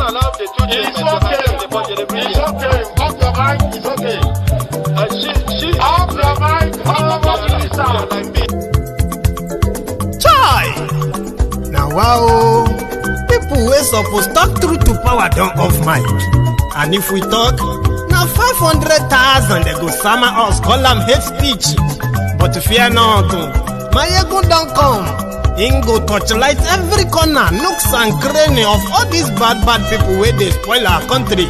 allow the two children to attend the body. It's okay. Off your mind. It's okay. She off your mind. like me. Chai! Now wow, people wey suppose talk truth to power don't off mic. And if we talk, now 500,000 they go summer us, call them hate speech. But fear not, my ego don't come. Ingo torchlight every corner, nooks and cranny of all these bad people where they spoil our country.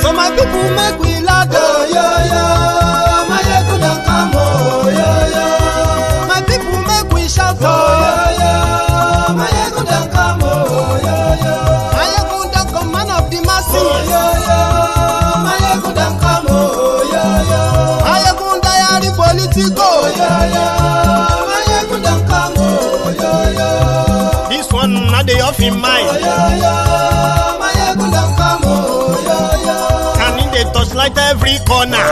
So my people make we laugh, yo. My ego don't come, yo. My people make we shout, yo. My ego don't come, yo. My ego don't come, man of the masses, yo. My ego don't come, yo. Politico, this one not the off in mind. And in the touchlight every corner.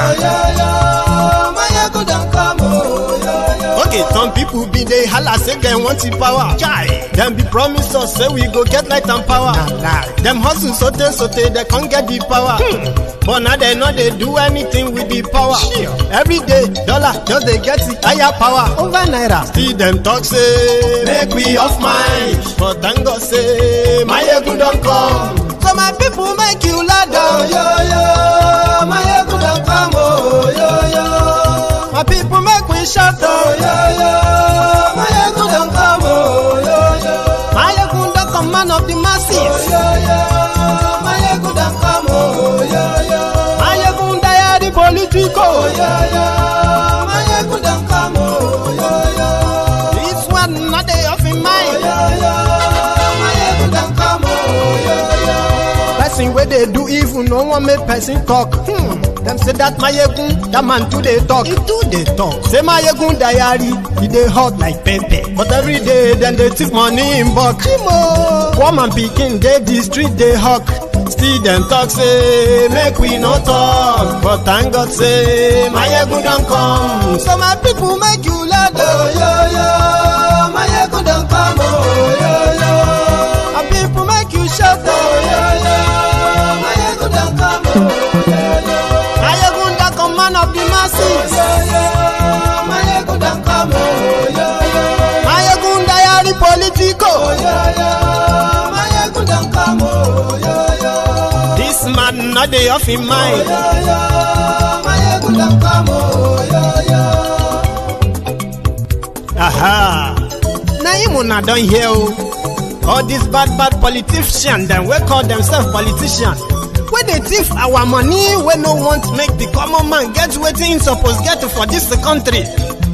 Okay, some people be they holla say they want the power. Chai, them be promise us say we go get light and power. Them hustle sote they can't get the power. But now they know they do anything with the power. Every day, dollar just they get the higher power over naira. Still them talk say make we off mind. But thank God say my ego don't come. So my people make you ladder, yo. My ego don't come, yo. My people make we shout, yo. My ego don't come, yo. My ego don't come, man of the masses, yo. My ego don't come, yo. My ego die the politico, yo. My ego don't come, yo. This one not the off in mind, yo. My ego don't come, yo. Person where they do even no one make person talk. Them say that my yegun, that man too they talk. He too they talk. Say my yegun diary, he they hot like pepper. But every day then they take money in bulk. Woman picking they the street they hawk. Still them talk say make we no talk. But thank God say my yegun don't come. So my people make you laugh, yo. My yegun don't come, yo. My people make you shout, yo. My yegun don't come, yo. Man of the masses, my ego don't come, my ego diary politico, my ego don't come, this man not the off in mind, my ego don't come, aha. Now you muna don't hear all these bad politicians. Then we call themselves politicians. When they thief our money, we no want make the common man get waiting suppose get for this country.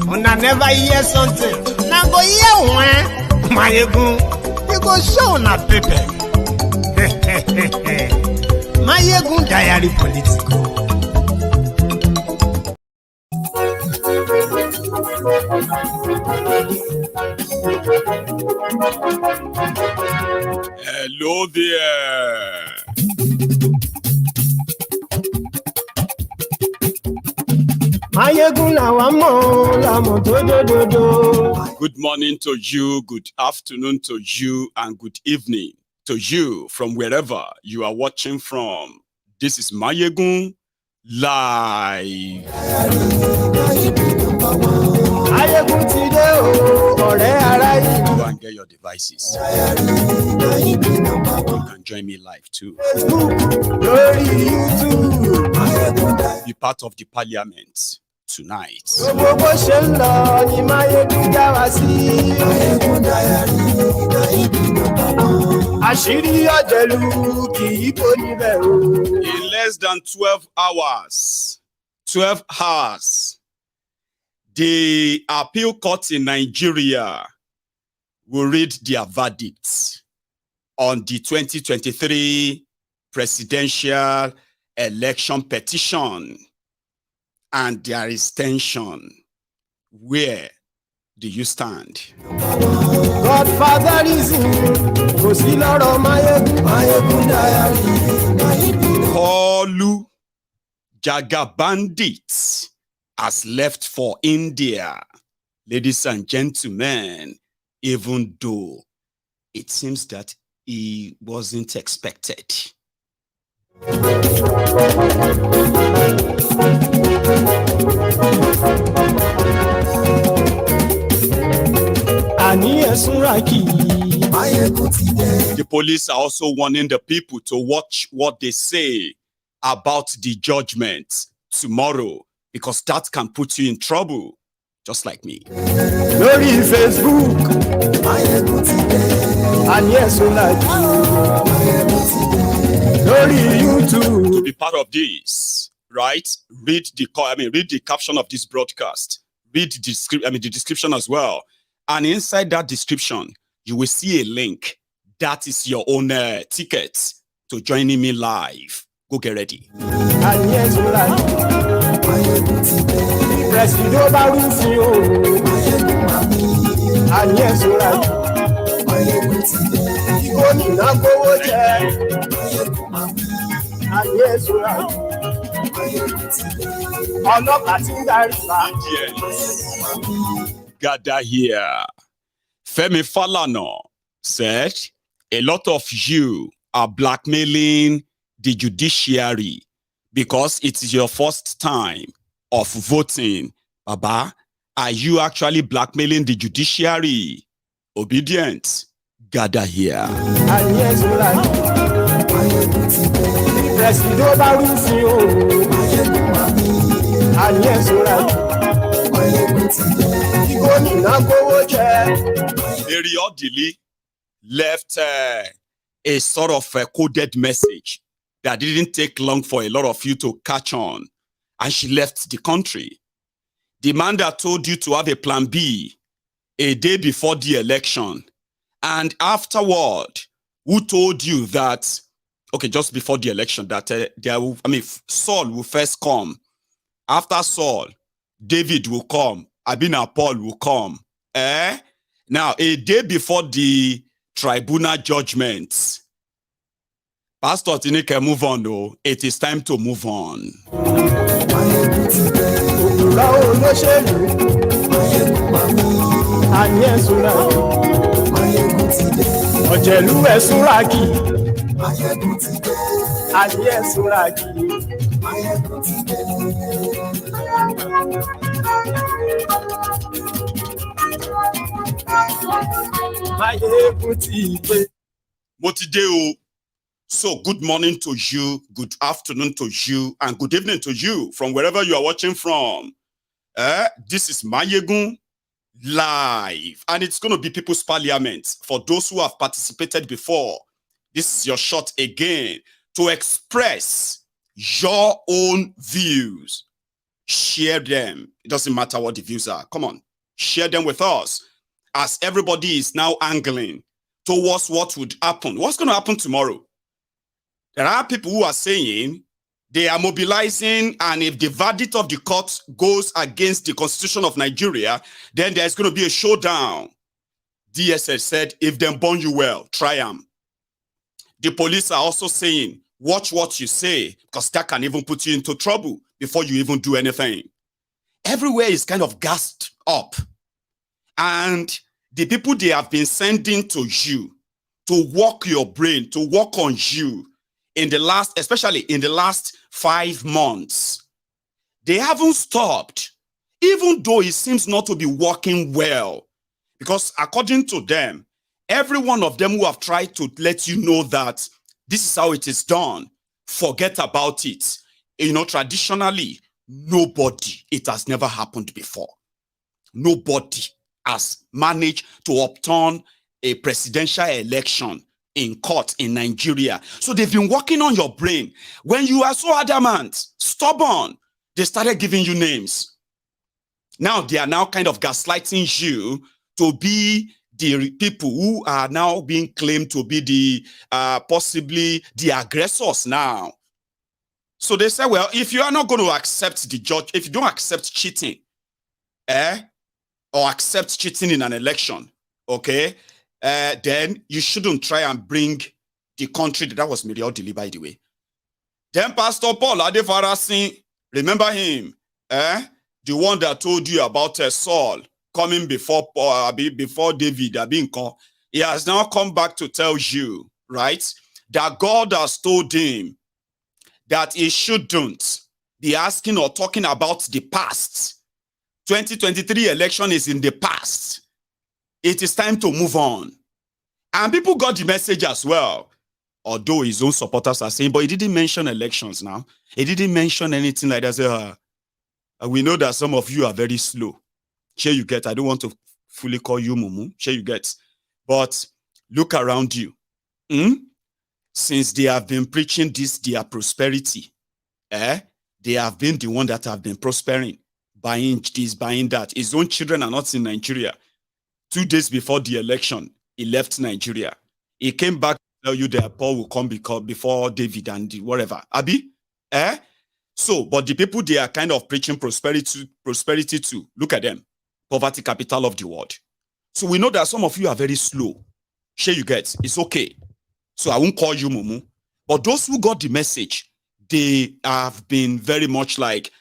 And I never hear something. Now go hear one, my ego, you go show na paper. My ego diary political. Hello there. Good morning to you, good afternoon to you, and good evening to you from wherever you are watching from. This is Mayegun Live. Go and get your devices. You can join me live too. Be part of the parliament tonight. In less than 12 hours, the appeal court in Nigeria will read their verdict on the 2023 presidential election petition, and there is tension. Where do you stand? Kalu Jaga bandits has left for India. Ladies and gentlemen, even though it seems that he wasn't expected. The police are also warning the people to watch what they say about the judgment tomorrow, because that can put you in trouble, just like me. Lórí Facebook, lórí YouTube. To be part of this, right? Read the caption of this broadcast. Read the description as well. And inside that description, you will see a link. That is your own ticket to joining me live. Go get ready. Gather here. Femi Falana said, a lot of you are blackmailing the judiciary because it is your first time of voting. Baba, are you actually blackmailing the judiciary? Obedient. Gather here. Mary Odili left a sort of a coded message that didn't take long for a lot of you to catch on, and she left the country. The man that told you to have a plan B a day before the election, and afterward, who told you that, okay, just before the election, that Saul will first come. After Saul, David will come. Abina Paul will come. Now, a day before the tribunal judgment, Pastor Tineke, move on, though. It is time to move on. Motideo. So good morning to you, good afternoon to you, and good evening to you from wherever you are watching from. This is Mayegun live, and it's going to be People's Parliament. For those who have participated before, this is your shot again to express your own views. Share them. It doesn't matter what the views are. Come on, share them with us, as everybody is now angling towards what would happen. What's going to happen tomorrow? There are people who are saying they are mobilizing, and if the verdict of the court goes against the Constitution of Nigeria, then there's going to be a showdown. DSS said, if them burn you well, try them. The police are also saying, watch what you say, because that can even put you into trouble before you even do anything. Everywhere is kind of gassed up. And the people they have been sending to you to work your brain, to work on you, especially in the last 5 months, they haven't stopped, even though it seems not to be working well. Because according to them, every one of them who have tried to let you know that this is how it is done, forget about it. You know, traditionally, it has never happened before. Nobody has managed to upturn a presidential election in court in Nigeria. So they've been working on your brain. When you are so adamant, stubborn, they started giving you names. Now they are now kind of gaslighting you to be the people who are now being claimed to be the possibly the aggressors now. So they say, well, if you are not going to accept the judge, if you don't accept cheating, or accept cheating in an election, okay, then you shouldn't try and bring the country. That was Mary Odili, by the way. Then Pastor Paul Adefarasin, remember him, the one that told you about Saul, coming before before David, he has now come back to tell you, right, that God has told him that he shouldn't be asking or talking about the past. 2023 election is in the past. It is time to move on. And people got the message as well. Although his own supporters are saying, but he didn't mention elections now. He didn't mention anything like that. We know that some of you are very slow. Sure you get. I don't want to fully call you Mumu. Sure you get. But look around you. Since they have been preaching this, their prosperity, they have been the one that have been prospering, buying this, buying that. His own children are not in Nigeria. 2 days before the election, he left Nigeria. He came back to tell you that Paul will come before David and whatever. Abi? So, but the people they are kind of preaching prosperity to. Look at them. Poverty capital of the world. So we know that some of you are very slow. Sure you get. It's okay. So I won't call you Mumu. But those who got the message, they have been very much like,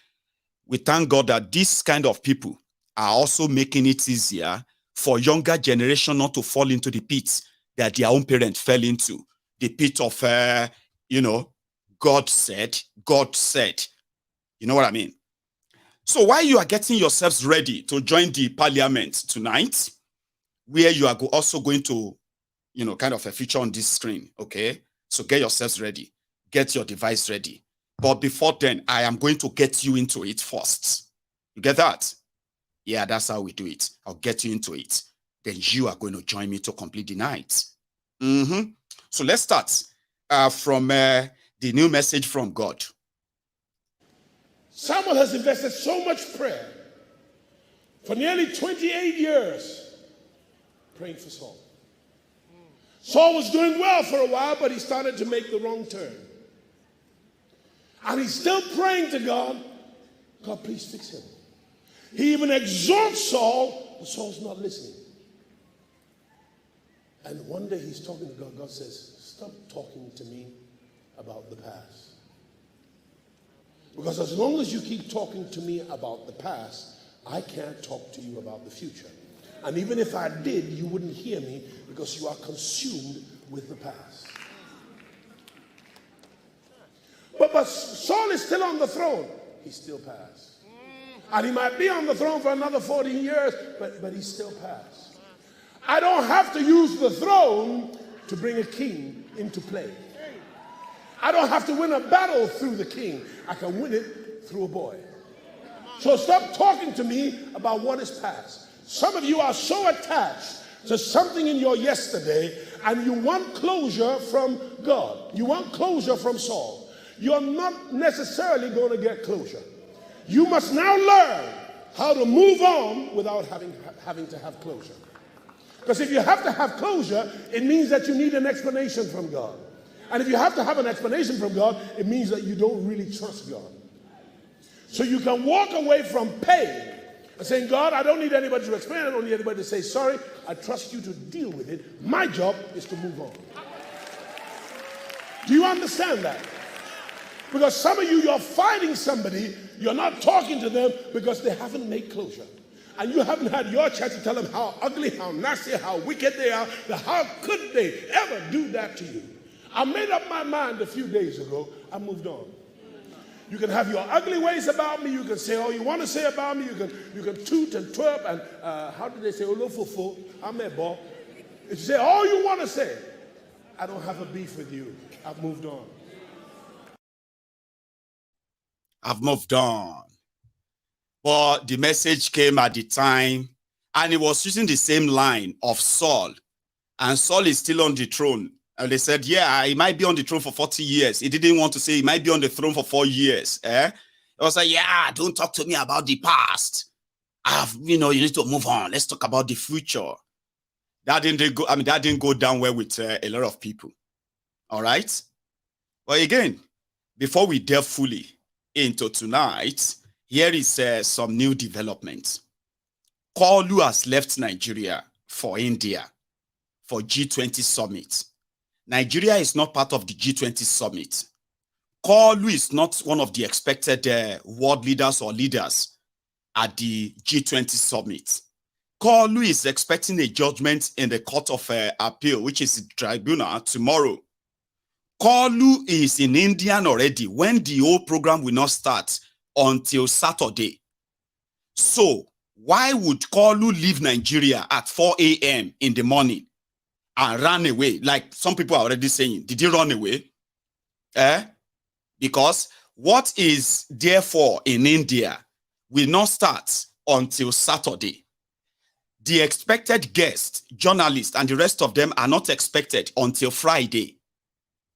we thank God that this kind of people are also making it easier for younger generation not to fall into the pits that their own parents fell into. The pit of, God said. You know what I mean? So while you are getting yourselves ready to join the parliament tonight, where you are also going to, kind of a feature on this screen, okay? So get yourselves ready. Get your device ready. But before then, I am going to get you into it first. You get that? Yeah, that's how we do it. I'll get you into it. Then you are going to join me to complete the night. So let's start from the new message from God. Samuel has invested so much prayer for nearly 28 years praying for Saul. Saul was doing well for a while, but he started to make the wrong turn. And he's still praying to God, God, please fix him. He even exhorts Saul, but Saul's not listening. And one day he's talking to God. God says, stop talking to me about the past. Because as long as you keep talking to me about the past, I can't talk to you about the future. And even if I did, you wouldn't hear me because you are consumed with the past. But Saul is still on the throne. He's still past. And he might be on the throne for another 14 years, but he's still past. I don't have to use the throne to bring a king into play. I don't have to win a battle through the king. I can win it through a boy. So stop talking to me about what is past. Some of you are so attached to something in your yesterday, and you want closure from God. You want closure from Saul. You're not necessarily going to get closure. You must now learn how to move on without having to have closure. Because if you have to have closure, it means that you need an explanation from God. And if you have to have an explanation from God, it means that you don't really trust God. So you can walk away from pain and saying, God, I don't need anybody to explain. I don't need anybody to say sorry. I trust you to deal with it. My job is to move on. Do you understand that? Because some of you, you're fighting somebody, you're not talking to them because they haven't made closure. And you haven't had your chance to tell them how ugly, how nasty, how wicked they are, how could they ever do that to you? I made up my mind a few days ago. I moved on. You can have your ugly ways about me. You can say all you want to say about me. You can toot and twerp and how do they say olofofo? I'm a ball. If you say all you want to say, I don't have a beef with you. I've moved on. I've moved on. But the message came at the time, and it was using the same line of Saul. And Saul is still on the throne. And they said, yeah, he might be on the throne for 40 years. He didn't want to say he might be on the throne for 4 years. It was like, yeah, don't talk to me about the past. You need to move on. Let's talk about the future. That didn't go down well with a lot of people. All right? But again, before we delve fully into tonight, here is some new development. Kalu has left Nigeria for India for G20 summit. Nigeria is not part of the G20 summit. Kalu is not one of the expected world leaders or leaders at the G20 summit. Kolu is expecting a judgment in the Court of Appeal, which is the tribunal, tomorrow. Kolu is in India already when the whole program will not start until Saturday. So why would Kolu leave Nigeria at 4 a.m. in the morning and run away? Like some people are already saying, did he run away? Because what is therefore in India will not start until Saturday. The expected guests, journalists, and the rest of them are not expected until Friday.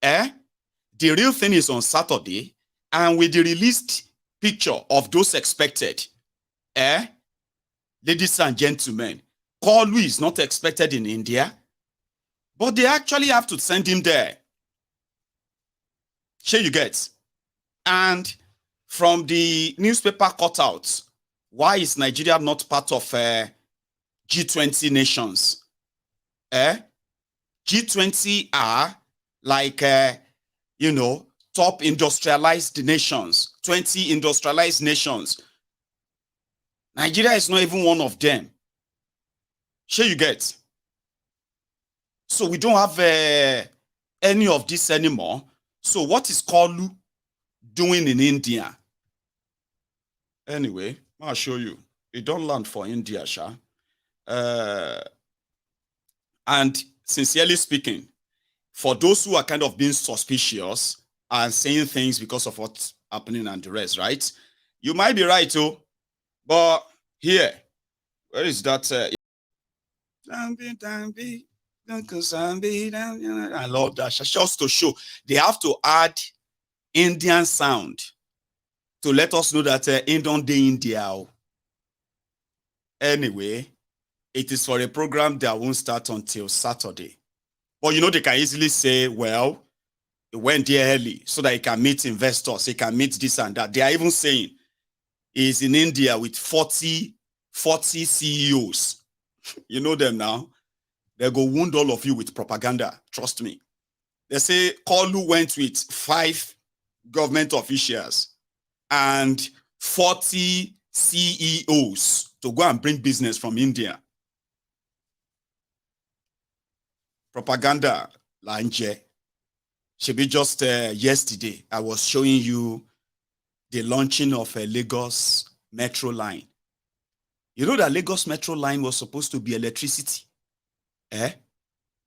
The real thing is on Saturday, and with the released picture of those expected, ladies and gentlemen, Kolu is not expected in India, but they actually have to send him there. Sure you get? And from the newspaper cutouts, why is Nigeria not part of G20 nations? G20 are like, top industrialized nations, 20 industrialized nations. Nigeria is not even one of them. Sure you get? So we don't have any of this anymore. So what is Kolu doing in India? Anyway, I'll show you. It don't land for India, Sha. And sincerely speaking, for those who are kind of being suspicious and saying things because of what's happening and the rest, right? You might be right, too. But here, where is that? I love that. Just to show, they have to add Indian sound to let us know that Indian Day India. Anyway, it is for a program that won't start until Saturday. But they can easily say, well, it went there early so that he can meet investors, he can meet this and that. They are even saying he's in India with 40 CEOs. You know them now. They go wound all of you with propaganda. Trust me. They say Kolu went with 5 government officials and 40 CEOs to go and bring business from India. Propaganda, Lanje. Should be just yesterday, I was showing you the launching of a Lagos Metro line. You know that Lagos Metro line was supposed to be electricity.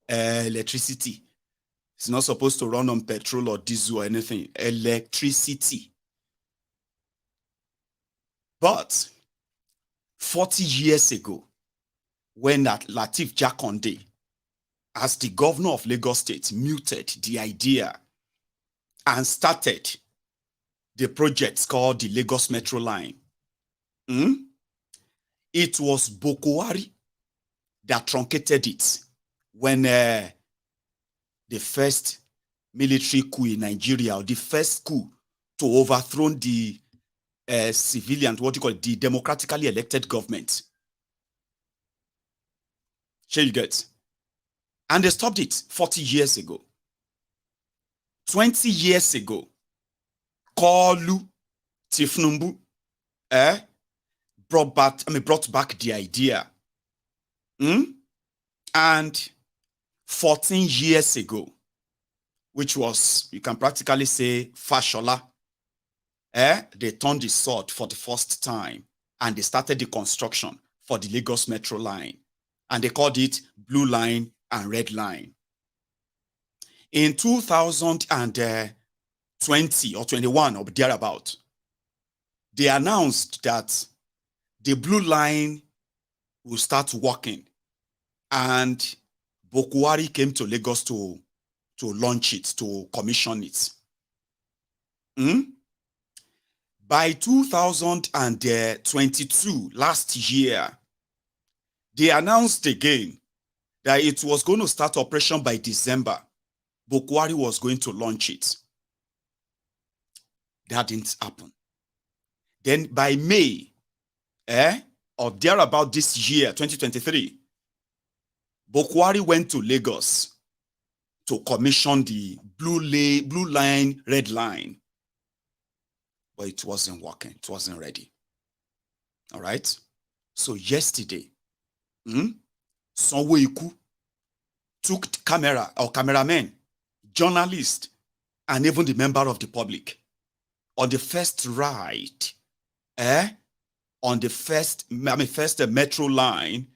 Electricity. It's not supposed to run on petrol or diesel or anything. Electricity. But 40 years ago, when Lateef Jakonde, as the governor of Lagos State, muted the idea and started the project called the Lagos Metro line, it was Bokwari that truncated it when the first military coup in Nigeria, or the first coup to overthrow the civilian, the democratically elected government. Sure you get? And they stopped it 40 years ago. 20 years ago, Kolu Tinubu brought back the idea. And 14 years ago, which was, you can practically say, Fashola, they turned the sword for the first time and they started the construction for the Lagos Metro line. And they called it Blue Line and Red Line. In 2020 or 21 or thereabout, they announced that the Blue Line will start working, and Bokwari came to Lagos to launch it, to commission it. By 2022, last year, they announced again that it was going to start operation by December. Bokwari was going to launch it. That didn't happen. Then by May, or thereabout this year, 2023, Bokwari went to Lagos to commission the Blue Line, Red Line. But it wasn't working. It wasn't ready. All right? So yesterday, Sanwo-Iku took camera or cameramen, journalists, and even the member of the public on the first ride, on the first metro line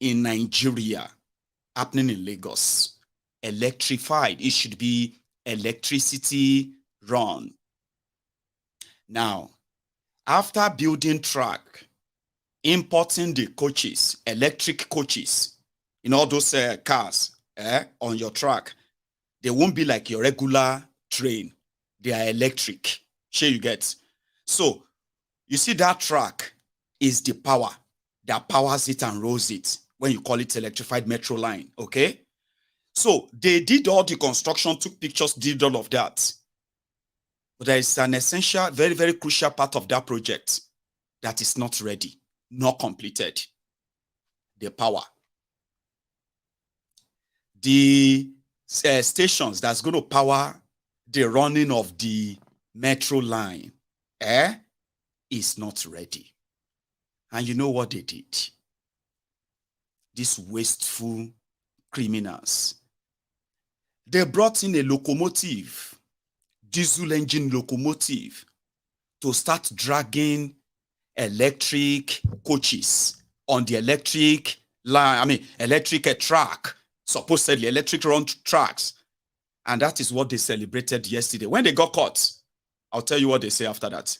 in Nigeria, happening in Lagos. Electrified. It should be electricity run. Now, after building track, importing the coaches, electric coaches, in all those cars on your track, they won't be like your regular train. They are electric. Sure, you get. So, you see that track is the power that powers it and rolls it when you call it electrified metro line, okay? So, they did all the construction, took pictures, did all of that. But there is an essential, very, very crucial part of that project that is not ready, not completed. The power. The stations that's going to power the running of the metro line is not ready. And you know what they did? These wasteful criminals. They brought in a locomotive, diesel engine locomotive, to start dragging electric coaches on the electric line, electric track, supposedly electric run tracks. And that is what they celebrated yesterday. When they got caught, I'll tell you what they say after that.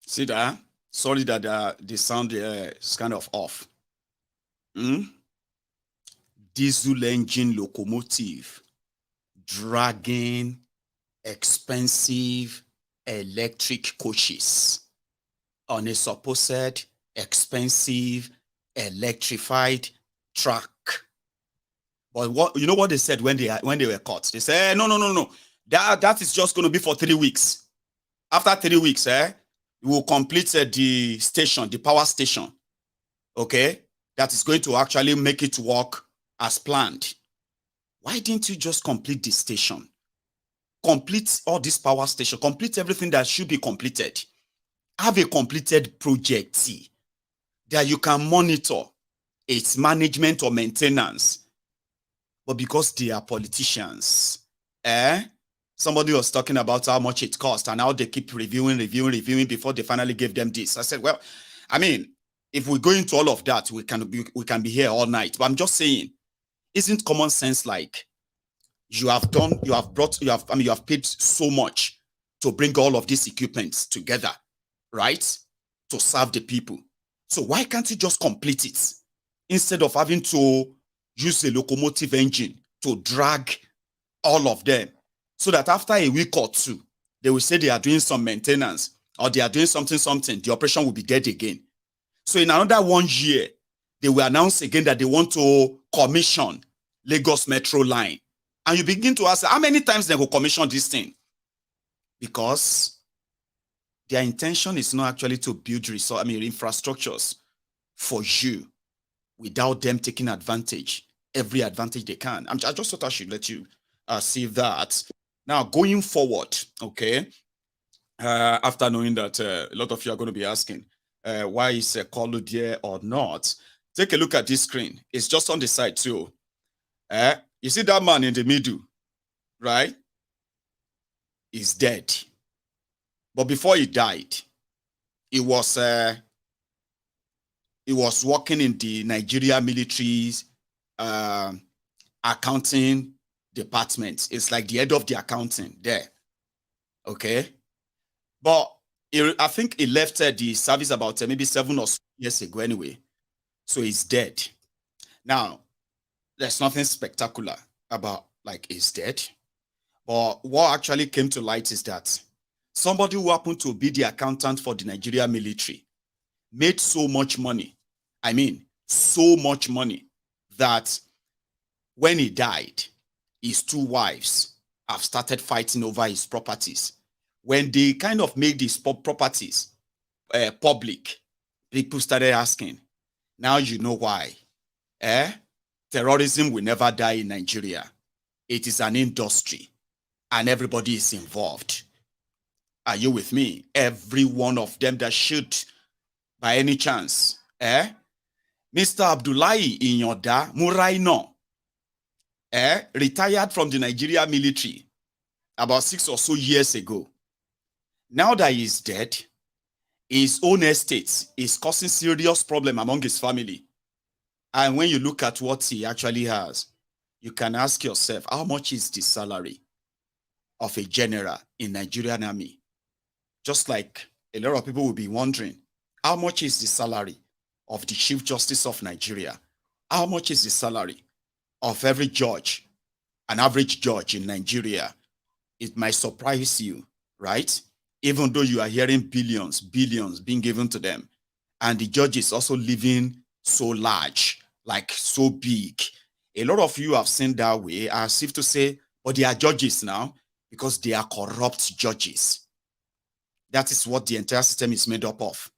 See that? Sorry that the sound is kind of off. Diesel engine locomotive dragging expensive electric coaches on a supposed expensive electrified track. But you know what they said when they were caught? They said, no. That is just going to be for 3 weeks. After 3 weeks, we will complete the station, the power station. Okay? That is going to actually make it work as planned. Why didn't you just complete the station? Complete all this power station, complete everything that should be completed. Have a completed project that you can monitor its management or maintenance. But because they are politicians, somebody was talking about how much it cost and how they keep reviewing before they finally gave them this. I said, well, if we go into all of that, we can be here all night. But I'm just saying, isn't common sense like you have paid so much to bring all of these equipments together, right? To serve the people. So why can't you just complete it instead of having to use a locomotive engine to drag all of them, so that after a week or two, they will say they are doing some maintenance or they are doing something, the operation will be dead again. So in another 1 year, they will announce again that they want to commission Lagos Metro line. And you begin to ask, how many times they will commission this thing? Because their intention is not actually to build infrastructures for you without them taking every advantage they can. I just thought I should let you see that. Now, going forward, okay, after knowing that a lot of you are going to be asking, why is Kolu there or not? Take a look at this screen. It's just on the side too. You see that man in the middle, right? He's dead. But before he died, he was working in the Nigeria military's accounting department. It's like the head of the accounting there. Okay. But I think he left the service about maybe 7 or 6 years ago anyway. So he's dead. Now, there's nothing spectacular about he's dead. But what actually came to light is that somebody who happened to be the accountant for the Nigeria military made so much money. I mean, so much money that when he died, his 2 wives have started fighting over his properties. When they kind of made these properties public, people started asking, now you know why. Terrorism will never die in Nigeria. It is an industry and everybody is involved. Are you with me? Every one of them that should, by any chance, Mr. Abdullahi Inyoda Muraino, retired from the Nigeria military about 6 or so years ago. Now that he is dead, his own estate is causing serious problem among his family. And when you look at what he actually has, you can ask yourself, how much is the salary of a general in Nigerian army? Just like a lot of people will be wondering, how much is the salary of the Chief Justice of Nigeria? How much is the salary of every judge, an average judge in Nigeria? It might surprise you, right? Even though you are hearing billions being given to them, and the judge is also living so large, like so big. A lot of you have seen that way, as if to say, but they are judges now because they are corrupt judges. That is what the entire system is made up of.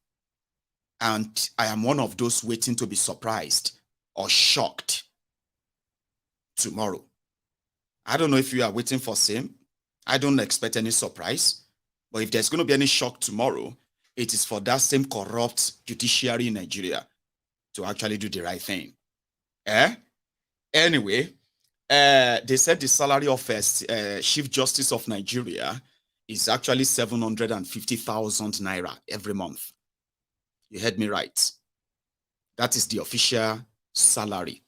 And I am one of those waiting to be surprised or shocked tomorrow. I don't know if you are waiting for same. I don't expect any surprise. But if there's going to be any shock tomorrow, it is for that same corrupt judiciary in Nigeria to actually do the right thing. Anyway, they said the salary of Chief Justice of Nigeria is actually 750,000 naira every month. You heard me right. That is the official salary.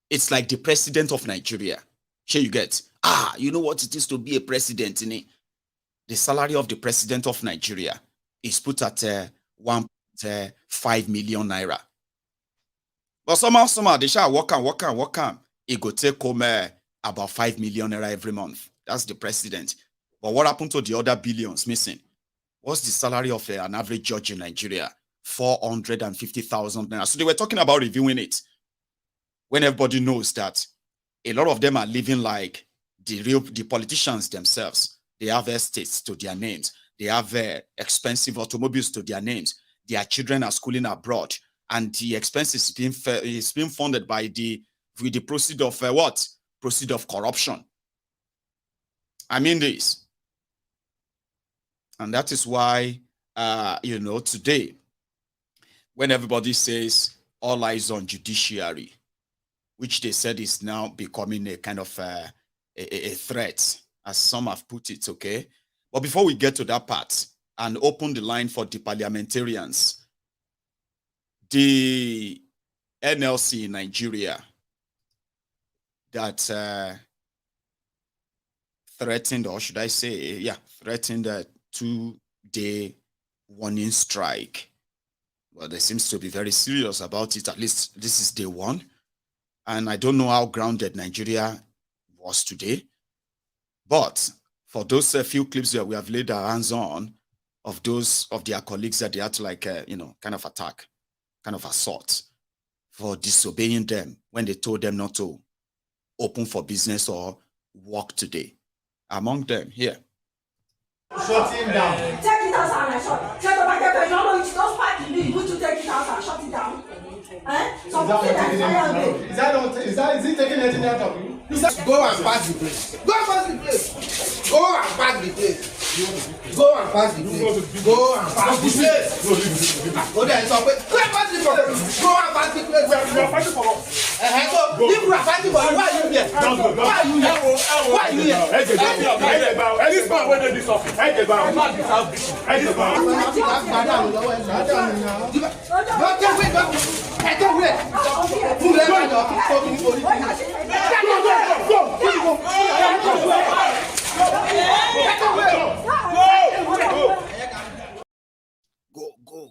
It's like the president of Nigeria. Sure you get? You know what it is to be a president, innit? The salary of the president of Nigeria is put at 1.5 million naira. But somehow they shall work on. It go take home about 5 million naira every month. That's the president. But what happened to the other billions missing? What's the salary of an average judge in Nigeria? 450,000 naira. So they were talking about reviewing it. When everybody knows that a lot of them are living like the politicians themselves. They have estates to their names. They have expensive automobiles to their names. Their children are schooling abroad. And the expenses is being funded by the proceeds of what? Proceeds of corruption. I mean this. And that is why, today, when everybody says all eyes on judiciary, which they said is now becoming a kind of a threat, as some have put it, okay? But before we get to that part and open the line for the parliamentarians, the NLC in Nigeria that threatened, or should I say, threatened a 2-day warning strike. Well, they seems to be very serious about it. At least this is day 1. And I don't know how grounded Nigeria was today. But for those few clips that we have laid our hands on of those of their colleagues that they had to kind of attack, kind of assault for disobeying them when they told them not to open for business or work today. Among them, here. Shut him down. Take it outside and shut it. Take it back there. You don't know it's not part in you. You to take it outside and shut it down. Is he taking anything out of you? He said, go and pass the place. Go and pass the place. Go and pass the place. Go and pass the place. Go and pass the place. Go there and stop it. Go and pass the place. Go and pass the place. We are fighting for us. So if we are fighting for you, why are you here? Why are you here? Why are you here? This man went in this office.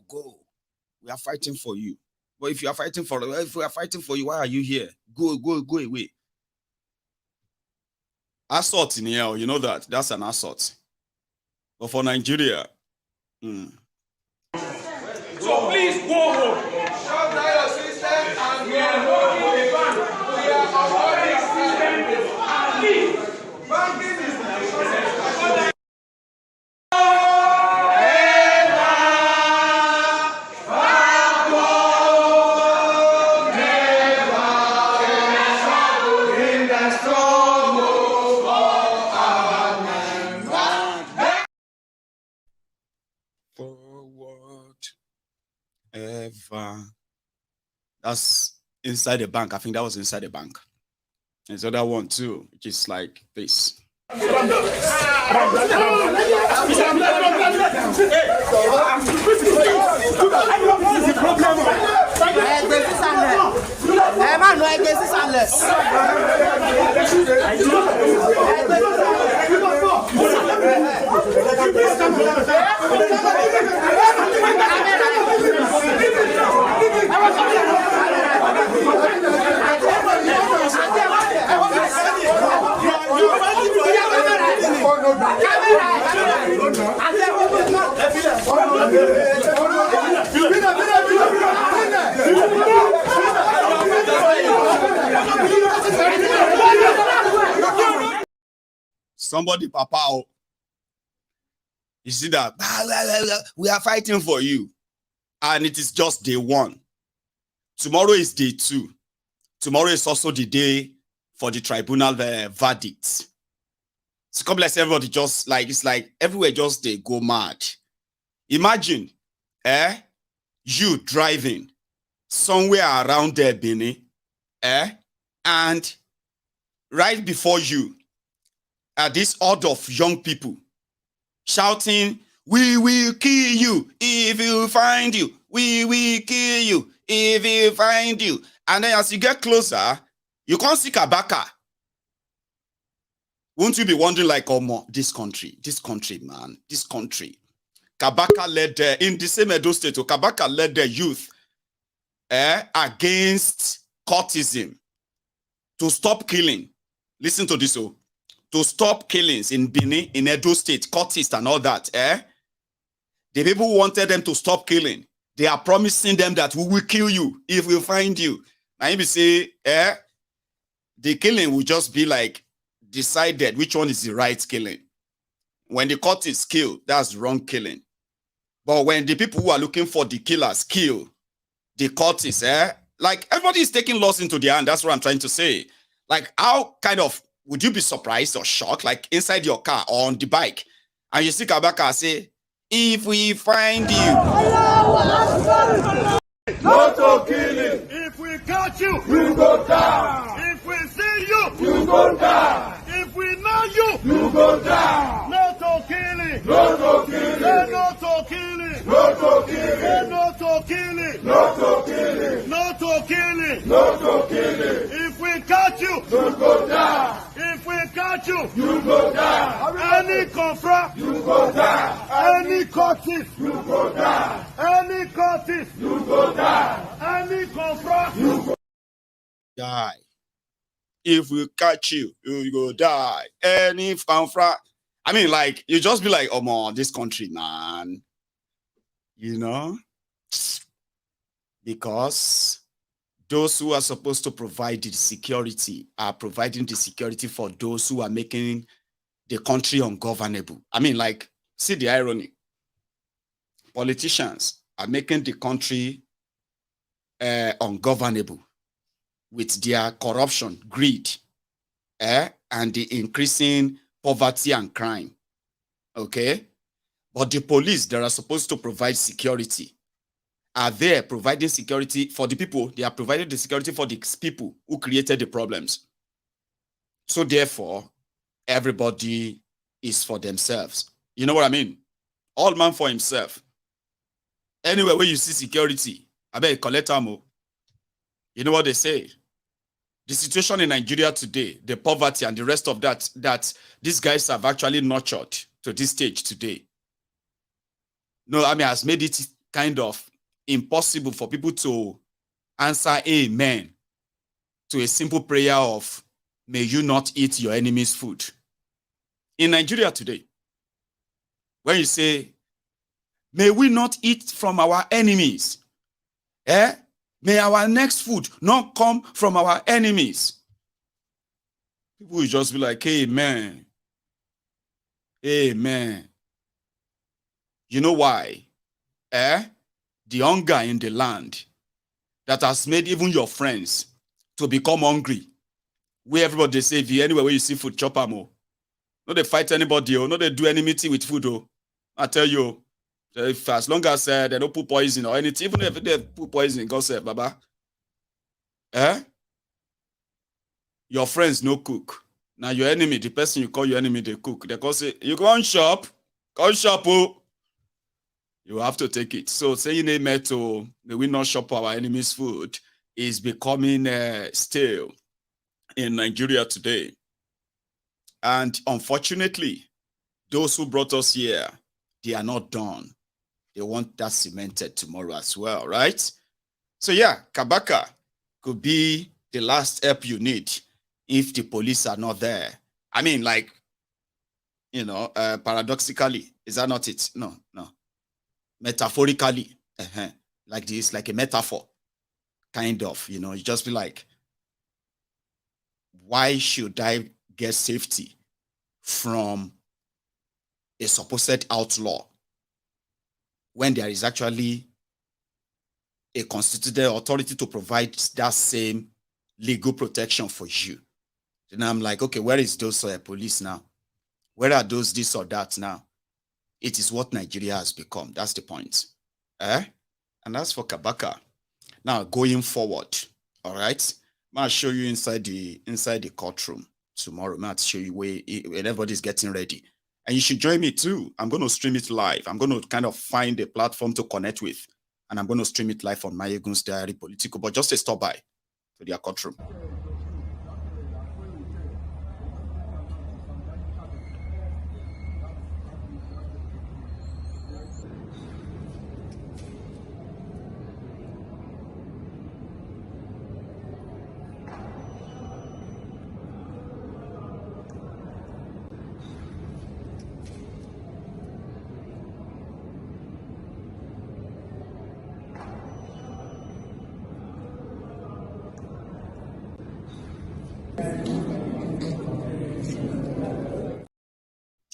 Go. We are fighting for you. But if we are fighting for you, why are you here? Go away. Assault in here, you know that. That's an assault. But for Nigeria, So please go home. Shut down your system and we are not in the bank. We are avoiding system. Banking is forward ever. That's inside the bank. I think that was inside the bank. There's other one too, which is like this. Somebody, Papa, you see that? We are fighting for you. And it is just day one. Tomorrow is day two. Tomorrow is also the day for the tribunal verdict. It's complex. Everybody just like, it's like everywhere just they go mad. Imagine, you driving somewhere around there, Benin, and right before you, this horde of young people shouting, "We will kill you if you find you. We will kill you if you find you." And then as you get closer, you can't see Kabaka. Won't you be wondering like, oh, more, this country, man, this country. Kabaka led in the same Edo state, Kabaka led the youth against courtism to stop killing. Listen to this, oh. To stop killings in Benin, in Edo State, courtists and all that, the people who wanted them to stop killing, they are promising them that we will kill you if we find you. And if you say, the killing will just be like decided which one is the right killing. When the courtists kill, that's wrong killing. But when the people who are looking for the killers kill the courtists, like everybody is taking laws into their hand. That's what I'm trying to say. Like, how kind of would you be surprised or shocked, like inside your car or on the bike, and you see Kabaka say, "If we find you, Not to killing. If we catch you, you go down. If we see you, you go down. If we know you, you go down. Not to killing. Not to killing. Not to killing. Not to killing. Not to killing. Not to killing. Not to killing. Not to killing. If we catch you, you go down. If we catch you, you go down. Any confront, you go down. Any courtist, you go down. Any courtist, you go down. Any confront, you go die. If we catch you, you go die. Any confront." I mean, like, you just be like, "Oh, man, this country, man." You know? Because those who are supposed to provide the security are providing the security for those who are making the country ungovernable. I mean, like, see the irony. Politicians are making the country ungovernable with their corruption, greed, and the increasing poverty and crime. Okay? But the police that are supposed to provide security are there providing security for the people. They are providing the security for the people who created the problems. So therefore, everybody is for themselves. You know what I mean? All man for himself. Anywhere where you see security, I bet collect ammo. You know what they say? The situation in Nigeria today, the poverty and the rest of that these guys have actually nurtured to this stage today. No, I mean, has made it kind of impossible for people to answer amen to a simple prayer of may you not eat your enemy's food. In Nigeria today, when you say, may we not eat from our enemies, may our next food not come from our enemies. People will just be like, amen. Amen. You know why? The hunger in the land that has made even your friends to become hungry. Where everybody say, if you anywhere where you see food, chop am. No, they fight anybody, no, they do any meeting with food. I tell you, if as long as they don't put poison or anything, even if they put poison, God say, Baba, your friends no cook. Now your enemy, the person you call your enemy, they cook. They go say, you go on shop, oh. You have to take it. So saying amen to may we not shop our enemy's food is becoming stale in Nigeria today. And unfortunately, those who brought us here, they are not done. They want that cemented tomorrow as well, right? So yeah, Kabaka could be the last help you need if the police are not there. I mean, like, you know, paradoxically, is that not it? No. Metaphorically, like this, like a metaphor, kind of, you know, you just be like, why should I get safety from a supposed outlaw when there is actually a constituted authority to provide that same legal protection for you? Then I'm like, okay, where is those police now? Where are those this or that now? It is what Nigeria has become. That's the point. And that's for Kabaka. Now, going forward, all right, I'll show you inside the courtroom tomorrow. I'll show you where everybody's getting ready. And you should join me too. I'm going to stream it live. I'm going to kind of find a platform to connect with. And I'm going to stream it live on Mayegun's Diary Political. But just a stop by to their courtroom.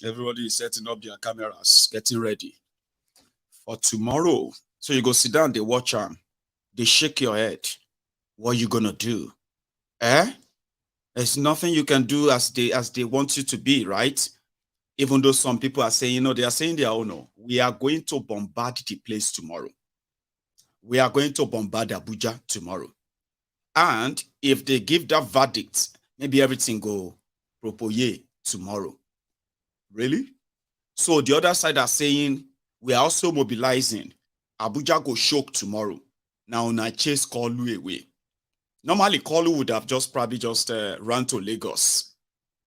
Everybody is setting up their cameras, getting ready for tomorrow. So you go sit down, they watch them, they shake your head. What you gonna do? There's nothing you can do as they want you to be, right? Even though some people are saying, they are saying their own. We are going to bombard the place tomorrow. We are going to bombard Abuja tomorrow. And if they give that verdict, maybe everything go propoye tomorrow. Really? So the other side are saying, we are also mobilizing. Abuja go shock tomorrow. Now, na chase Kalu away. Normally, Kalu would have probably run to Lagos,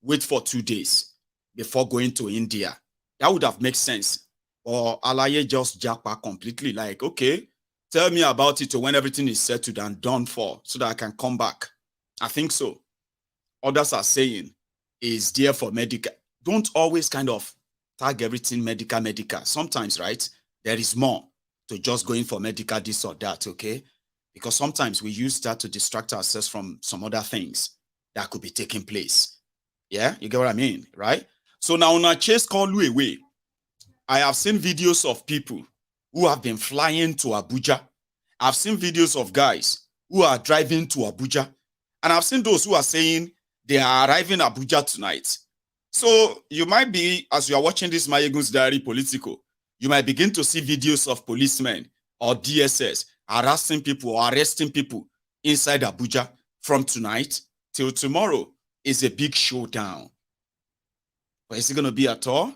wait for 2 days before going to India. That would have made sense. Or Alaye just jack back completely, like, okay, tell me about it when everything is settled and done for, so that I can come back. I think so. Others are saying, is there for medical. Don't always kind of tag everything medical. Sometimes, right, there is more to just going for medical this or that, okay? Because sometimes we use that to distract ourselves from some other things that could be taking place. Yeah, you get what I mean, right? So now on a chase Kalu away, I have seen videos of people who have been flying to Abuja. I've seen videos of guys who are driving to Abuja. And I've seen those who are saying they are arriving Abuja tonight. So you might be, as you are watching this Mayegun's Diary Political, you might begin to see videos of policemen or DSS harassing people or arresting people inside Abuja from tonight till tomorrow. Is a big showdown. But is it going to be at all?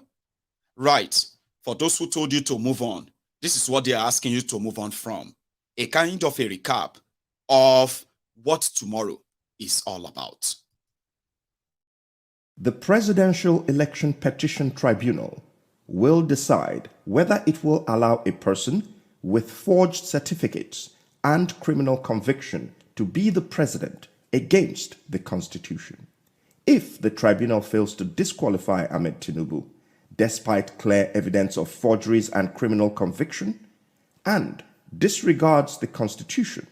Right. For those who told you to move on, this is what they are asking you to move on from. A kind of a recap of what tomorrow is all about. The Presidential Election Petition Tribunal will decide whether it will allow a person with forged certificates and criminal conviction to be the president against the Constitution. If the tribunal fails to disqualify Ahmed Tinubu, despite clear evidence of forgeries and criminal conviction, and disregards the Constitution,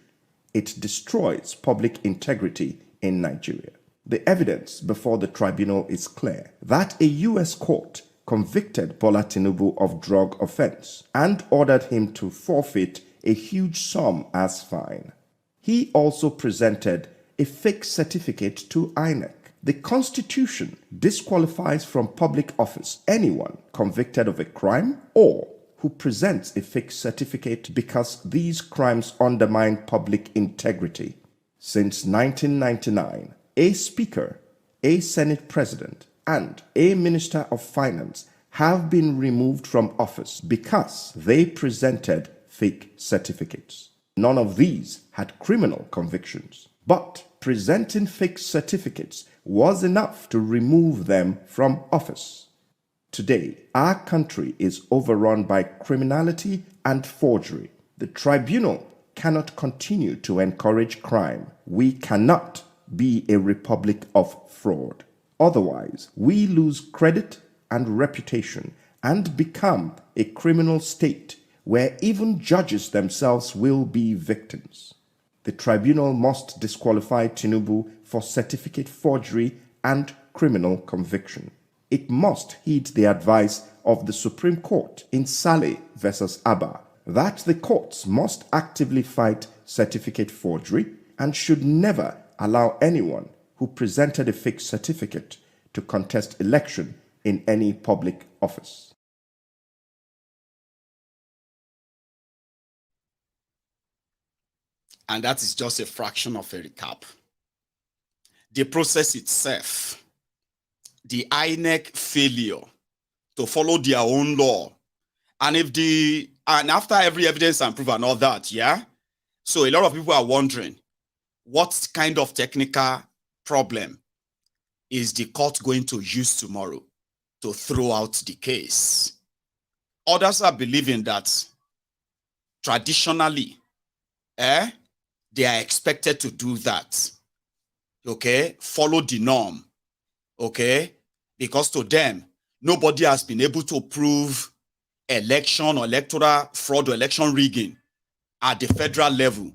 it destroys public integrity in Nigeria. The evidence before the tribunal is clear that a U.S. court convicted Bola Tinubu of drug offense and ordered him to forfeit a huge sum as fine. He also presented a fake certificate to INEC. The Constitution disqualifies from public office anyone convicted of a crime or who presents a fake certificate because these crimes undermine public integrity. Since 1999, a speaker, a Senate president, and a minister of finance have been removed from office because they presented fake certificates. None of these had criminal convictions, but presenting fake certificates was enough to remove them from office. Today, our country is overrun by criminality and forgery. The tribunal cannot continue to encourage crime. We cannot be a republic of fraud. Otherwise, we lose credit and reputation and become a criminal state where even judges themselves will be victims. The tribunal must disqualify Tinubu for certificate forgery and criminal conviction. It must heed the advice of the Supreme Court in Saleh versus Abba that the courts must actively fight certificate forgery and should never allow anyone who presented a fake certificate to contest election in any public office. And that is just a fraction of a recap. The process itself, the INEC failure to follow their own law, and after every evidence and proof and all that, yeah? So a lot of people are wondering, what kind of technical problem is the court going to use tomorrow to throw out the case? Others are believing that traditionally, they are expected to do that, okay? Follow the norm, okay? Because to them, nobody has been able to prove election or electoral fraud or election rigging at the federal level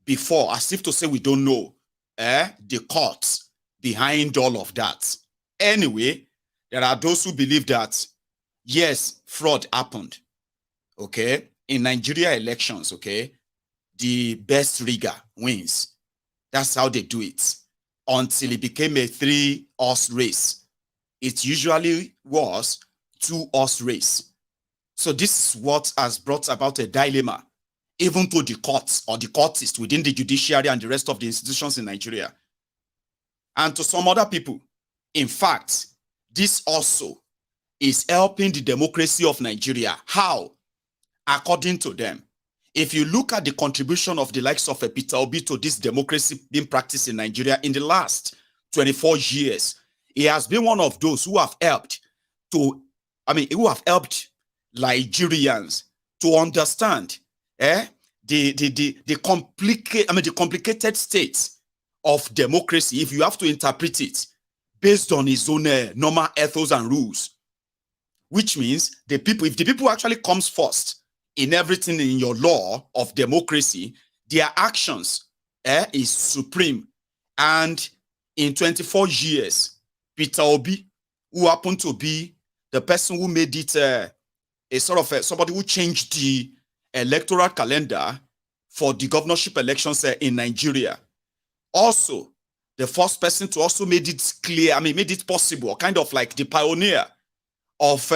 before, as if to say we don't know the courts behind all of that. Anyway, there are those who believe that, yes, fraud happened, okay? In Nigeria elections, okay? The best rigger wins. That's how they do it. Until it became a 3-horse race. It usually was 2-horse race. So this is what has brought about a dilemma, even to the courts or the courtists within the judiciary and the rest of the institutions in Nigeria. And to some other people. In fact, this also is helping the democracy of Nigeria. How? According to them. If you look at the contribution of the likes of Peter Obi to this democracy being practiced in Nigeria in the last 24 years, he has been one of those who have helped Nigerians to understand the complicated state of democracy, if you have to interpret it based on his own normal ethos and rules. Which means if the people actually comes first in everything in your law of democracy, their actions is supreme. And in 24 years, Peter Obi, who happened to be the person who made it somebody who changed the electoral calendar for the governorship elections in Nigeria. Also, the first person to also made it clear, made it possible, kind of like the pioneer of,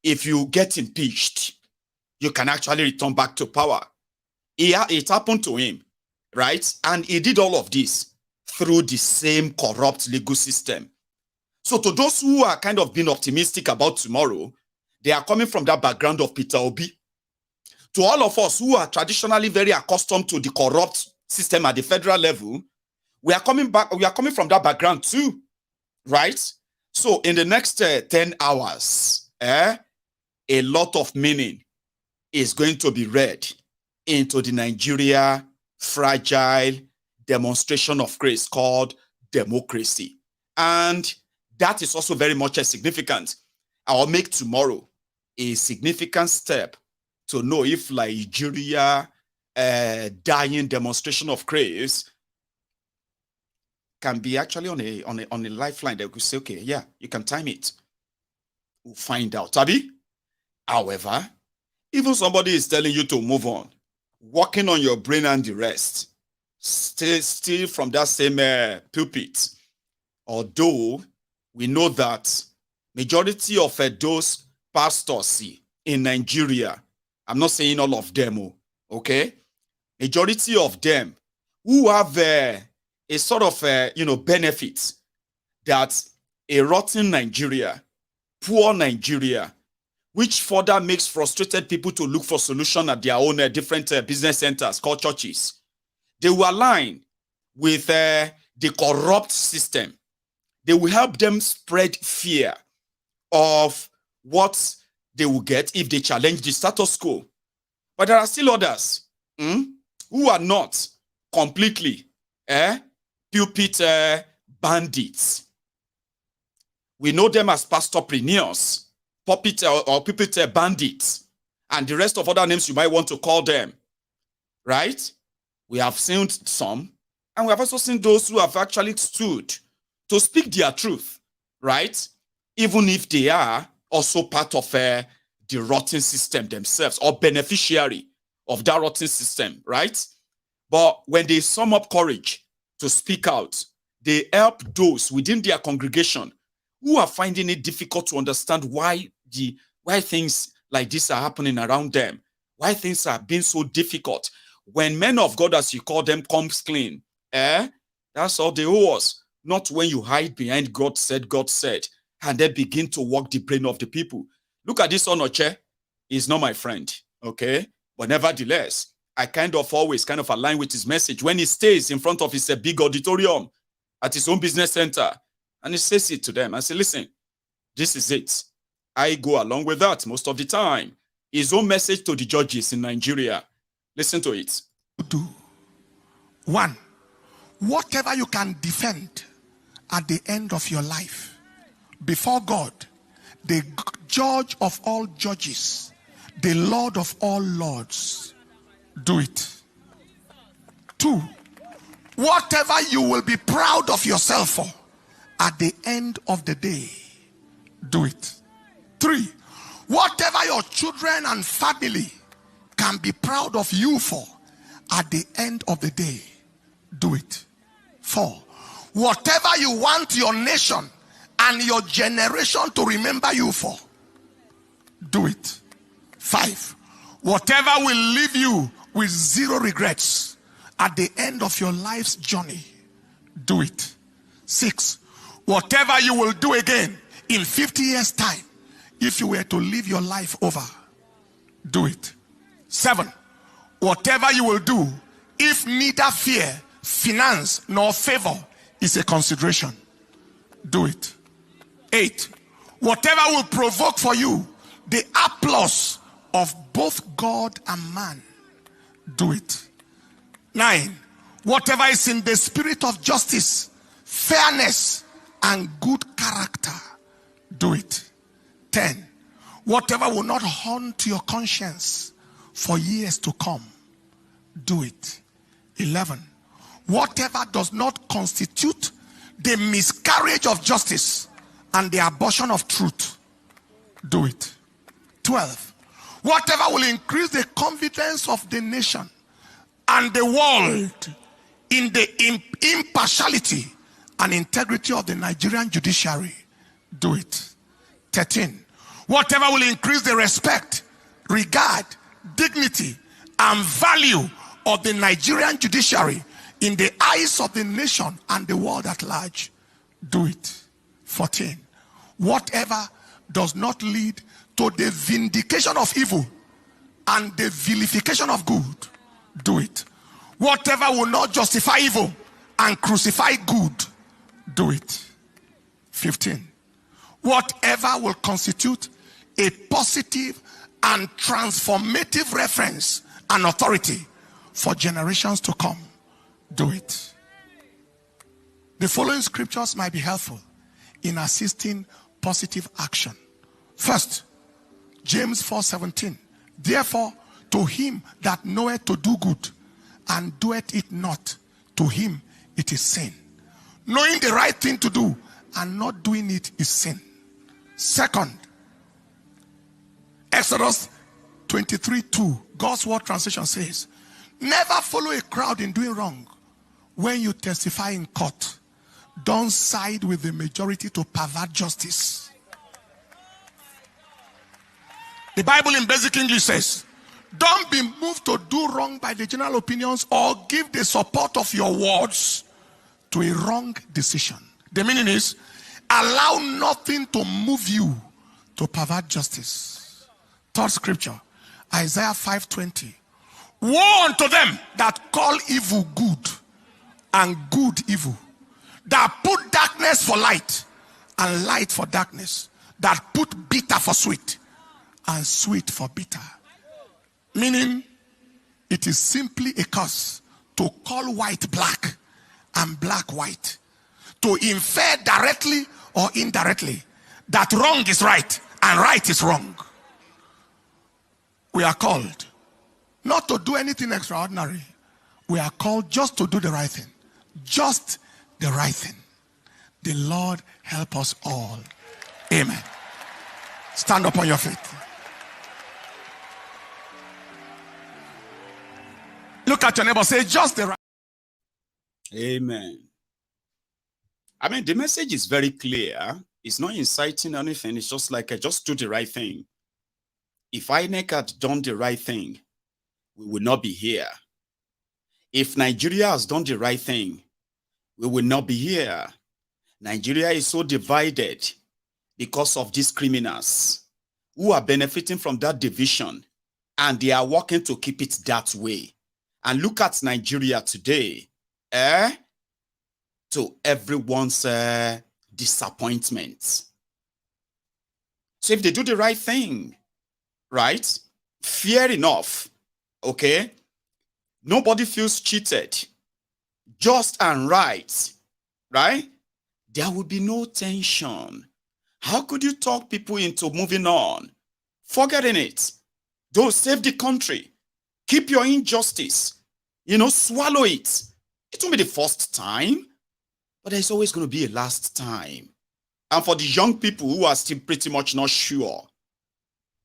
if you get impeached, you can actually return back to power. It happened to him, right? And he did all of this through the same corrupt legal system. So to those who are kind of being optimistic about tomorrow, they are coming from that background of Peter Obi. To all of us who are traditionally very accustomed to the corrupt system at the federal level, we are coming from that background too, right? So in the next 10 hours, a lot of meaning is going to be read into the Nigeria fragile demonstration of grace called democracy. And that is also very much significant. I'll make tomorrow a significant step to know if Nigeria dying demonstration of craze can be actually on a lifeline that we could say, okay, yeah, you can time it. We'll find out. Tabi? However, even somebody is telling you to move on, working on your brain and the rest, still from that same pulpit. Although we know that majority of those pastors in Nigeria, I'm not saying all of them, okay? Majority of them who have a sort of benefit that a rotten Nigeria, poor Nigeria, which further makes frustrated people to look for solution at their own different business centers called churches. They will align with the corrupt system. They will help them spread fear of what they will get if they challenge the status quo. But there are still others who are not completely pulpit bandits. We know them as pastorpreneurs, pulpit or pulpit bandits, and the rest of other names you might want to call them, right? We have seen some, and we have also seen those who have actually stood to speak their truth, right? Even if they are also part of the rotten system themselves or beneficiary of that rotten system, right? But when they sum up courage to speak out, they help those within their congregation who are finding it difficult to understand why things like this are happening around them, why things are being so difficult. When men of God, as you call them, comes clean, that's all they owe us. Not when you hide behind God said, and then begin to walk the brain of the people. Look at this Onoche. He's not my friend, okay? But nevertheless, I always align with his message when he stays in front of his big auditorium at his own business center, and he says it to them. I say, listen, this is it. I go along with that most of the time. His own message to the judges in Nigeria. Listen to it. Do. One, whatever you can defend at the end of your life before God, the judge of all judges, the Lord of all lords, do it. Two, whatever you will be proud of yourself for at the end of the day, do it. Three, whatever your children and family can be proud of you for at the end of the day, do it. Four, whatever you want your nation and your generation to remember you for, do it. Five, whatever will leave you with zero regrets at the end of your life's journey, do it. Six, whatever you will do again in 50 years' time, if you were to live your life over, do it. Seven, whatever you will do if neither fear, finance, nor favor is a consideration, do it. Eight, whatever will provoke for you the applause of both God and man, do it. Nine, whatever is in the spirit of justice, fairness, and good character, do it. 10, whatever will not haunt your conscience for years to come, do it. 11, whatever does not constitute the miscarriage of justice and the abortion of truth, do it. 12, whatever will increase the confidence of the nation and the world in the impartiality and integrity of the Nigerian judiciary, do it. 13, whatever will increase the respect, regard, dignity, and value of the Nigerian judiciary in the eyes of the nation and the world at large, do it. 14, whatever does not lead to the vindication of evil and the vilification of good, do it. Whatever will not justify evil and crucify good, do it. 15, whatever will constitute a positive and transformative reference and authority for generations to come, do it. The following scriptures might be helpful in assisting positive action. First, James 4:17. Therefore, to him that knoweth to do good and doeth it not, to him it is sin. Knowing the right thing to do and not doing it is sin. Second, Exodus 23:2, God's Word Translation says, never follow a crowd in doing wrong. When you testify in court, don't side with the majority to pervert justice. The Bible in basic English says, don't be moved to do wrong by the general opinions or give the support of your words to a wrong decision. The meaning is, allow nothing to move you to pervert justice. Third scripture, Isaiah 5:20. Woe unto them that call evil good and good evil, that put darkness for light and light for darkness, that put bitter for sweet and sweet for bitter. Meaning, it is simply a curse to call white black and black white, to infer directly or indirectly that wrong is right and right is wrong. We are called not to do anything extraordinary. We are called just to do the right thing. Just the right thing. The Lord help us all. Amen. Stand up on your feet. Look at your neighbor, say just the right. Amen. I mean, the message is very clear. It's not inciting anything. It's just like, just do the right thing. If INEC had done the right thing, we would not be here. If Nigeria has done the right thing, we will not be here. Nigeria is so divided because of these criminals who are benefiting from that division, and they are working to keep it that way. And look at Nigeria today, to everyone's disappointment. So if they do the right thing, right, fair enough, okay, nobody feels cheated, just and right, there will be no tension. How could you talk people into moving on, forgetting it? Don't save the country. Keep your injustice, swallow it. It won't be the first time, but there's always going to be a last time. And for the young people who are still pretty much not sure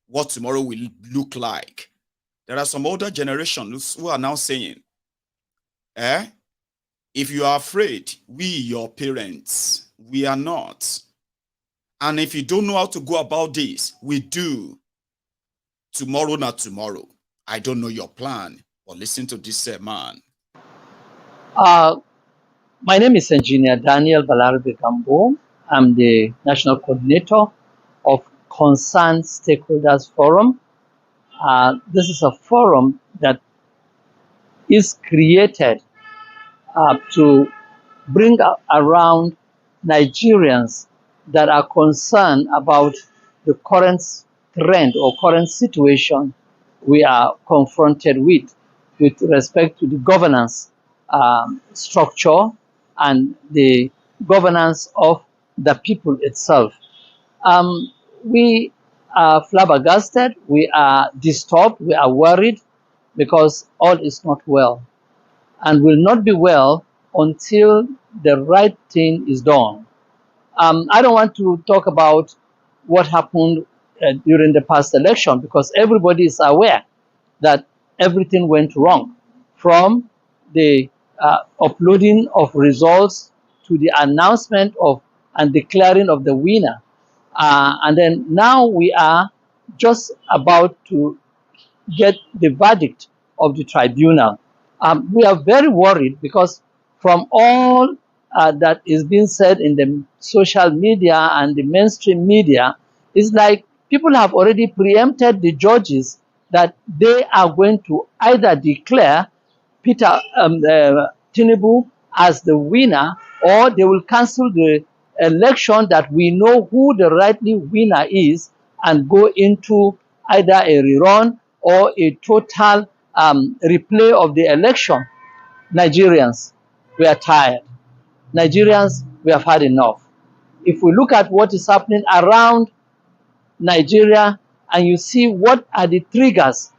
what tomorrow will look like, there are some older generations who are now saying, if you are afraid, we, your parents, we are not. And if you don't know how to go about this, we do. Tomorrow, not tomorrow. I don't know your plan, but listen to this man. My name is Engineer Daniel Balarabe Gambo. I'm the National Coordinator of Concerned Stakeholders Forum. This is a forum that is created to bring around Nigerians that are concerned about the current trend or current situation we are confronted with respect to the governance structure and the governance of the people itself. We are flabbergasted, we are disturbed, we are worried because all is not well and will not be well until the right thing is done. I don't want to talk about what happened during the past election because everybody is aware that everything went wrong, from the uploading of results to the announcement of and declaring of the winner. And then now we are just about to get the verdict of the tribunal. We are very worried because from all that is being said in the social media and the mainstream media, it's like people have already preempted the judges that they are going to either declare Tinubu as the winner, or they will cancel the election that we know who the rightly winner is and go into either a rerun or a total replay of the election. Nigerians, we are tired. Nigerians, we have had enough. If we look at what is happening around Nigeria and you see what are the triggers,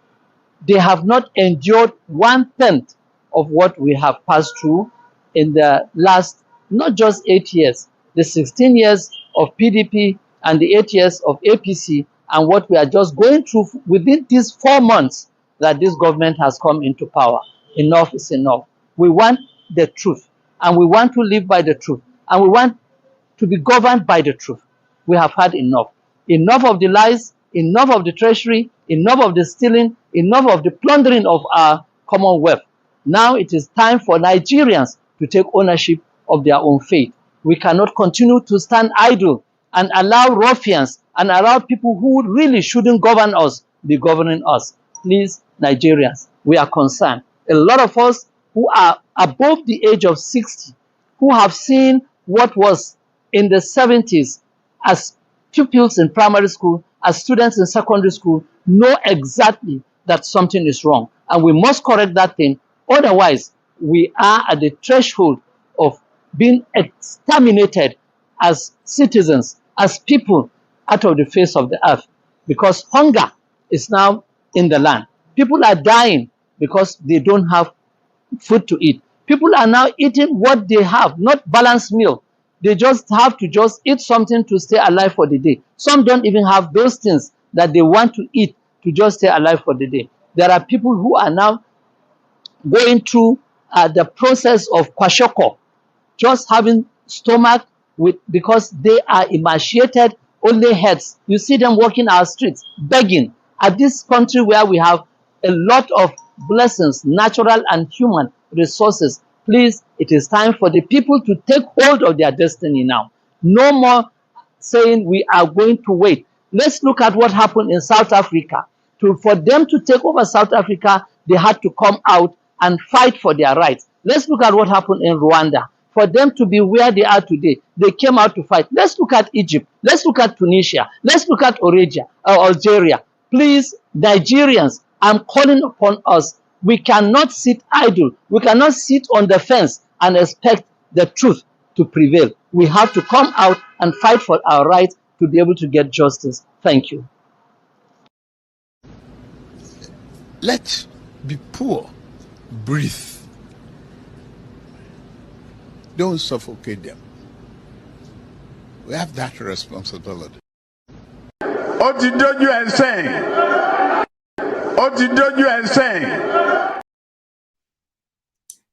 they have not endured 1/10 of what we have passed through in the last, not just 8 years, the 16 years of PDP and the 8 years of APC, and what we are just going through within these 4 months that this government has come into power. Enough is enough. We want the truth, and we want to live by the truth, and we want to be governed by the truth. We have had enough. Enough of the lies, enough of the treasury, enough of the stealing, enough of the plundering of our commonwealth. Now it is time for Nigerians to take ownership of their own fate. We cannot continue to stand idle and allow ruffians and allow people who really shouldn't govern us be governing us. Please, Nigerians, we are concerned. A lot of us who are above the age of 60, who have seen what was in the 70s as pupils in primary school, as students in secondary school, know exactly that something is wrong. And we must correct that thing. Otherwise, we are at the threshold of being exterminated as citizens, as people out of the face of the earth. Because hunger is now in the land. People are dying because they don't have food to eat. People are now eating what they have, not balanced meal. They just have to just eat something to stay alive for the day. Some don't even have those things that they want to eat to just stay alive for the day. There are people who are now going through the process of kwashoko, just having stomach because they are emaciated, only heads. You see them walking our streets, begging. At this country where we have a lot of blessings, natural and human resources, please, it is time for the people to take hold of their destiny now. No more saying we are going to wait. Let's look at what happened in South Africa. For them to take over South Africa, they had to come out and fight for their rights. Let's look at what happened in Rwanda. For them to be where they are today, they came out to fight. Let's look at Egypt. Let's look at Tunisia. Let's look at Algeria. Please, Nigerians, I'm calling upon us. We cannot sit idle. We cannot sit on the fence and expect the truth to prevail. We have to come out and fight for our rights to be able to get justice. Thank you. Let be poor. Breathe. Don't suffocate them. We have that responsibility. Ó ti dójú ẹ̀ sẹ́yìn. Ó ti dójú ẹ̀ sẹ́yìn.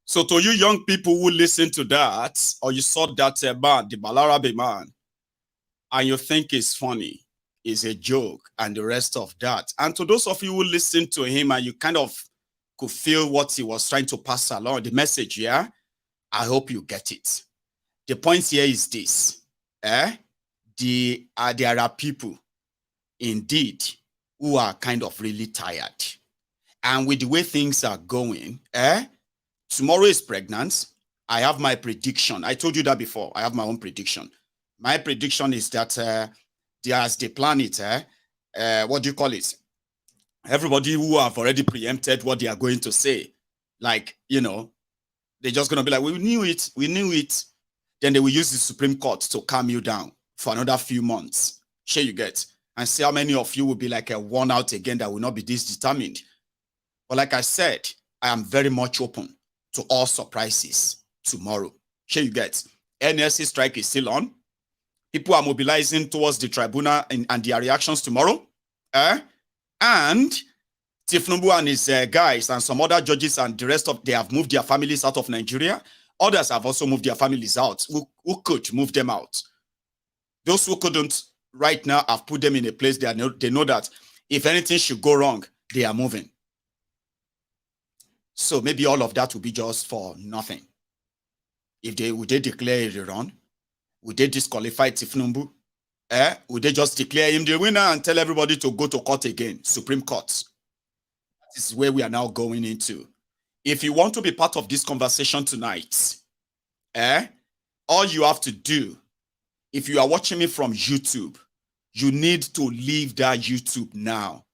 So to you young people who listen to that, or you saw that man, the Balarabe man, and you think it's funny, it's a joke, and the rest of that. And to those of you who listen to him and you kind of could feel what he was trying to pass along, the message, yeah? I hope you get it. The point here is this. There are people, indeed, who are kind of really tired. And with the way things are going, tomorrow is pregnant. I have my prediction. I told you that before. I have my own prediction. My prediction is that as they plan it, what do you call it? Everybody who have already preempted what they are going to say, like, you know, they're just going to be like, we knew it. Then they will use the Supreme Court to calm you down for another few months. Sure you get. And see how many of you will be like a worn out again that will not be this determined. But like I said, I am very much open to all surprises tomorrow. Sure you get. NSC strike is still on. People are mobilizing towards the tribunal and their reactions tomorrow. And Tinubu and his guys and some other judges and the rest of, they have moved their families out of Nigeria. Others have also moved their families out. Who could move them out? Those who couldn't right now have put them in a place they know that if anything should go wrong, they are moving. So maybe all of that will be just for nothing. Would they declare a rerun? Would they disqualify Tinubu? Would they just declare him the winner and tell everybody to go to court again? Supreme Court. This is where we are now going into. If you want to be part of this conversation tonight, all you have to do, if you are watching me from YouTube, you need to leave that YouTube now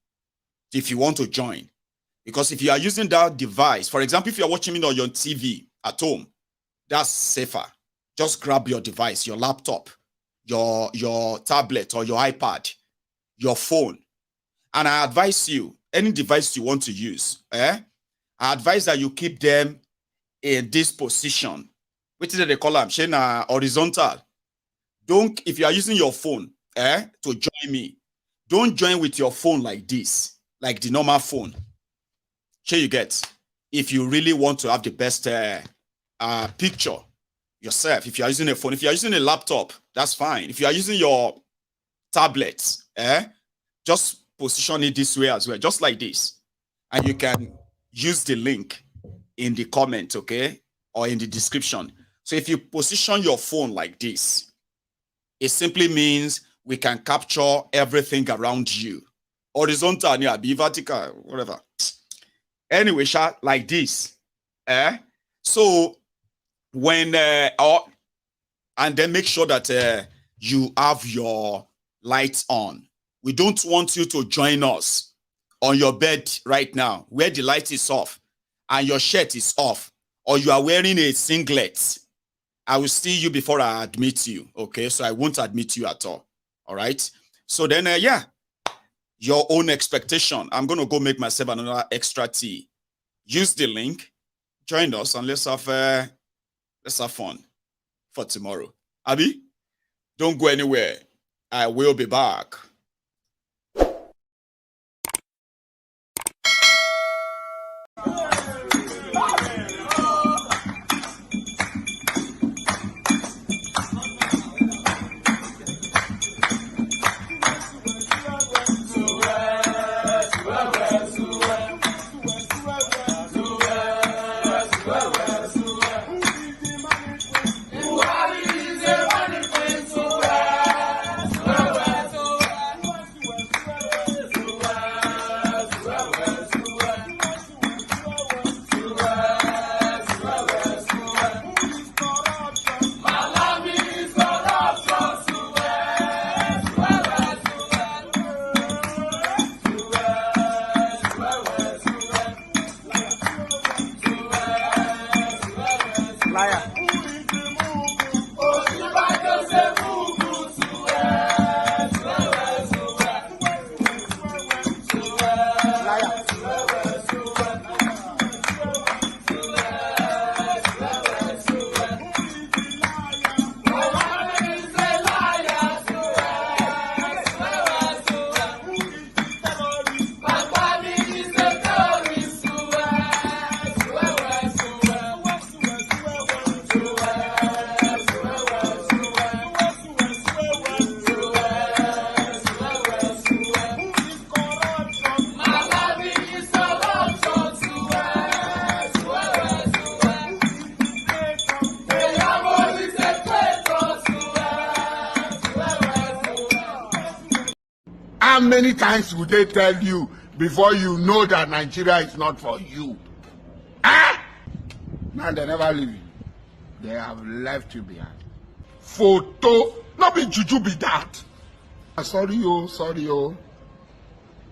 if you want to join. Because if you are using that device, for example, if you are watching me on your TV at home, that's safer. just grab your device, your laptop, your tablet or your iPad, your phone. And I advise you, any device you want to use, I advise that you keep them in this position. What is it they call them? Horizontal. Don't, if you are using your phone to join me, don't join with your phone like this, like the normal phone. Sure you get. If you really want to have the best picture yourself, if you are using a phone, if you are using a laptop, that's fine. If you are using your tablet, just position it this way as well, just like this. And you can use the link in the comment, okay, or in the description. So if you position your phone like this, it simply means we can capture everything around you. Horizontal, yeah, be vertical, whatever. Anyway, like this. So when and then make sure that you have your lights on. We don't want you to join us on your bed right now where the light is off and your shirt is off, or you are wearing a singlet. I will see you before I admit you, okay? So I won't admit you at all right? So then, yeah, your own expectation. I'm going to go make myself another extra tea. Use the link, join us, and let's have fun for tomorrow. Abi, don't go anywhere. I will be back. How many times would they tell you before you know that Nigeria is not for you? Now they never leave you. They have left you behind. Photo, not be juju be that. Sorry, oh.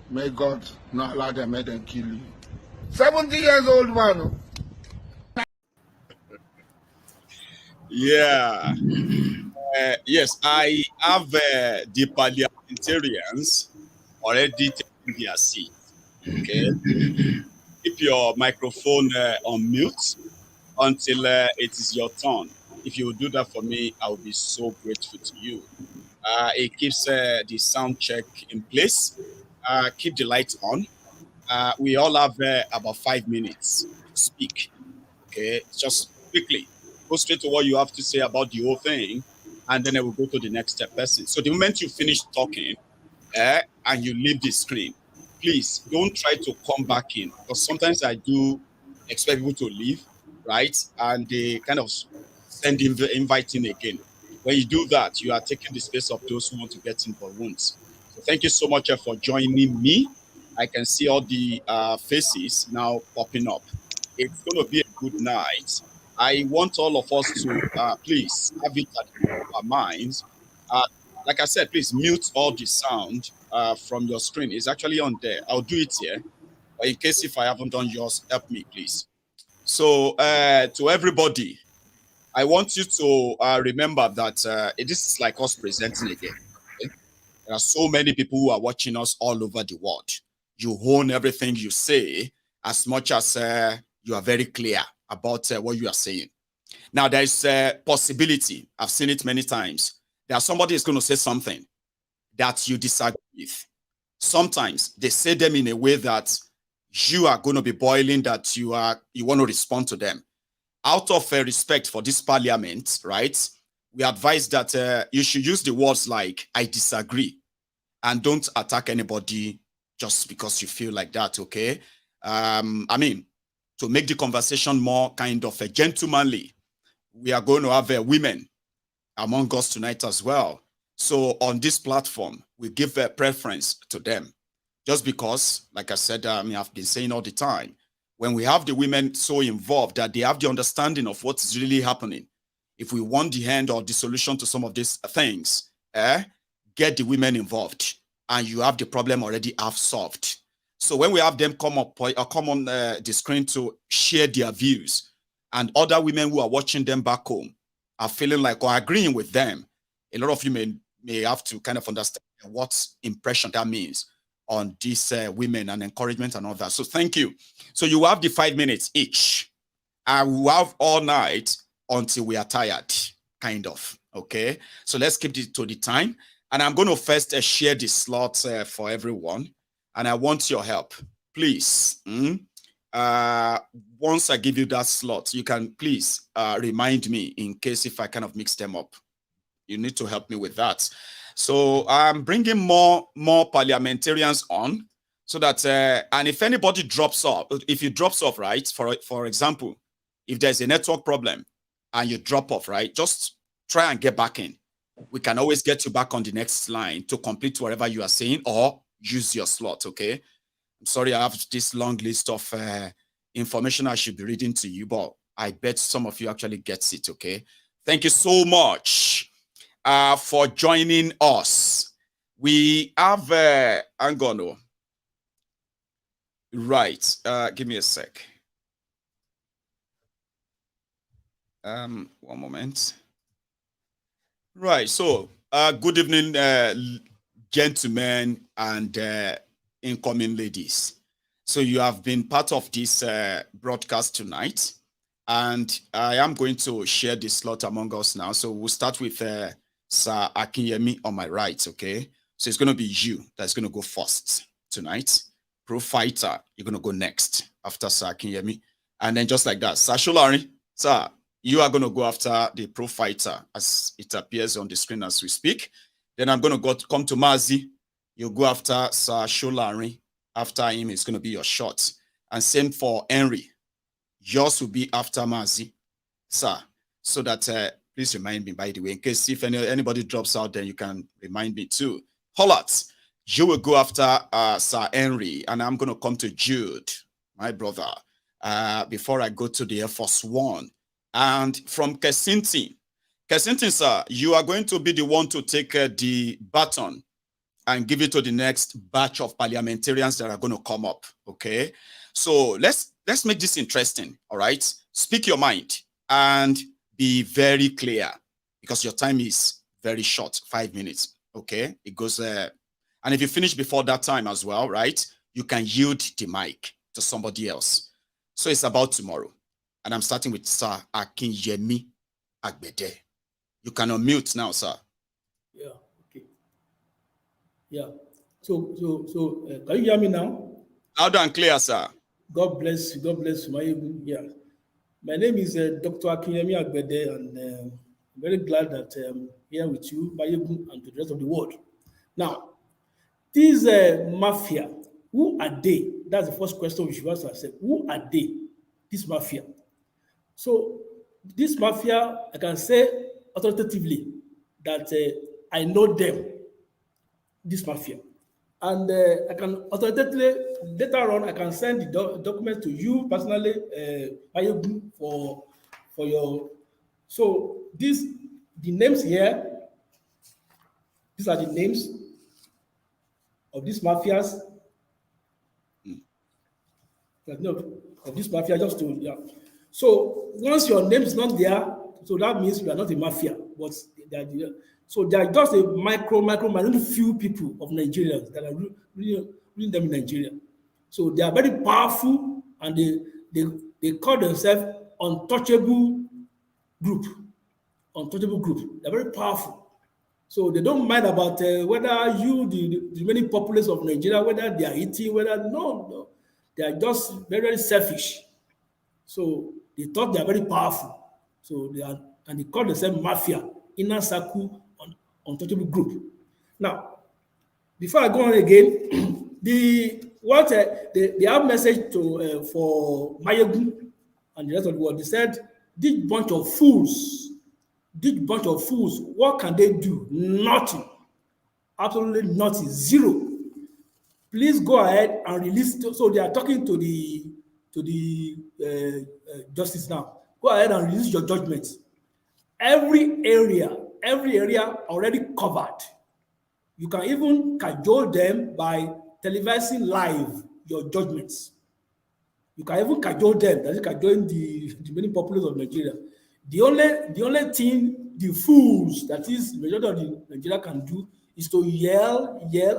May God not allow them, make them kill you. 70 years old man. Yeah. Yes, I have the parliamentarians already taking their seat. Okay. Keep your microphone on mute until it is your turn. If you will do that for me, I will be so grateful to you. It keeps the sound check in place. Keep the lights on. We all have about 5 minutes to speak. Okay, just quickly go straight to what you have to say about the whole thing, and then I will go to the next person. So the moment you finish talking and you leave the screen, please don't try to come back in, because sometimes I do expect people to leave, right? And they kind of send inviting again. When you do that, you are taking the space of those who want to get in for rooms. So thank you so much for joining me. I can see all the faces now popping up. It's going to be a good night. I want all of us to please have it at our minds. Like I said, please mute all the sound from your screen. It's actually on there. I'll do it here. But in case if I haven't done yours, help me, please. So to everybody, I want you to remember that this is like us presenting again. Okay? There are so many people who are watching us all over the world. You own everything you say as much as you are very clear about what you are saying. Now, there is a possibility. I've seen it many times. That somebody is going to say something that you disagree with. Sometimes they say them in a way that you are going to be boiling, that you want to respond to them. Out of respect for this parliament, right? We advise that you should use the words like, I disagree, and don't attack anybody just because you feel like that, okay? I mean, to make the conversation more kind of gentlemanly, we are going to have women among us tonight as well. So on this platform, we give a preference to them. Just because, like I said, I've been saying all the time, when we have the women so involved that they have the understanding of what is really happening, if we want the end or the solution to some of these things, get the women involved, and you have the problem already half solved. So when we have them come on the screen to share their views, and other women who are watching them back home are feeling like or agreeing with them, a lot of you may have to kind of understand what impression that means on these women and encouragement and all that. So thank you. So you have the 5 minutes each. And we have all night until we are tired, kind of. Okay. So let's keep it to the time. And I'm going to first share the slots for everyone. And I want your help. Please. Once I give you that slot, you can please remind me in case if I kind of mix them up. You need to help me with that. So I'm bringing more parliamentarians on so that, and if anybody drops off, if you drops off, right, for example, if there's a network problem and you drop off, right, just try and get back in. We can always get you back on the next line to complete whatever you are saying or use your slot, okay? I'm sorry, I have this long list of information I should be reading to you, but I bet some of you actually gets it, okay? Thank you so much for joining us. We have, Angono. Right, give me a sec. One moment. Right, so good evening, gentlemen and incoming ladies. So you have been part of this broadcast tonight, and I am going to share this slot among us now. So we'll start with Sir Akinyemi on my right, okay? So it's going to be you that's going to go first tonight. Pro Fighter, you're going to go next after Sir Akinyemi. And then just like that, Sir Sholari, sir, you are going to go after the Pro Fighter as it appears on the screen as we speak. Then I'm going to come to Mazi. You go after Sir Sholari. After him, it's going to be your shot. And same for Henry. Yours will be after Mazi, sir. So that, please remind me, by the way, in case if anybody drops out, then you can remind me too. Holat, you will go after Sir Henry. And I'm going to come to Jude, my brother, before I go to the Air Force One. And from Kensington, sir, you are going to be the one to take the baton and give it to the next batch of parliamentarians that are going to come up, okay? So let's make this interesting, all right? Speak your mind and be very clear because your time is very short, 5 minutes, okay? It goes, and if you finish before that time as well, right, you can yield the mic to somebody else. So it's about tomorrow. And I'm starting with Sir Akinyemi Agbede. You can unmute now, sir. Yeah, okay. Yeah. So, can you hear me now? Loud and clear, sir. God bless you. God bless you. Yeah. My name is Dr. Akinyemi Agbede, and I'm very glad that I'm here with you, Mayegun, and the rest of the world. Now, this mafia, who are they? That's the first question we should ask ourselves. Who are they? This mafia. So, this mafia, I can say authoritatively that I know them, this mafia. And I can authoritatively, later on, I can send the document to you personally, for your, so the names here, these are the names of these mafias, of this mafia, just to, yeah. So once your name is not there, So that means we are not a mafia, but so they are just a minute few people of Nigerians that are ruling them in Nigeria. So they are very powerful, and they call themselves untouchable group. Untouchable group. They're very powerful. So they don't mind about whether the remaining populace of Nigeria, whether they are eating, no. They are just very, very selfish. So they thought they are very powerful. So they call themselves mafia, inner circle, untouchable group. Now, before I go on again, they have message for Mayegun and the rest of the world. They said, this bunch of fools, what can they do? Nothing. Absolutely nothing. Zero. Please go ahead and release. So they are talking to the justice now. Go ahead and release your judgment. Every area already covered. You can even cajole them by televising live your judgments. You can even cajole them, that is cajoling the many populace of Nigeria. The only thing the fools, that is majority of the Nigeria, can do is to yell, just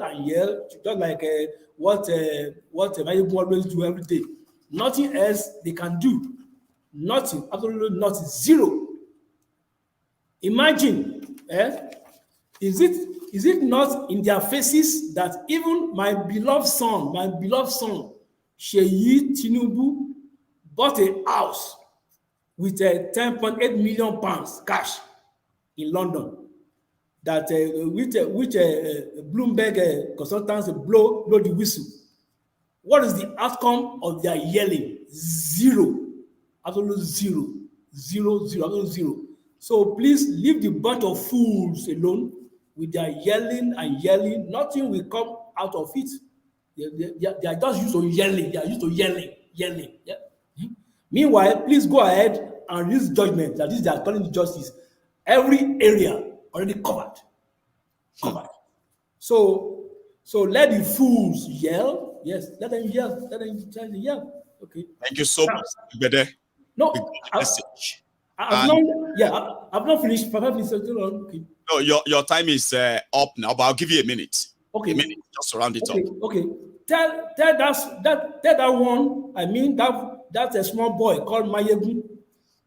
like what Mayegun always do every day. Nothing else they can do. Nothing, absolutely nothing, zero. Imagine, is it not in their faces that even my beloved son, Sheyi Tinubu, bought a house with 10.8 million pounds cash in London, that which Bloomberg consultants blow the whistle. What is the outcome of their yelling? Zero. Absolute zero. Absolute zero. So please leave the bunch of fools alone with their yelling and yelling. Nothing will come out of it. They are just used to yelling. They are used to yelling. Yeah. Meanwhile, please go ahead and release judgment. That is, they are calling the justice. Every area already covered. So let the fools yell. Yes, let them yell. Let them try to yell. Okay. Thank you so much, Bede. No, I've not finished. Okay. No, your time is up now, but I'll give you a minute. Okay. A minute, just to round it up. Okay. Tell that one. I mean that's a small boy called Mayegun.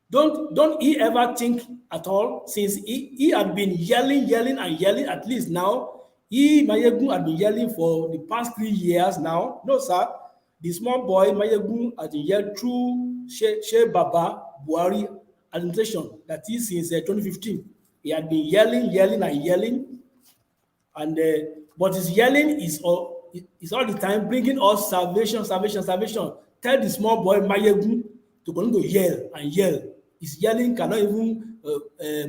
Don't he ever think at all, since he had been yelling, at least now, Mayegun had been yelling for the past 3 years now. No, sir. The small boy, Mayegun, has been yelled through Sheikh Baba Buhari administration, that is since 2015. He had been yelling. And but his yelling is all the time bringing us salvation. Tell the small boy, Mayegun, to continue to yell. His yelling cannot even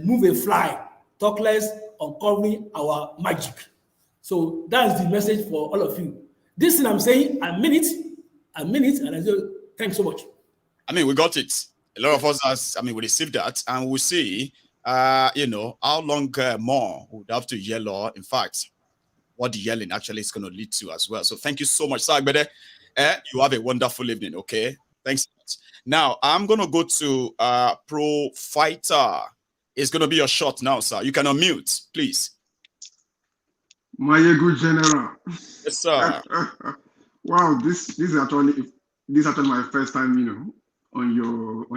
move a fly, talk less uncovering our magic. So that's the message for all of you. This thing I'm saying, I mean it, and I say thanks so much. I mean, we got it. A lot of us, we received that, and we'll see, how long more we would have to yell, or in fact, what the yelling actually is going to lead to as well. So thank you so much, Sir Agbede. You have a wonderful evening, okay? Thanks. Now, I'm going to go to Pro Fighter. It's going to be your shot now, sir. You can unmute, please. Mayegun General. Yes, sir. Wow, this is actually my first time, on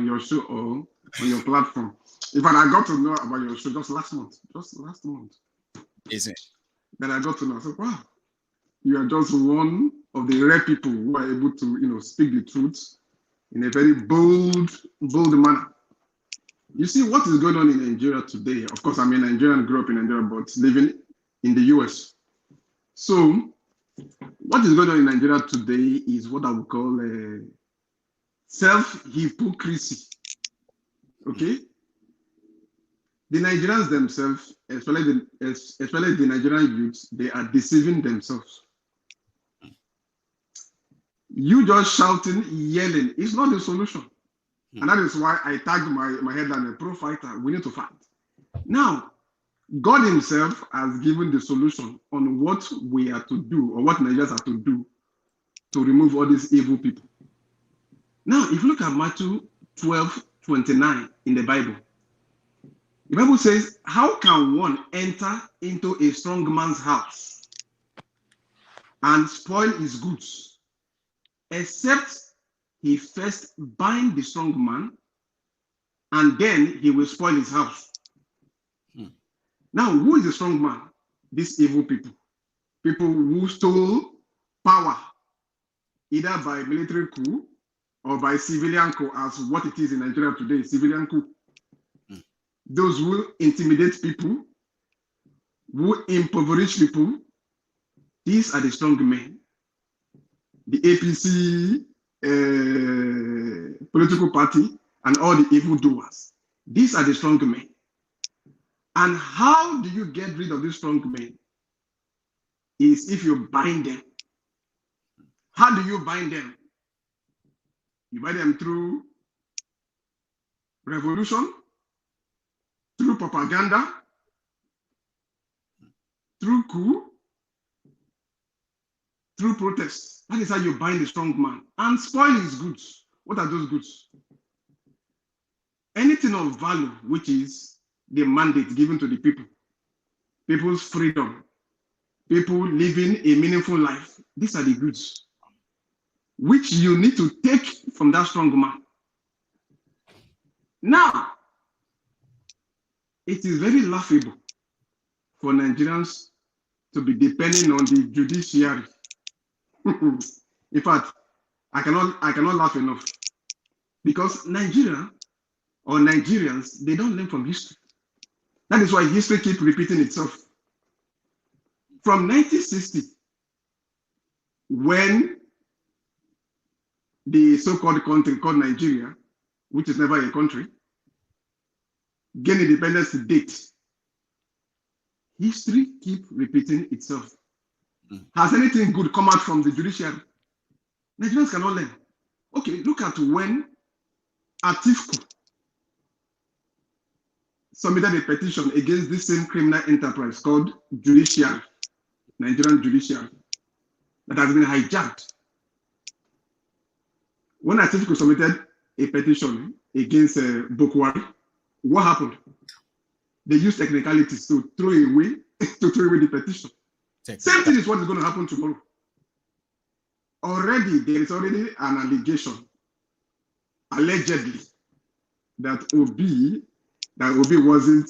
your show or on your platform. In fact, I got to know about your show just last month. Is it? Then I got to know. I said, wow, you are just one of the rare people who are able to, speak the truth in a very bold manner. You see what is going on in Nigeria today. Of course, I'm a Nigerian, grew up in Nigeria, but living in the US. So what is going on in Nigeria today is what I would call self-hypocrisy. Okay? The Nigerians themselves, especially the Nigerian youths, they are deceiving themselves. You just shouting, yelling, is not the solution. And that is why I tagged my headline, Pro Fighter, we need to fight. Now, God himself has given the solution on what we are to do, or what Nigerians are to do to remove all these evil people. Now, if you look at Matthew 12:29 in the Bible, The Bible says, how can one enter into a strong man's house and spoil his goods, except he first bind the strong man, and then he will spoil his house. Now, who is the strong man? These evil people. People who stole power, either by military coup or by civilian coup, as what it is in Nigeria today, civilian coup. Those who intimidate people, who impoverish people, these are the strong men. The APC political party and all the evildoers. These are the strong men. And how do you get rid of these strong men? Is if you bind them. How do you bind them? You bind them through revolution, through propaganda, through coup, through protest. That is how you bind the strong man and spoil his goods. What are those goods? Anything of value, which is the mandate given to the people, people's freedom, people living a meaningful life. These are the goods which you need to take from that strong man. Now, it is very laughable for Nigerians to be depending on the judiciary. In fact, I cannot laugh enough, because Nigeria or Nigerians, they don't learn from history. That is why history keeps repeating itself. From 1960, when the so-called country called Nigeria, which is never a country, gained independence to date, history keeps repeating itself. Has anything good come out from the judiciary? Nigerians cannot learn. Okay, look at when Atiku submitted a petition against this same criminal enterprise called Judiciary, Nigerian Judiciary, that has been hijacked. When Atiku submitted a petition against Bokwari, what happened? They used technicalities to throw away the petition. Same thing is what is going to happen tomorrow. Already, there is already an allegation, allegedly, that Obi wasn't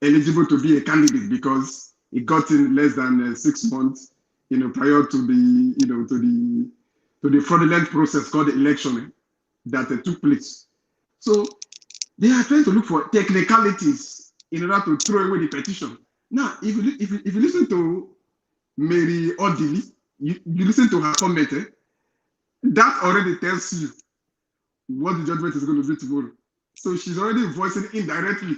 eligible to be a candidate because he got in less than 6 months, prior to the fraudulent process called the election that took place. So they are trying to look for technicalities in order to throw away the petition. Now, if you listen to Mary Odili, you listen to her comment, that already tells you what the judgment is going to be tomorrow. So she's already voicing indirectly,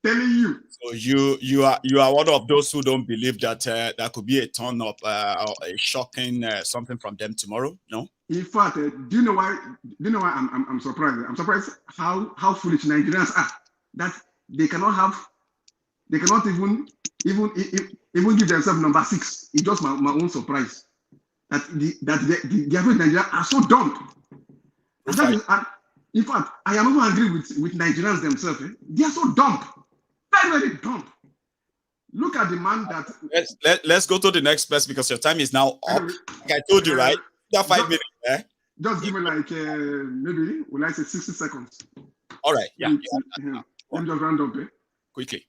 telling you. So you are one of those who don't believe that there could be a turn up or a shocking something from them tomorrow? No. In fact, do you know why? I'm surprised. I'm surprised how foolish Nigerians are, that they cannot even give themselves number 6. It's just my own surprise that the average Nigerians are so dumb. In fact, I am even angry with Nigerians themselves. They are so dumb, very, very dumb. Look at the man that. Let's go to the next person because your time is now up. Like I told you, right? You have 5 minutes. Just give me like maybe will I say 60 seconds. All right. Yeah. Let me just round up. Quickly.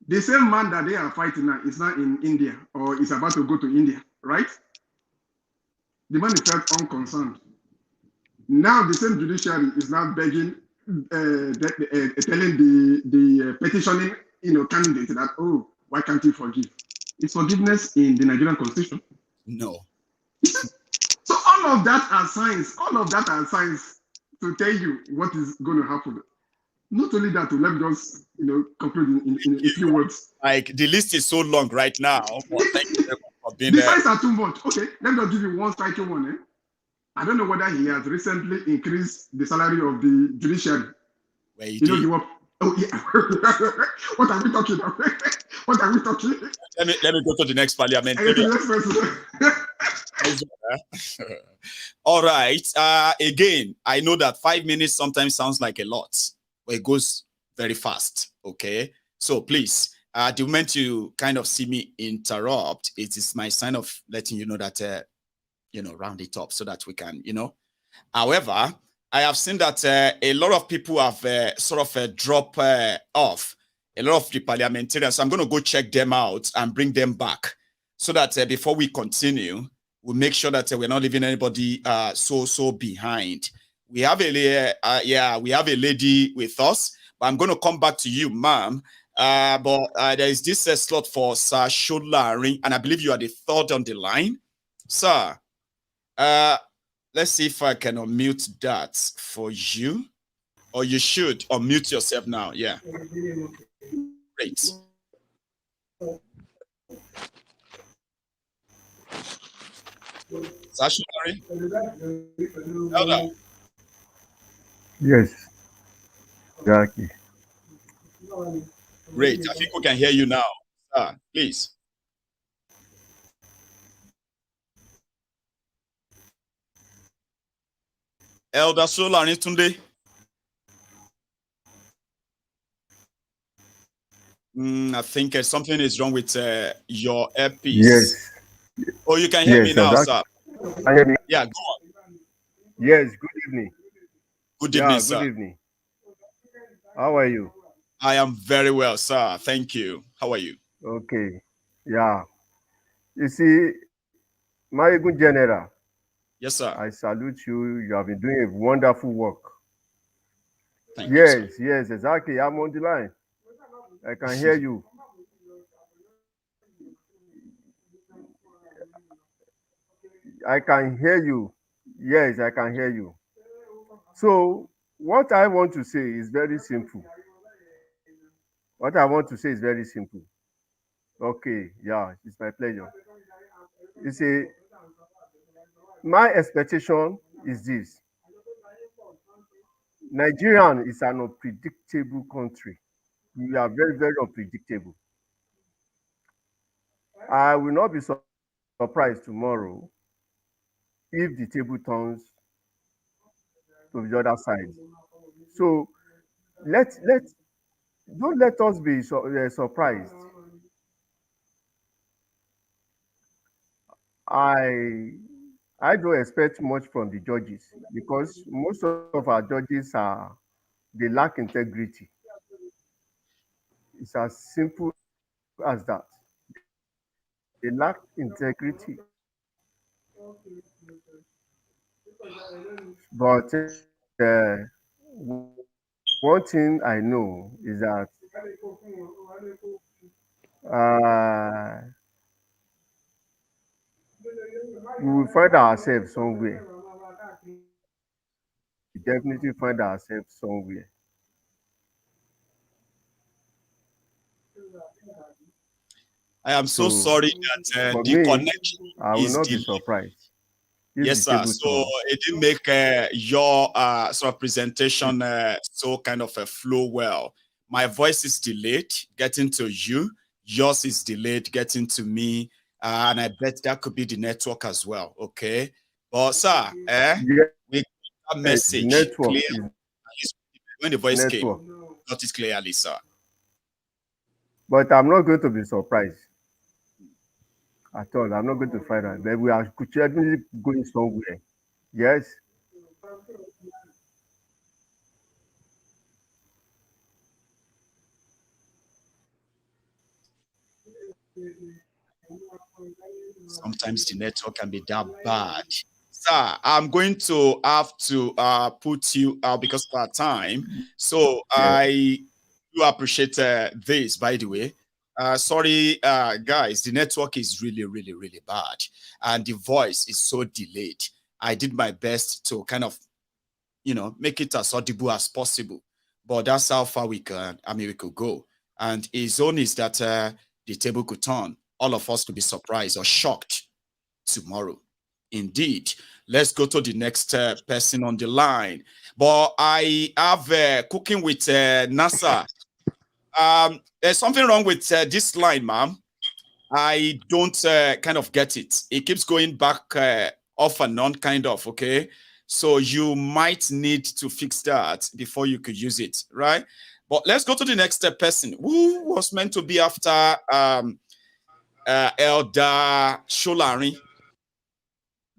The same man that they are fighting now is now in India or is about to go to India, right? The man is felt unconcerned. Now the same judiciary is now begging, telling the petitioning, candidate that, oh, why can't you forgive? Is forgiveness in the Nigerian constitution? No. So all of that are signs. All of that are signs to tell you what is going to happen. Not only that, let me just conclude in a few words. Like the list is so long right now. Thank you for being the there. signs are too much. Okay, let me just give you one striking one. I don't know whether he has recently increased the salary of the judiciary. Where he did. Oh yeah. What are we talking about? What are we talking? Let me go to the next parliament. All right. Again, I know that 5 minutes sometimes sounds like a lot, but it goes very fast. Okay. So please, the moment you kind of see me interrupt, it is my sign of letting you know that, round it up so that we can, However, I have seen that a lot of people have sort of dropped off. A lot of the parliamentarians. So I'm going to go check them out and bring them back so that before we continue, we'll make sure that we're not leaving anybody so behind. We have we have a lady with us, but I'm going to come back to you, ma'am. But there is this slot for Sir Sholari, and I believe you are the third on the line. Sir, let's see if I can unmute that for you. Or you should unmute yourself now. Yeah. Great. Sir Sholari? Elder. Yes. Exactly. Great. I think we can hear you now. Sir, please. Elder Sholari Tunde. I think something is wrong with your earpiece. Yes. Oh, you can hear me now, sir. Can hear me? Yeah, go on. Yes, good evening. Good evening, sir. Good evening. How are you? I am very well, sir. Thank you. How are you? Okay. Yeah. You see, my good general. Yes, sir. I salute you. You have been doing a wonderful work. Thank you, sir. Yes, exactly. I'm on the line. I can hear you. I can hear you. Yes, I can hear you. So, what I want to say is very simple. Okay, yeah, it's my pleasure. You see, my expectation is this. Nigeria is an unpredictable country. We are very, very unpredictable. I will not be surprised tomorrow if the table turns to the other side. So don't let us be surprised. I don't expect much from the judges because most of our judges they lack integrity. It's as simple as that. They lack integrity. But one thing I know is that we will find ourselves somewhere. We definitely find ourselves somewhere. I am so sorry that the connection I will is not delayed. be surprised. Yes, sir. So it didn't make your sort of presentation so kind of flow well. My voice is delayed getting to you. Yours is delayed getting to me. And I bet that could be the network as well. Okay. But, sir, we got a message clear. When the voice came, got it clearly, sir. But I'm not going to be surprised at all. I'm not going to find out. But we are definitely going somewhere. Yes. Sometimes the network can be that bad. Sir, I'm going to have to put you out because of our time. So I do appreciate this, by the way. Sorry, guys, the network is really, really, really bad. And the voice is so delayed. I did my best to kind of, make it as audible as possible. But that's how far we could go. And his own is that the table could turn. All of us could be surprised or shocked tomorrow. Indeed. Let's go to the next person on the line. But I have cooking with NASA. There's something wrong with this line, ma'am. I don't kind of get it. It keeps going back off and on, kind of, okay? So you might need to fix that before you could use it, right? But let's go to the next person who was meant to be after Elder Sholari.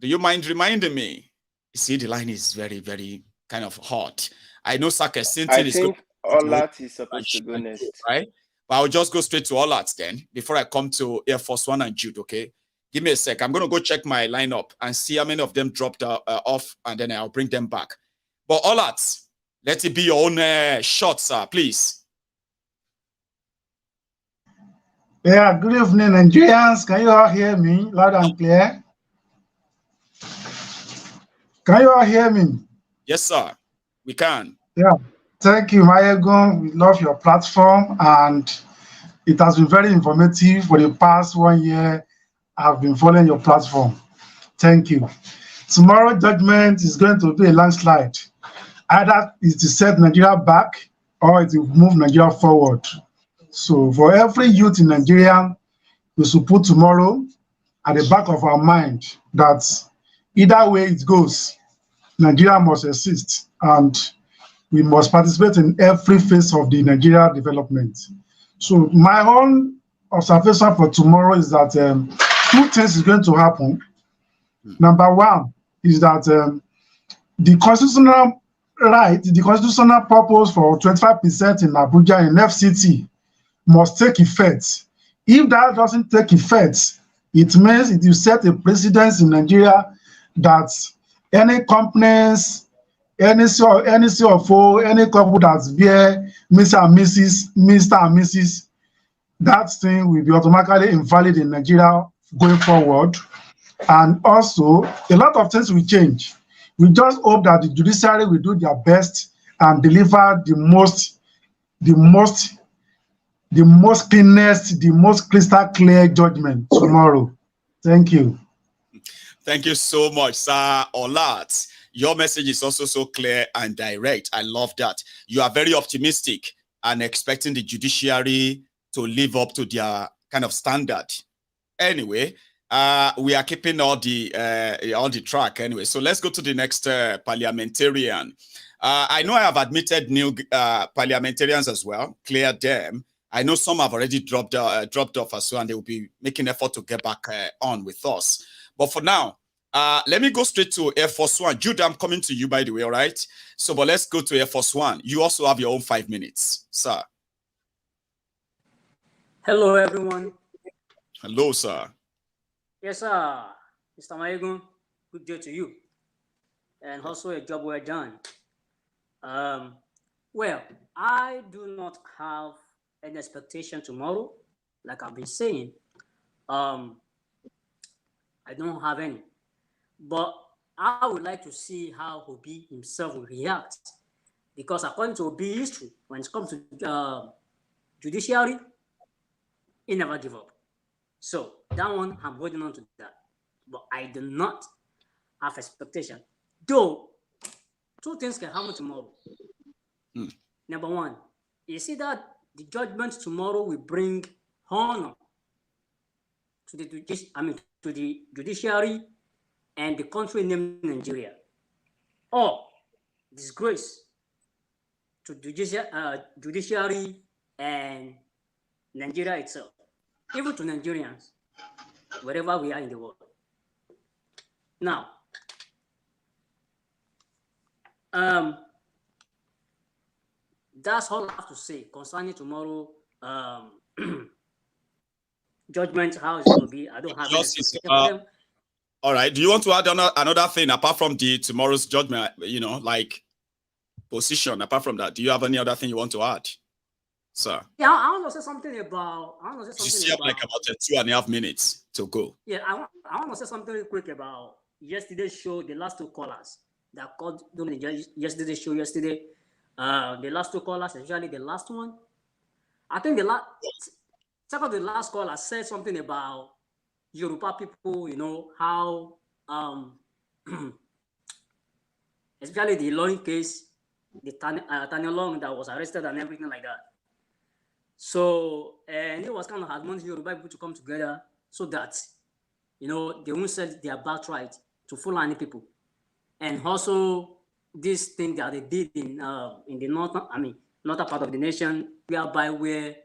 Do you mind reminding me? You see, the line is very, very kind of hot. I know Saka Sintin is think Olat is supposed to go next. Right? But I'll just go straight to Olat then before I come to Air Force One and Jude, okay? Give me a sec. I'm going to go check my lineup and see how many of them dropped off, and then I'll bring them back. But Olat, let it be your own shot, sir, please. Yeah, good evening, Nigerians. Can you all hear me loud and clear? Can you all hear me? Yes, sir. We can. Yeah. Thank you, Mayegun. We love your platform, and it has been very informative for the past 1 year. I've been following your platform. Thank you. Tomorrow judgment is going to be a landslide. Either it's to set Nigeria back or it will move Nigeria forward. So for every youth in Nigeria, we should put tomorrow at the back of our mind that either way it goes, Nigeria must exist, and we must participate in every phase of the Nigeria development. So my own observation for tomorrow is that 2 things is going to happen. Number one is that the constitutional right, the constitutional purpose for 25% in Abuja and FCT must take effect. If that doesn't take effect, it means it will set a precedence in Nigeria that any companies, any CFO, any couple that's there, Mr. and Mrs., that thing will be automatically invalid in Nigeria going forward. And also, a lot of things will change. We just hope that the judiciary will do their best and deliver the most cleanest, the most crystal clear judgment tomorrow. Thank you. Thank you so much, sir Olat. Your message is also so clear and direct. I love that. You are very optimistic and expecting the judiciary to live up to their kind of standard. Anyway, we are keeping all the track anyway. So let's go to the next parliamentarian. I know I have admitted new parliamentarians as well, cleared them. I know some have already dropped off as well, and they will be making effort to get back on with us. But for now, let me go straight to Air Force One. Jude, I'm coming to you, by the way, all right? So, but let's go to Air Force One. You also have your own 5 minutes, sir. Hello, everyone. Hello, sir. Yes, sir. Mr. Mayegun, good day to you. And also a job well done. Well, I do not have an expectation tomorrow, like I've been saying. I don't have any. But I would like to see how Obi himself will react. Because according to Obi history, when it comes to judiciary, he never give up. So that one, I'm holding on to that. But I do not have expectation. Though, 2 things can happen tomorrow. Number one, you see that the judgment tomorrow will bring honor to the judiciary and the country named Nigeria, or disgrace to judiciary and Nigeria itself, even to Nigerians, wherever we are in the world. Now, that's all I have to say concerning tomorrow judgment, how it's going to be. I don't have any. All right. Do you want to add another thing apart from the tomorrow's judgment, like position? Apart from that, do you have any other thing you want to add, sir? Yeah, I want to say something about. You still have like about 2.5 minutes to go. Yeah, I want to say something real quick about yesterday's show. The last 2 callers that called during yesterday's show yesterday. The last 2 callers, especially the last one. I think the last caller said something about Yoruba people, how, especially the Ilorin case, the Taniolong that was arrested and everything like that. So, and it was kind of admonishing Yoruba people to come together so that, they won't sell their birthright to Fulani people. And also, this thing that they did in the north, not a part of the nation, whereby where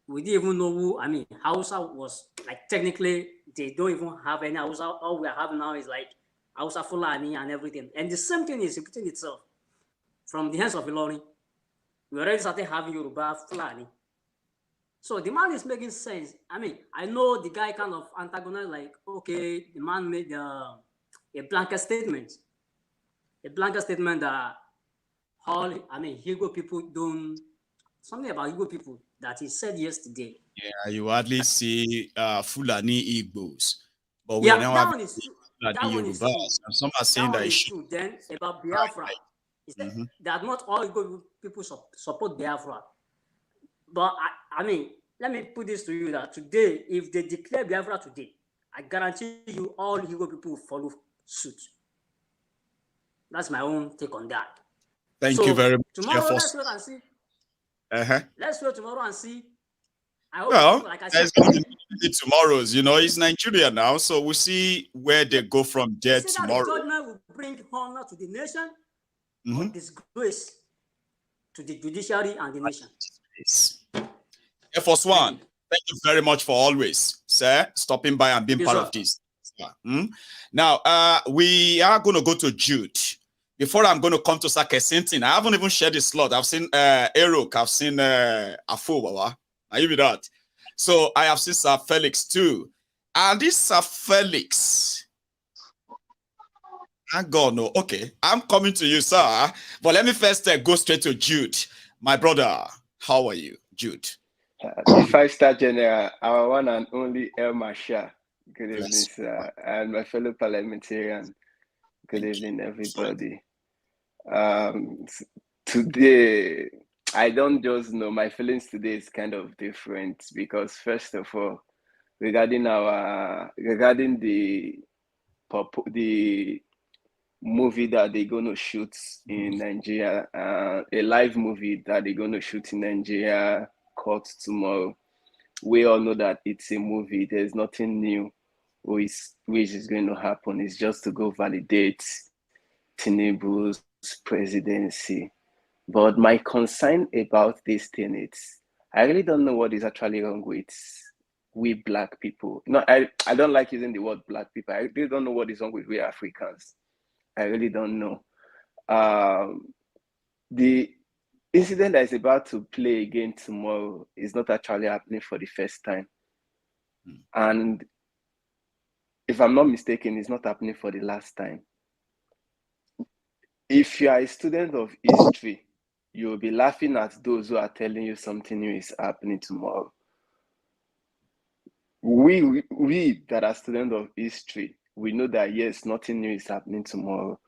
we didn't even know who, I mean, Hausa was, like, technically, they don't even have any Hausa. All we are having now is like Hausa Fulani and everything. And the same thing is repeating itself. From the hands of Ilori, we already started having Yoruba Fulani. So the man is making sense. I mean, I know the guy kind of antagonized, like, okay, the man made a blanket statement. A blanket statement that all, I mean, Igbo people don't, something about Igbo people that he said yesterday. Yeah, you hardly see Fulani Igbos. But we Yeah, are now that having one is true. Fulani That one is true. Yorubas. And some are saying That that one it is should. true. Then about Biafra, he said that not all Igbo people support Biafra. But I mean, let me put this to you that today, if they declare Biafra today, I guarantee you all Igbo people will follow suit. That's my own take on that. Thank you very much. Tomorrow, let's wait and see. Let's wait tomorrow and see. I hope Well, like I there's said, going to be tomorrow's. You know, it's Nigeria now, so we'll see where they go from there tomorrow. The judgment will bring honor to the nation, or disgrace to the judiciary and the nation. Air Force One, thank you very much for always, sir, stopping by and being part of this. Now, we are going to go to Jude. Before I'm going to come to Sakesintin, I haven't even shared the slot. I've seen Erok, I've seen Afobawa. Are you with that? So I have seen Sir Felix too. And this Sir Felix, God, no. Okay, I'm coming to you, sir. But let me first go straight to Jude. My brother, how are you, Jude? The 5-star general, our one and only El Masha. Good evening, sir. And my fellow parliamentarian. Good evening, everybody. Today, I don't just know, my feelings today is kind of different because first of all, regarding the movie that they're going to shoot in Nigeria, a live movie that they're going to shoot in Nigeria, court tomorrow. We all know that it's a movie. There's nothing new which is going to happen. It's just to go validate Tinubu's presidency. But my concern about this thing is, I really don't know what is actually wrong with we black people. No, I don't like using the word black people. I really don't know what is wrong with we Africans. I really don't know. The incident that is about to play again tomorrow is not actually happening for the first time. And if I'm not mistaken, it's not happening for the last time. If you are a student of history, you will be laughing at those who are telling you something new is happening tomorrow. We that are students of history, we know that yes, nothing new is happening tomorrow.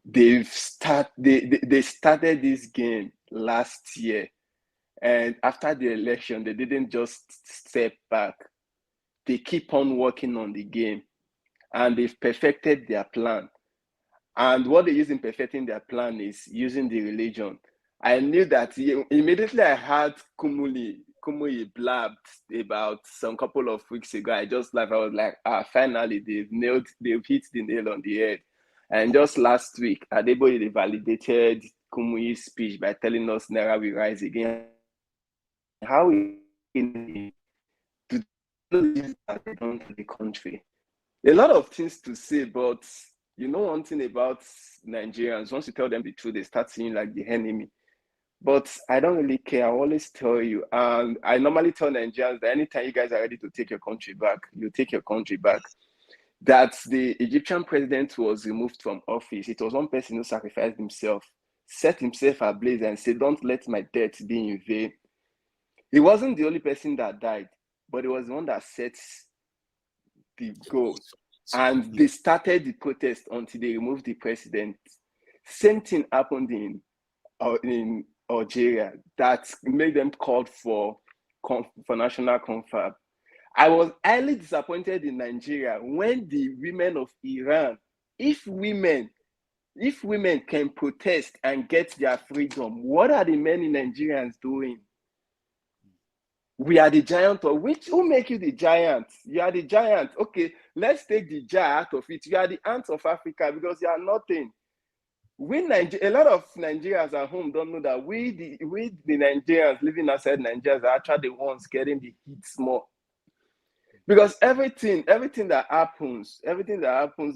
They started this game last year, and after the election, they didn't just step back. They keep on working on the game, and they've perfected their plan. And what they use in perfecting their plan is using the religion. I knew that immediately I heard Kumuyi blabbed about some couple of weeks ago. I just laughed. I was like, finally, they've hit the nail on the head. And just last week, Adeboye validated Kumuyi's speech by telling us Naira will rise again. How we done to the country. A lot of things to say, but you know one thing about Nigerians, once you tell them the truth, they start seeing like the enemy. But I don't really care. I always tell you, and I normally tell Nigerians that anytime you guys are ready to take your country back, you take your country back. That the Egyptian president was removed from office. It was one person who sacrificed himself, set himself ablaze and said, don't let my death be in vain. He wasn't the only person that died, but it was the one that set the goal. And they started the protest until they removed the president. Same thing happened in Algeria that made them call for national confab. I was highly disappointed in Nigeria when the women of Iran, if women can protest and get their freedom, what are the many Nigerians doing? We are the giant of which? Who make you the giant? You are the giant. Okay, let's take the jar out of it. You are the ants of Africa because you are nothing. A lot of Nigerians at home don't know that we the Nigerians living outside Nigeria are actually the ones getting the hits more. Because everything that happens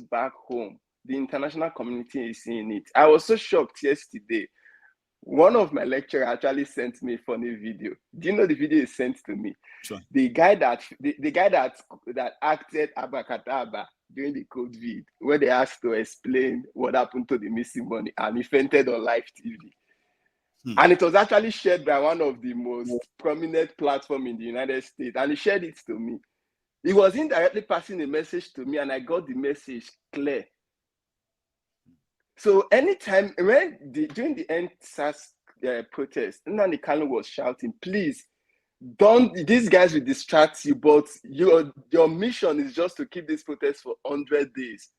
back home, the international community is seeing it. I was so shocked yesterday. One of my lecturers actually sent me a funny video. Do you know the video he sent to me? Sure. The guy that acted Abakataba during the COVID, where they asked to explain what happened to the missing money, and he fainted on live TV. And it was actually shared by one of the most prominent platforms in the United States, and he shared it to me. He was indirectly passing a message to me, and I got the message clear. So anytime during the NSAS protest, Nnamdi Kanu was shouting, "Please, these guys will distract you, but your mission is just to keep this protest for 100 days."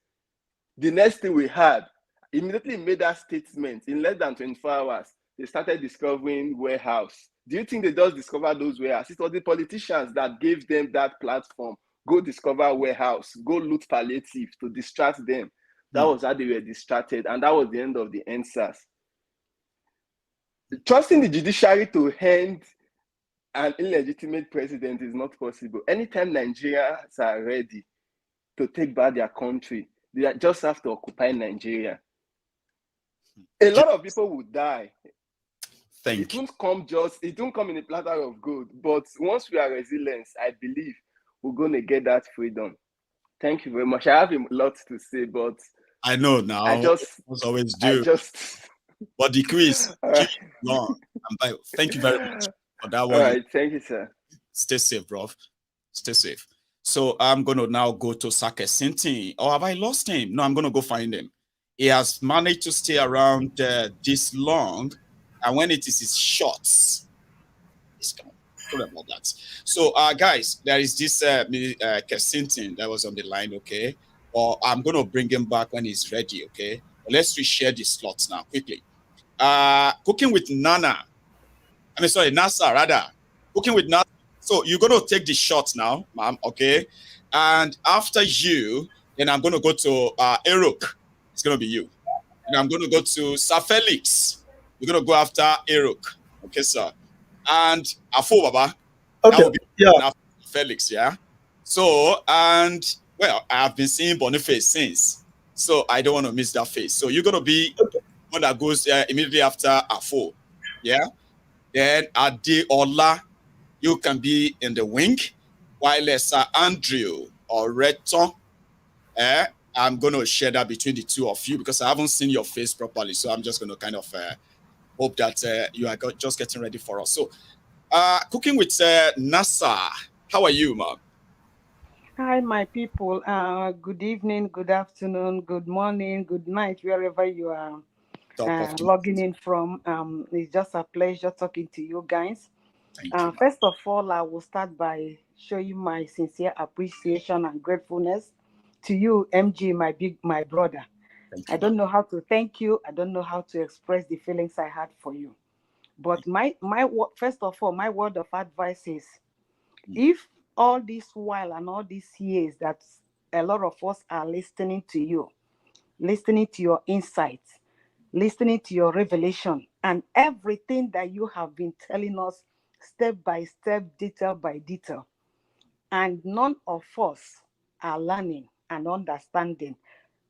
The next thing we had, immediately made that statement. In less than 24 hours, they started discovering warehouse. Do you think they just discovered those warehouses? It was the politicians that gave them that platform. Go discover warehouse, go loot palliative to distract them. That was how they were distracted, and that was the end of the NSAS. Trusting the judiciary to hand an illegitimate president is not possible. Anytime Nigerians are ready to take back their country, they just have to occupy Nigeria. A lot of people would die. It won't come in a platter of gold. But once we are resilient, I believe we're going to get that freedom. Thank you very much. I have a lot to say, but I know now. I always do. But the quiz long. Thank you very much for that one. All right, thank you, sir. Stay safe, bro. Stay safe. So I'm going to now go to Sakesinti. Or have I lost him? No, I'm going to go find him. He has managed to stay around this long, and when it is his shots, it's gone. Sorry about that. So, guys, there is this Kesintin that was on the line, okay? Or I'm going to bring him back when he's ready, okay? But let's reshare the slots now, quickly. Cooking with Nasa, rather. Cooking with Nasa. So, you're going to take the shots now, ma'am, okay? And after you, then I'm going to go to Eruk. It's going to be you. And I'm going to go to Sir Felix. You're going to go after Eruk. Okay, sir. And Afo Baba. Okay. Yeah. Felix, yeah. So, and well, I've been seeing Boniface since. So I don't want to miss that face. So you're gonna be one that goes immediately after Afo. Yeah. Then Adeola, you can be in the wing, while Sir Andrew or Reto, I'm gonna share that between the two of you because I haven't seen your face properly. So I'm just gonna kind of hope that you are just getting ready for us. So, cooking with Nasa. How are you, ma'am? Hi, my people. Good evening, good afternoon, good morning, good night, wherever you are logging in from. It's just a pleasure talking to you guys. First of all, I will start by showing my sincere appreciation and gratefulness to you, MG, my brother. I don't know how to thank you. I don't know how to express the feelings I had for you. But first of all, my word of advice is, if all this while and all these years that a lot of us are listening to you, listening to your insights, listening to your revelation, and everything that you have been telling us step by step, detail by detail, and none of us are learning and understanding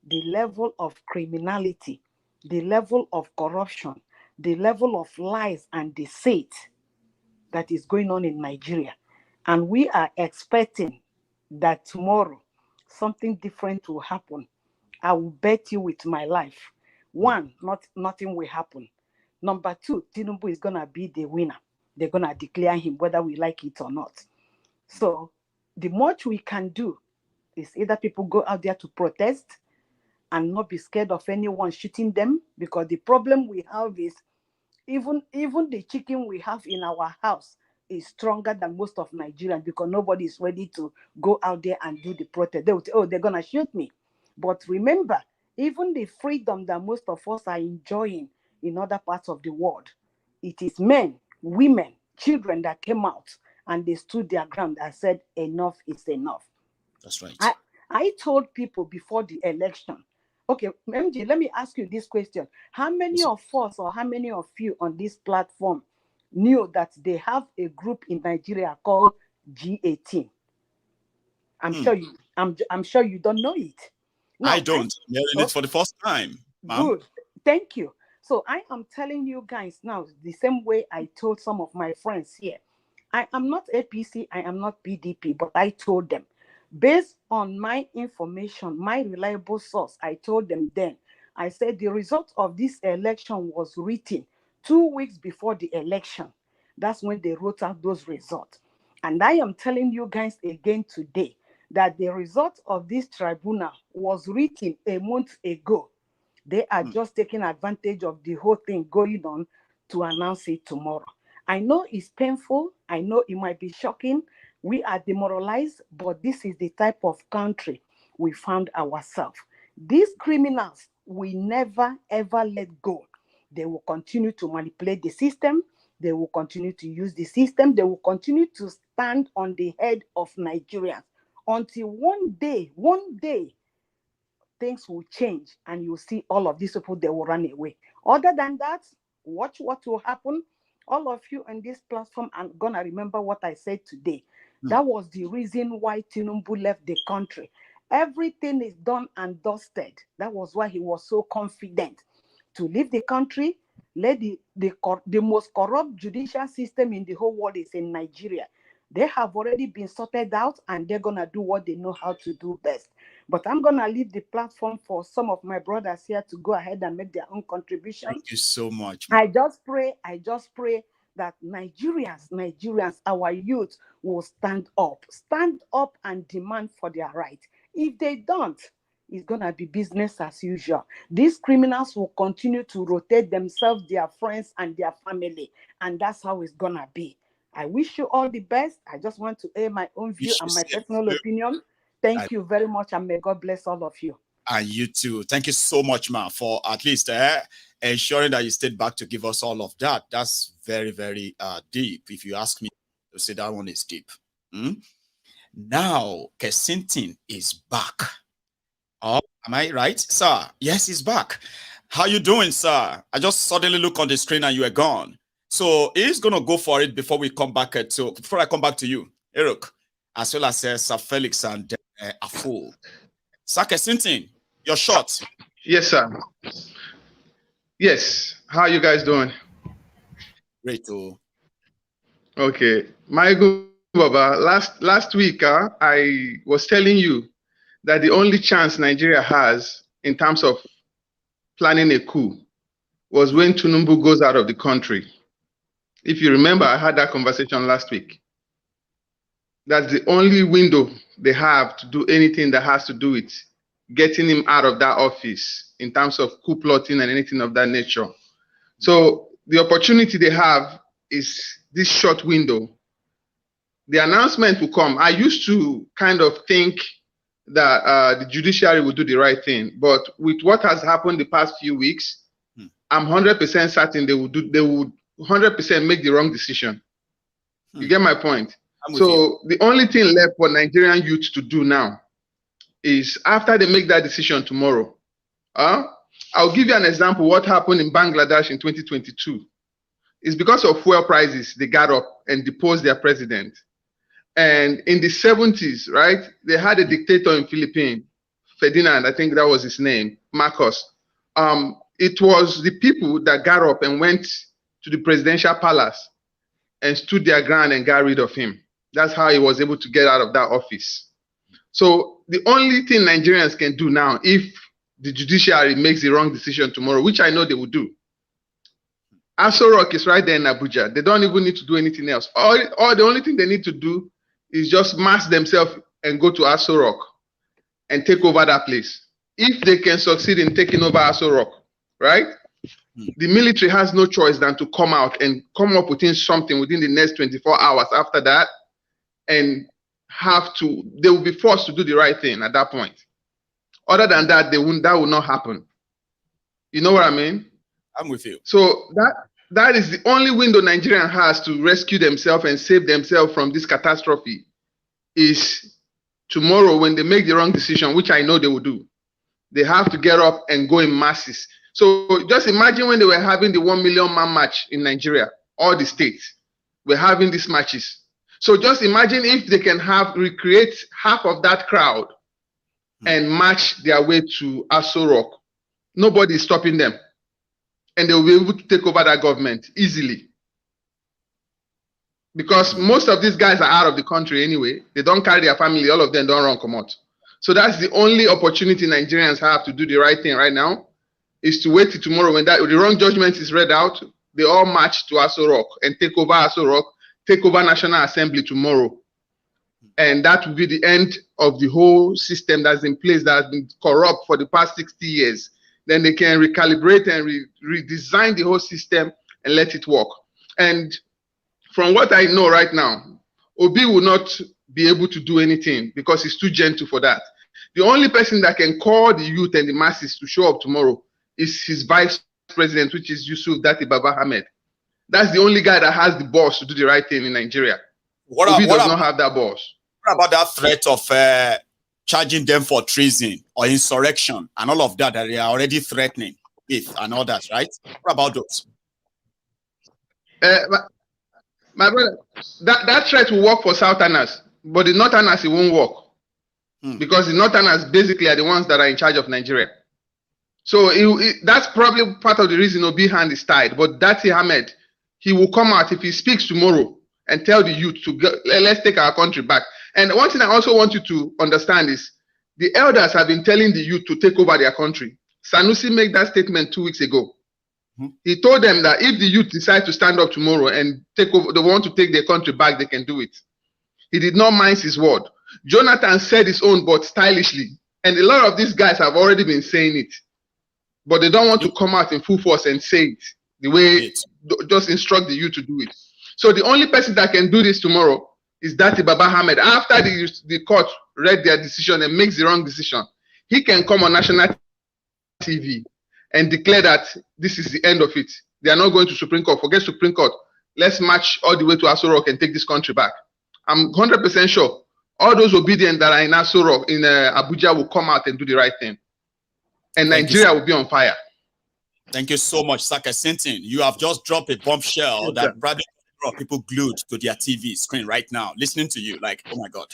the level of criminality, the level of corruption, the level of lies and deceit that is going on in Nigeria. And we are expecting that tomorrow something different will happen. I will bet you with my life. One, nothing will happen. Number two, Tinubu is going to be the winner. They're going to declare him whether we like it or not. So the much we can do is either people go out there to protest and not be scared of anyone shooting them, because the problem we have is even the chicken we have in our house is stronger than most of Nigerians, because nobody is ready to go out there and do the protest. They will say, oh, they're going to shoot me. But remember, even the freedom that most of us are enjoying in other parts of the world, it is men, women, children that came out and they stood their ground and said, enough is enough. That's right. I told people before the election Okay, MJ, let me ask you this question. How many of us or how many of you on this platform knew that they have a group in Nigeria called G18? I'm sure you don't know it. Now, I don't. I'm hearing it for the first time. Good. Thank you. So I am telling you guys now the same way I told some of my friends here. I am not APC, I am not PDP, but I told them, based on my information, my reliable source, I told them then, I said the result of this election was written 2 weeks before the election. That's when they wrote out those results. And I am telling you guys again today that the result of this tribunal was written a month ago. They are just taking advantage of the whole thing going on to announce it tomorrow. I know it's painful. I know it might be shocking. We are demoralized, but this is the type of country we found ourselves. These criminals will never, ever let go. They will continue to manipulate the system. They will continue to use the system. They will continue to stand on the head of Nigerians until one day, things will change and you'll see all of these people, they will run away. Other than that, watch what will happen. All of you on this platform are gonna remember what I said today. That was the reason why Tinubu left the country. Everything is done and dusted. That was why he was so confident to leave the country. Let the most corrupt judicial system in the whole world is in Nigeria. They have already been sorted out and they're gonna do what they know how to do best. But I'm gonna leave the platform for some of my brothers here to go ahead and make their own contributions. Thank you so much. I just pray that Nigerians, our youth will stand up and demand for their right. If they don't, it's gonna be business as usual. These criminals will continue to rotate themselves, their friends, and their family, and that's how it's gonna be. I wish you all the best. I just want to air my own view and my personal opinion. Thank you very much, and may God bless all of you. And you too. Thank you so much, ma, for at least ensuring that you stayed back to give us all of that. That's very, very deep. If you ask me, to say that one is deep. Now, Kesintin is back. Oh, am I right, sir? Yes, he's back. How you doing, sir? I just suddenly look on the screen and you are gone. So he's gonna go for it before we come back before I come back to you, Eric, as well as Sir Felix and Aful. Sir Kesintin, your shot. Yes, sir. Yes. How are you guys doing? Great. Okay. My good Baba, last week I was telling you that the only chance Nigeria has in terms of planning a coup was when Tinubu goes out of the country. If you remember, I had that conversation last week. That's the only window they have to do anything that has to do with getting him out of that office in terms of coup plotting and anything of that nature. So the opportunity they have is this short window. The announcement will come. I used to kind of think that the judiciary would do the right thing, but with what has happened the past few weeks, I'm 100% certain they would 100% make the wrong decision. You get my point? So the only thing left for Nigerian youth to do now is after they make that decision tomorrow. I'll give you an example. What happened in Bangladesh in 2022 is because of fuel prices, they got up and deposed their president. And in the 70s, right, they had a dictator in Philippines, Ferdinand, I think that was his name, Marcos. It was the people that got up and went to the presidential palace and stood their ground and got rid of him. That's how he was able to get out of that office. So the only thing Nigerians can do now, if the judiciary makes the wrong decision tomorrow, which I know they will do, Aso Rock is right there in Abuja. They don't even need to do anything else. Or the only thing they need to do is just mask themselves and go to Aso Rock and take over that place. If they can succeed in taking over Aso Rock, right? The military has no choice than to come out and come up with something within the next 24 hours after that, and they will be forced to do the right thing at that point. Other than that, that will not happen. You know what I mean? I'm with you. So that is the only window Nigeria has to rescue themselves and save themselves from this catastrophe, is tomorrow when they make the wrong decision, which I know they will do. they have to get up and go in masses. So just imagine when they were having the 1 million man march in Nigeria, all the states were having these marches. So just imagine if they can recreate half of that crowd and march their way to Aso Rock. Nobody is stopping them. And they will be able to take over that government easily. Because most of these guys are out of the country anyway. They don't carry their family. All of them don't run come out. So that's the only opportunity Nigerians have to do the right thing right now, is to wait till tomorrow when the wrong judgment is read out. They all march to Aso Rock and take over Aso Rock, take over National Assembly tomorrow. And that will be the end of the whole system that's in place that has been corrupt for the past 60 years. Then they can recalibrate and redesign the whole system and let it work. And from what I know right now, Obi will not be able to do anything because he's too gentle for that. The only person that can call the youth and the masses to show up tomorrow is his vice president, which is Yusuf Dati Baba Ahmed. That's the only guy that has the balls to do the right thing in Nigeria. Obi does not have that balls. What about that threat of charging them for treason or insurrection and all of that they are already threatening with and all that, right? What about those? My brother, that threat will work for Southerners, but the Northerners, it won't work. Because the Northerners basically are the ones that are in charge of Nigeria. So that's probably part of the reason Obi hand is tied. But Dati Ahmed, he will come out if he speaks tomorrow and tell the youth to go, let's take our country back. And one thing I also want you to understand is the elders have been telling the youth to take over their country. Sanusi made that statement 2 weeks ago. He told them that if the youth decide to stand up tomorrow and take over, they want to take their country back, they can do it. He did not mince his word. Jonathan said his own, but stylishly. And a lot of these guys have already been saying it. But they don't want to come out in full force and say it the way, just instruct the youth to do it. So the only person that can do this tomorrow is Dati Baba Ahmed. After the court read their decision and makes the wrong decision, he can come on national TV and declare that this is the end of it. They are not going to Supreme Court. Forget Supreme Court. Let's march all the way to Aso Rock and take this country back. I'm 100% sure all those obedient that are in Aso Rock, in Abuja, will come out and do the right thing. And Nigeria will be on fire. Thank you so much, Saka Sintin. You have just dropped a bombshell that probably people glued to their TV screen right now, listening to you like, oh my God,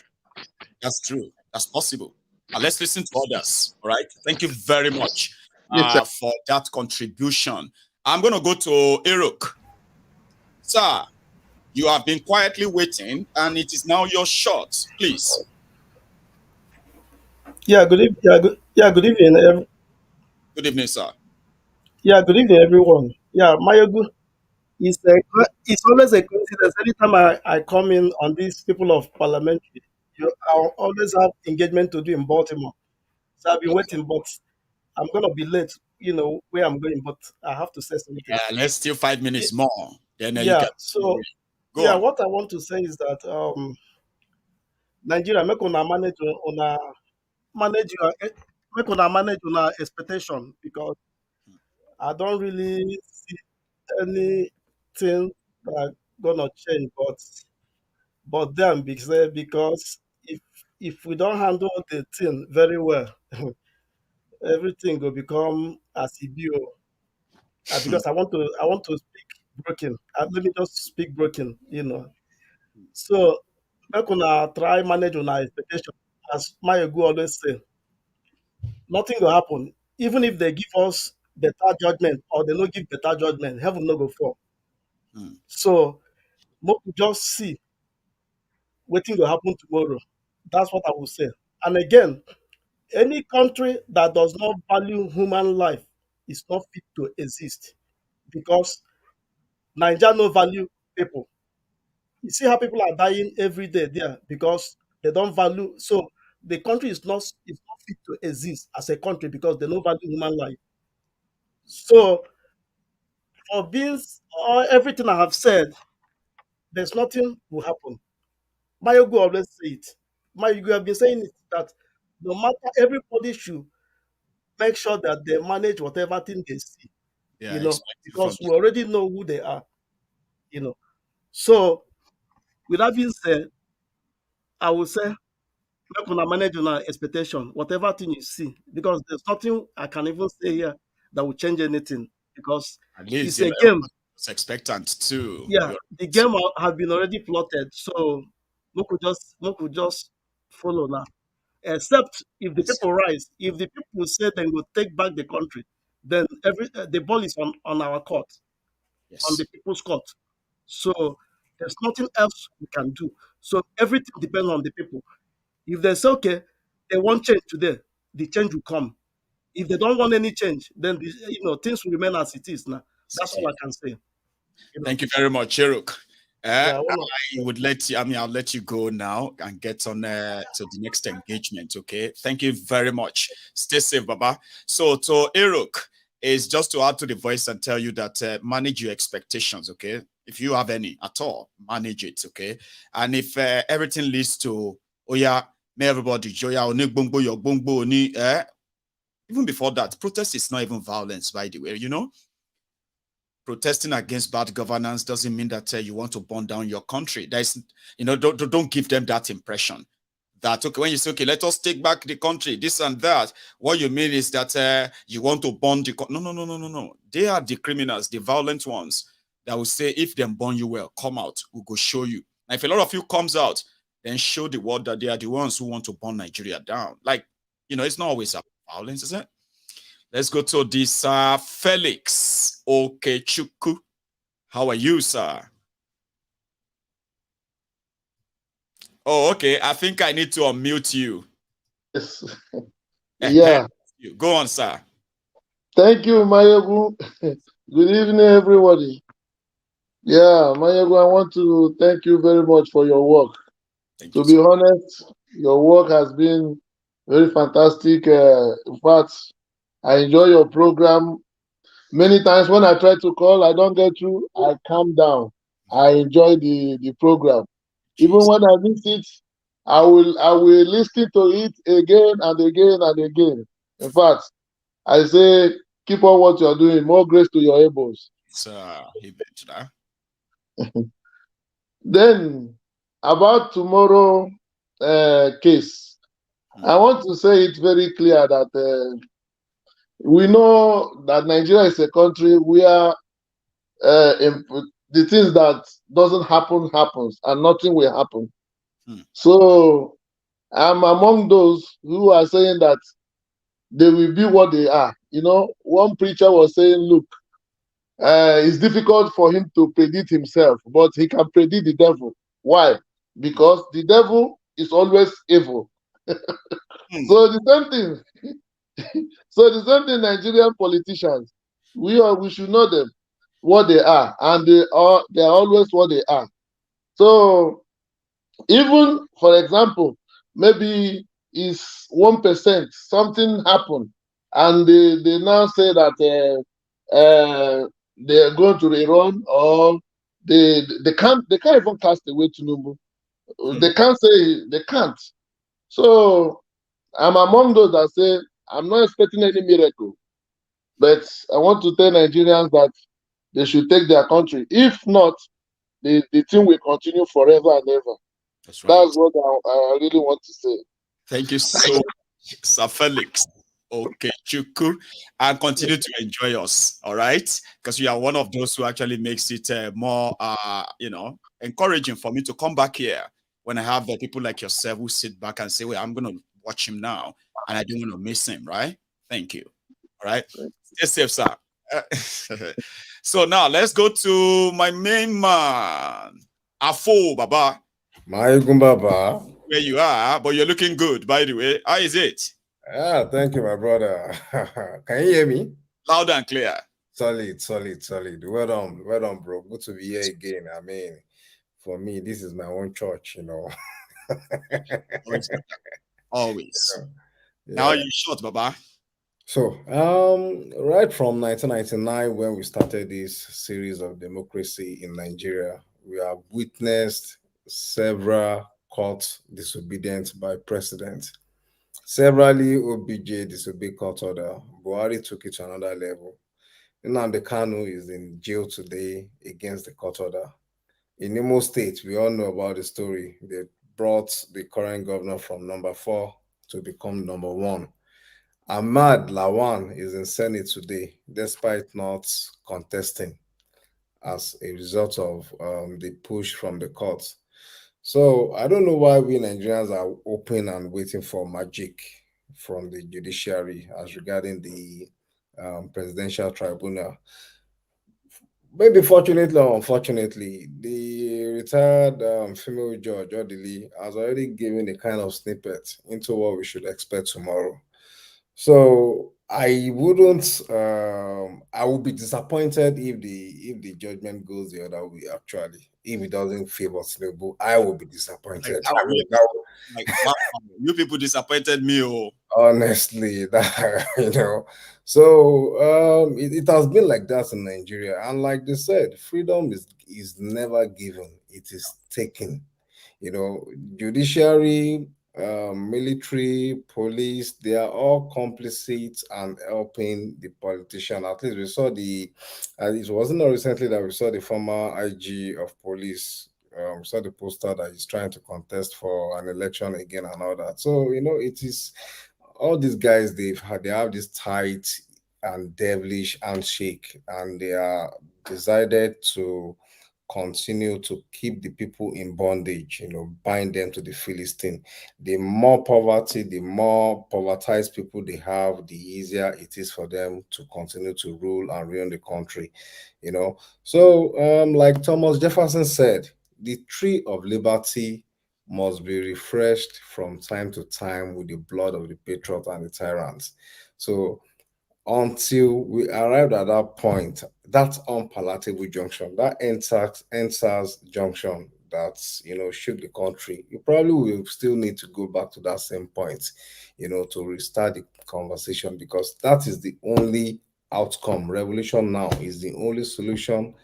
that's true. That's possible. Let's listen to others. All right. Thank you very much for that contribution. I'm going to go to Eruk. Sir, you have been quietly waiting, and it is now your shot. Please. Yeah, good evening. Good evening. Good evening, sir. Yeah, good evening, everyone. Yeah, Mayogu, it's always a coincidence. Anytime I come in on these people of parliamentary, I always have engagement to do in Baltimore. So I've been waiting, but I'm going to be late, where I'm going, but I have to say something. Yeah, let's still 5 minutes more. Then yeah, you can so, go on. what I want to say is that Nigeria, make una manage your expectation, because I don't really see anything that gonna change, but then because if we don't handle the thing very well, everything will become as it be. Because I want to speak broken. Let me just speak broken, So make una try manage una expectation. As Mayogu always say, nothing will happen. Even if they give us better judgment or they don't give better judgment, heaven no go fall. So we just see waiting will happen tomorrow. That's what I will say. And again, any country that does not value human life is not fit to exist, because Nigeria no value people. You see how people are dying every day there because they don't value. So the country is not fit to exist as a country because they don't value human life. So for everything I have said, there's nothing will happen. Mayogu always say it. Mayogu have been saying it, that no matter, everybody should make sure that they manage whatever thing they see. Because we already know who they are. So with that being said, I will say make una manage una expectation, whatever thing you see, because there's nothing I can even say here that will change anything, because At least it's a game. was expectant too. Yeah, the game have been already plotted, so we could just follow now. Except if the people rise, if the people say they will take back the country, then the ball is on our court, on the people's court. So there's nothing else we can do. So everything depends on the people. If they say, okay, they want change today, the change will come. If they don't want any change, then things will remain as it is now. That's all I can say. Thank you very much, Cheruk. Yeah, I'll let you go now and get on to the next engagement. Okay. Thank you very much. Stay safe, Baba. So to Eruk is just to add to the voice and tell you that manage your expectations. Okay. If you have any at all, manage it. Okay. And if everything leads to, oh yeah, may everybody even before that, protest is not even violence, by the way, you know. Protesting against bad governance doesn't mean that you want to burn down your country. There's, don't give them that impression that, okay, when you say, okay, let us take back the country, this and that, what you mean is that you want to burn the country. No. They are the criminals, the violent ones that will say, if them burn you well, come out, we'll go show you. Now, if a lot of you comes out, then show the world that they are the ones who want to burn Nigeria down. Like, it's not always about violence, is it? Let's go to this Felix Okechukwu. How are you, sir? Oh, okay. I think I need to unmute you. Yes. Yeah. Go on, sir. Thank you, Mayogu. Good evening, everybody. Yeah, Mayogu, I want to thank you very much for your work. To be honest, your work has been very fantastic. In fact, I enjoy your program. Many times when I try to call, I don't get through. I calm down. I enjoy the program. Even when I miss it, I will listen to it again and again and again. In fact, I say, keep on what you are doing. More grace to your elbows. Sir, he mentioned that. Then, about tomorrow case, I want to say it very clear that we know that Nigeria is a country where the things that doesn't happen happens and nothing will happen. So I'm among those who are saying that they will be what they are. One preacher was saying, look, it's difficult for him to predict himself, but he can predict the devil. Why? Because the devil is always evil. So the same thing. So the same thing, Nigerian politicians, we should know them, what they are, and they are always what they are. So even, for example, maybe it's 1%, something happened, and they now say that they are going to rerun, or they can't even cast away Tinubu. They can't say they can't. So I'm among those that say I'm not expecting any miracle, but I want to tell Nigerians that they should take their country. If not, the thing will continue forever and ever. That's right. That's what I really want to say. Thank you so much, Sir Felix. Okay, Chuku, and continue to enjoy us, all right? Because you are one of those who actually makes it more, encouraging for me to come back here when I have people like yourself who sit back and say, well, I'm going to watch him now, and I don't want to miss him, right? Thank you. All right? Stay safe, sir. So now let's go to my main man, Afo Baba. My Baba. Where you are, but you're looking good, by the way. How is it? Yeah, thank you, my brother. Can you hear me? Loud and clear. Solid. Well done, bro. Good to be here again. I mean, for me, this is my own church, Always. Yeah. Now you short, Baba. So, right from 1999, when we started this series of democracy in Nigeria, we have witnessed several court disobedience by presidents. Severally, OBJ disobeyed court order. Buhari took it to another level. Nnamdi Kanu is in jail today against the court order. In Imo State, we all know about the story. They brought the current governor from number 4 to become number 1. Ahmad Lawan is in Senate today, despite not contesting as a result of the push from the courts. So I don't know why we Nigerians are open and waiting for magic from the judiciary as regarding the presidential tribunal. Maybe fortunately or unfortunately, the retired female judge, Odili, has already given a kind of snippet into what we should expect tomorrow. So I wouldn't. I would be disappointed if the judgment goes the other way. Actually, if it doesn't favor Tinubu, I will be disappointed. You people disappointed me, oh. Honestly, that So it has been like that in Nigeria, and like they said, freedom is never given; it is taken. Judiciary, military, police, they are all complicit and helping the politician. At least we saw it wasn't recently that we saw the former IG of police, saw the poster that he's trying to contest for an election again and all that. So, it is all these guys, they have this tight and devilish handshake, and they are decided to continue to keep the people in bondage, bind them to the Philistine. The more poverty, the more povertized people they have, the easier it is for them to continue to rule and ruin the country, So, like Thomas Jefferson said, the tree of liberty must be refreshed from time to time with the blood of the patriots and the tyrants. So, until we arrived at that point, that unpalatable junction, that NSAS junction that shook the country, you probably will still need to go back to that same point, to restart the conversation, because that is the only outcome. Revolution now is the only solution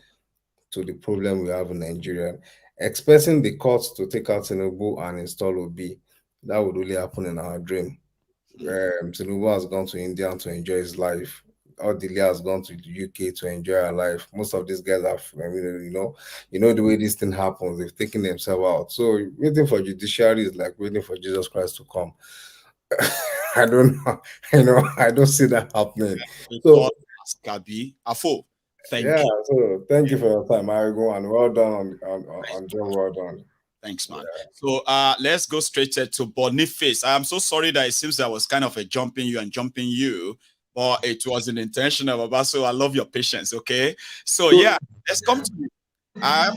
to the problem we have in Nigeria. Expecting the courts to take out Tinubu and install Obi, that would only happen in our dream. Tinubu has gone to India to enjoy his life. Odili has gone to the UK to enjoy her life. Most of these guys have, the way this thing happens, they've taken themselves out. So waiting for judiciary is like waiting for Jesus Christ to come. I don't know. I don't see that happening. So, thank you. So thank you for your time, Marigo, and well done on John. Well done. Thanks, man. So let's go straight to Boniface. I'm so sorry that it seems that I was kind of a jumping you, but it wasn't intentional, Baba. So I love your patience, okay? So yeah, let's come to you.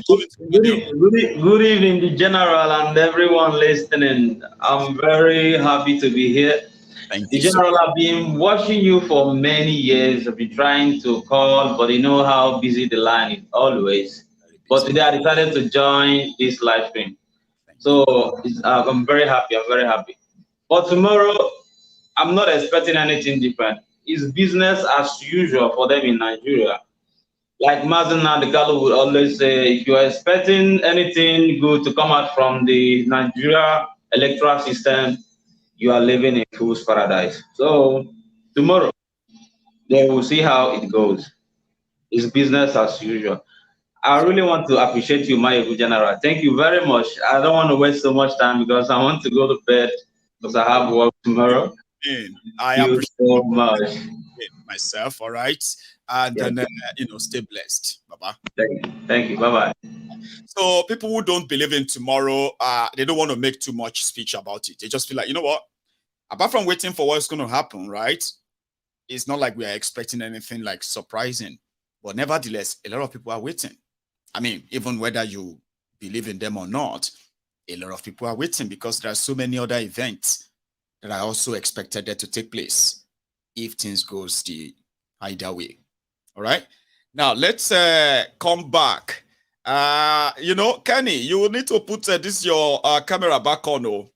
Good evening, the general and everyone listening. I'm very happy to be here. The general, I've been watching you for many years. I've been trying to call, but you know how busy the line is always. But today I decided to join this live stream. So I'm very happy. But tomorrow, I'm not expecting anything different. It's business as usual for them in Nigeria. Like Mazen Nadegalo would always say, if you're expecting anything good to come out from the Nigeria electoral system, you are living in fool's paradise. So tomorrow, they will see how it goes. It's business as usual. I really want to appreciate you, my general. Thank you very much. I don't want to waste so much time because I want to go to bed because I have work tomorrow. I appreciate so much myself. All right, and then stay blessed. Bye-bye. Thank you. Bye-bye. So people who don't believe in tomorrow, they don't want to make too much speech about it. They just feel like, you know what? Apart from waiting for what's going to happen, right? It's not like we are expecting anything like surprising, but nevertheless, a lot of people are waiting. I mean, even whether you believe in them or not, a lot of people are waiting because there are so many other events that are also expected to take place if things goes the either way. All right. Now let's come back. Kenny, you will need to put your camera back on.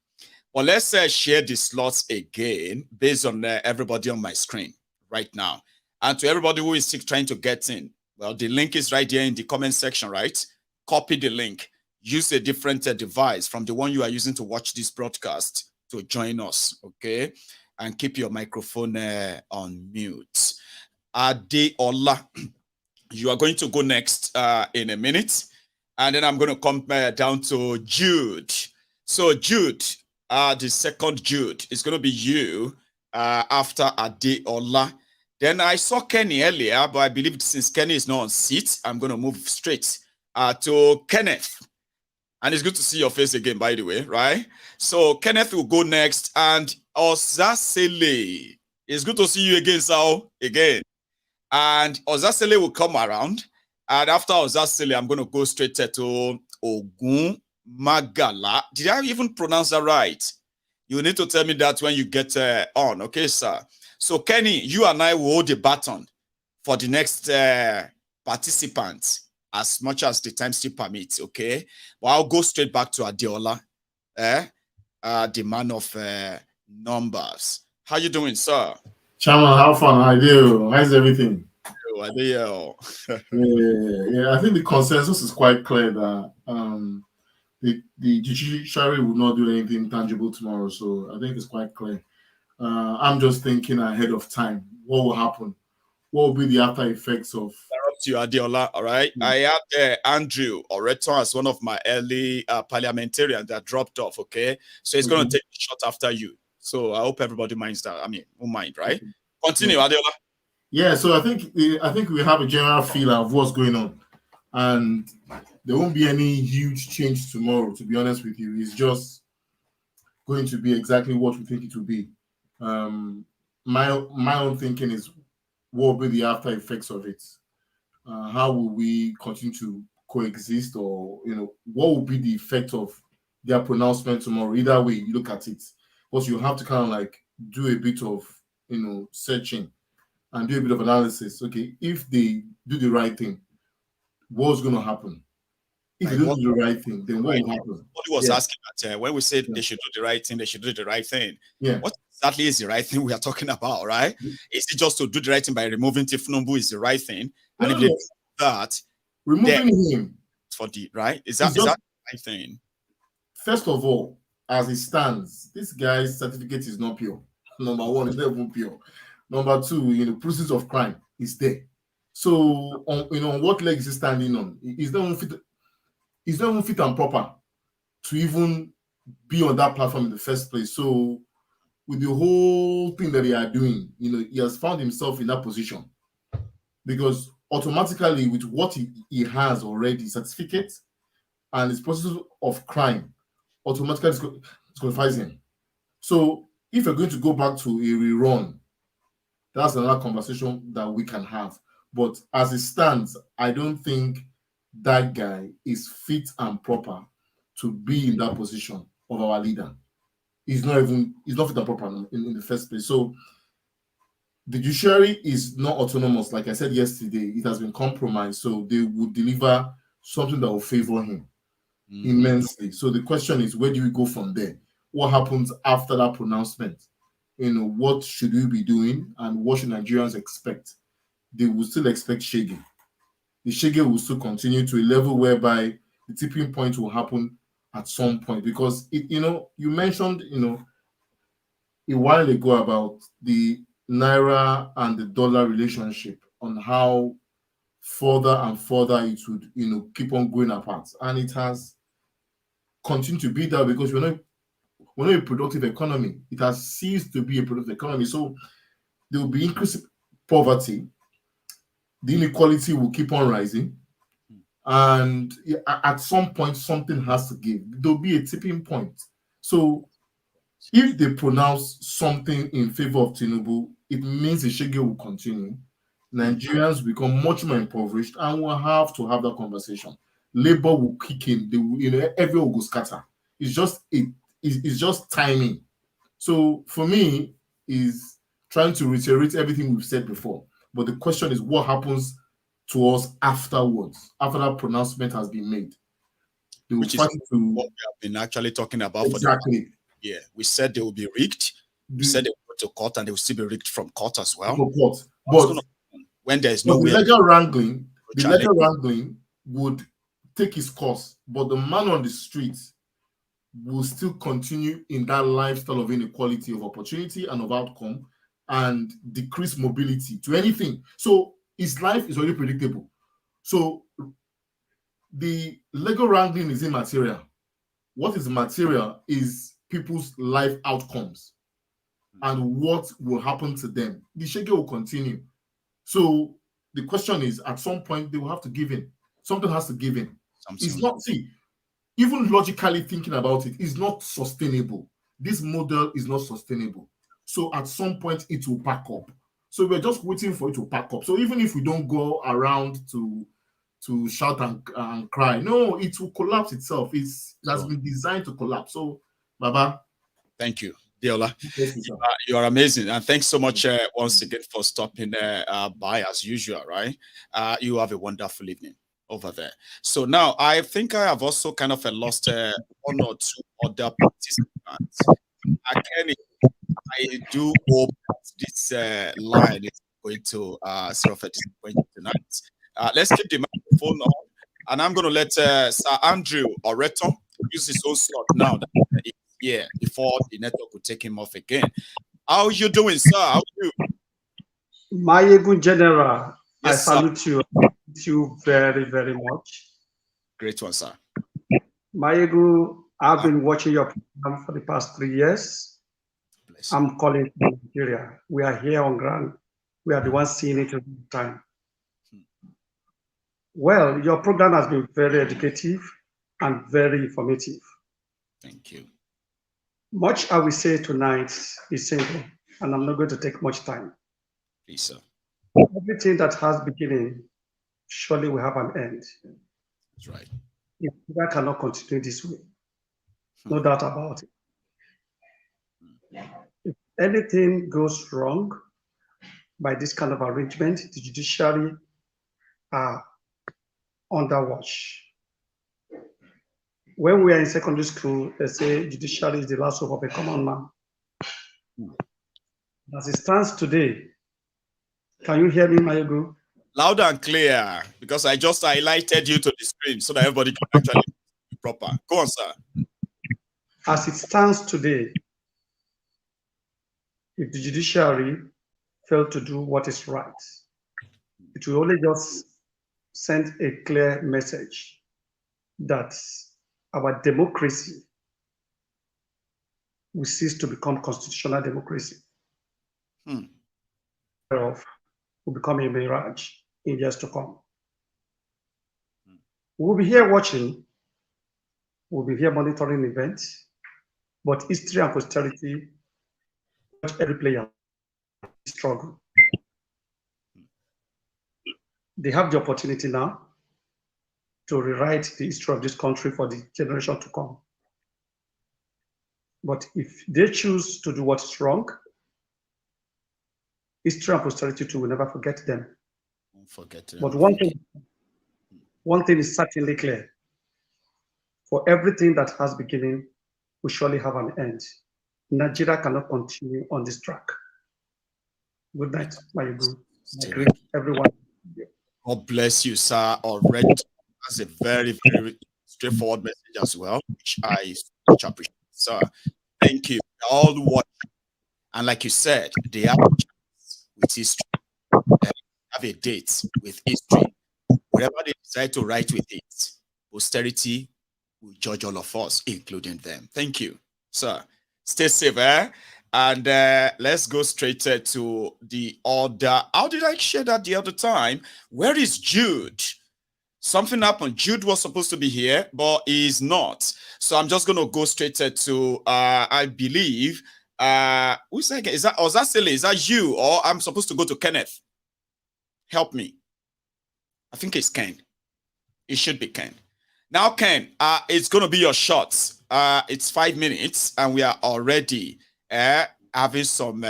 Well, let's share the slots again based on everybody on my screen right now. And to everybody who is trying to get in, well, the link is right there in the comment section, right? Copy the link. Use a different device from the one you are using to watch this broadcast to join us, okay? And keep your microphone on mute. Adeola, you are going to go next in a minute. And then I'm going to come down to Jude. So Jude, the second Jude is going to be you after Adeola. Then I saw Kenny earlier, but I believe since Kenny is not on seat, I'm going to move straight to Kenneth. And it's good to see your face again, by the way, right? So Kenneth will go next, and Ozasele. It's good to see you again, Sao, again. And Ozasele will come around. And after Ozasele, I'm going to go straight to Ogun Magala. Did I even pronounce that right? You need to tell me that when you get on, okay, sir? So Kenny, you and I will hold the baton for the next participants as much as the time still permits, okay? But I'll go straight back to Adeola, the man of numbers. How you doing, sir? Chairman, how fun? How are you? How's everything? Yeah, I think the consensus is quite clear that the judiciary will not do anything tangible tomorrow. So I think it's quite clear. I'm just thinking ahead of time. What will happen? What will be the after effects of? To you, Adeola, all right? I had Andrew Oreton as one of my early parliamentarians that dropped off, okay? So he's going to take a shot after you. So I hope everybody minds that. I mean, won't mind, right? Continue, Adeola. Yeah, so I think we have a general feel of what's going on. And there won't be any huge change tomorrow, to be honest with you. It's just going to be exactly what we think it will be. My own thinking is what will be the after effects of it? How will we continue to coexist, or what will be the effect of their pronouncement tomorrow? Either way you look at it, because you have to kind of like do a bit of searching and do a bit of analysis. Okay, if they do the right thing, what's going to happen? If they don't do the right thing, then what will happen? Somebody was asking that when we said they should do the right thing, they should do the right thing. Yeah. What exactly is the right thing we are talking about, right? Is it just to do the right thing by removing Tinubu is the right thing? And if they do that, removing him for the right, is that the right thing? First of all, as it stands, this guy's certificate is not pure. Number one, it's not even pure. Number two, process of crime is there. So on what leg is he standing on? He's not even fit and proper to even be on that platform in the first place. So with the whole thing that they are doing, he has found himself in that position, because automatically with what he has already, certificate and his process of crime automatically disqualifies him. So if you're going to go back to a rerun, that's another conversation that we can have. But as it stands, I don't think that guy is fit and proper to be in that position of our leader. He's not fit and proper in the first place. So the judiciary is not autonomous. Like I said yesterday, it has been compromised. So they would deliver something that will favor him immensely. So the question is, where do we go from there? What happens after that pronouncement? What should we be doing, and what should Nigerians expect? They will still expect shege. The shege will still continue to a level whereby the tipping point will happen at some point, because you mentioned a while ago about the Naira and the dollar relationship, on how further and further it would keep on going apart, and it has continued to be that, because we're not a productive economy. It has ceased to be a productive economy. So there will be increased poverty, the inequality will keep on rising, and at some point something has to give. There'll be a tipping point. So if they pronounce something in favor of Tinubu, it means the shege will continue. Nigerians become much more impoverished, and we'll have to have that conversation. Labor will kick in. They will, everyone will go scatter. It's just timing. So for me, is trying to reiterate everything we've said before. But the question is, what happens to us afterwards, after that pronouncement has been made? Which is what we have been actually talking about. Exactly. Yeah, we said they will be rigged. We said they will go to court, and they will still be rigged from court as well. From court. But when there is no way, the legal wrangling would take its course, but the man on the streets will still continue in that lifestyle of inequality of opportunity and of outcome, and decrease mobility to anything. So his life is already predictable. So the legal wrangling is immaterial. What is material is people's life outcomes and what will happen to them. The shege will continue. So the question is, at some point, they will have to give in. Something has to give in. It's not, see, even logically thinking about it, is not sustainable. This model is not sustainable. So at some point, it will pack up. So we're just waiting for it to pack up. So even if we don't go around to shout and cry, no, it will collapse itself. It has been designed to collapse. So, Baba. Thank you, Diola. You are amazing. And thanks so much once again for stopping by as usual, right? You have a wonderful evening over there. So now I think I have also kind of lost one or two other participants. I do hope that this line is going to serve a disappointment tonight. Let's keep the microphone on, and I'm going to let Sir Andrew Oreton use his own slot now that he's here before the network will take him off again. How are you doing, sir? How are you? My good general, yes, I salute you. Thank you very, very much. Great one, sir. Mayegu, I've been watching your program for the past 3 years. I'm calling from Nigeria. We are here on ground. We are the ones seeing it all the time. Well, your program has been very educative and very informative. Thank you. Much I will say tonight is simple, and I'm not going to take much time. Please, sir. Everything that has beginning surely will have an end. That's right. If that cannot continue this way, no doubt about it. If anything goes wrong by this kind of arrangement, the judiciary are under watch. When we are in secondary school, they say judiciary is the last hope of a common man. As it stands today, can you hear me, Mayegu? Loud and clear, because I just highlighted you to the screen so that everybody can actually be proper. Go on, sir. As it stands today, if the judiciary fail to do what is right, it will only just send a clear message that our democracy will cease to become constitutional democracy. Will become a mirage in years to come. We'll be here watching, we'll be here monitoring events, but history and posterity watch every player struggle. They have the opportunity now to rewrite the history of this country for the generation to come. But if they choose to do what's wrong, history and posterity too will never forget them. But one thing is certainly clear. For everything that has beginning, we surely have an end. Nigeria cannot continue on this track. Good night, Mayegu. I greet everyone. God bless you, sir. Already, that's a very, very straightforward message as well, which I much appreciate, sir. Thank you. All watch, and like you said, they have a chance with history. They have a date with history. Whatever they decide to write with it, posterity will judge all of us, including them. Thank you, sir. Stay safe, and let's go straight to the order. How did I share that the other time? Where is Jude? Something happened. Jude was supposed to be here, but he's not. So I'm just going to go straight to, I believe, who's that? Is that Silly? Is that you? Or I'm supposed to go to Kenneth? Help me. I think it's Ken. It should be Ken. Now, Ken, it's going to be your shots. It's 5 minutes, and we are already having some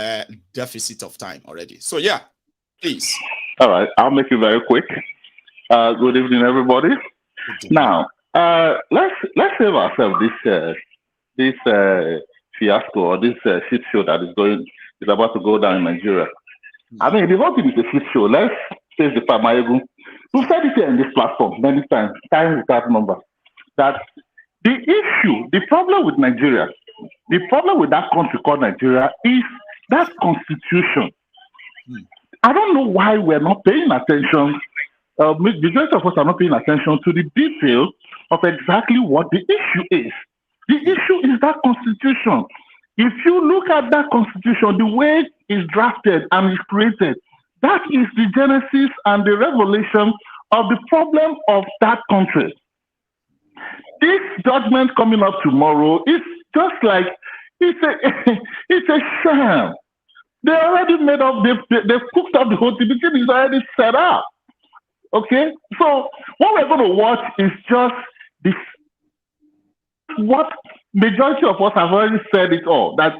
deficit of time already. So, yeah, please. All right, I'll make it very quick. Good evening, everybody. Now, let's save ourselves this fiasco or this shit show that is about to go down in Nigeria. I mean, the whole thing is a shit show. Let's face the fact, Mayegu. We've said it here in this platform many times, time without number, that the issue, the problem with Nigeria, the problem with that country called Nigeria is that constitution. I don't know why we're not paying attention. The majority of us are not paying attention to the details of exactly what the issue is. The issue is that constitution. If you look at that constitution, the way it's drafted and it's created, that is the genesis and the revelation of the problem of that country. This judgment coming up tomorrow is just like, it's a sham. They already made up, they've cooked up the whole thing. The thing is already set up. Okay? So what we're going to watch is just this, what majority of us have already said it all. That's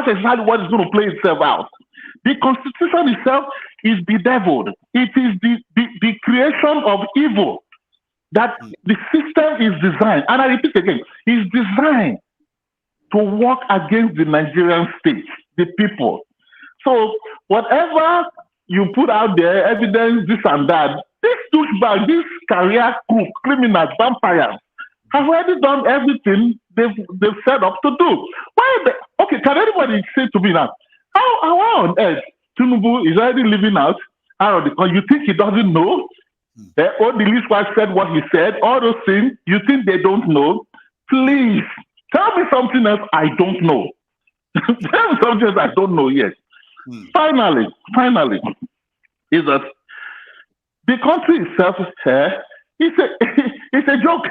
exactly what is going to play itself out. The constitution itself is bedeviled. It is the creation of evil that the system is designed, and I repeat again, is designed to work against the Nigerian state, the people. So whatever you put out there, evidence, this and that, this douchebag, this career crook, criminals, vampires, have already done everything they've set up to do. Okay, can anybody say to me now, how on earth Tinubu is already living out of the country? You think he doesn't know? All the least wife said what he said, all those things, you think they don't know? Please, tell me something else I don't know. Tell me something else I don't know yet. Finally, is that the country itself it's a joke.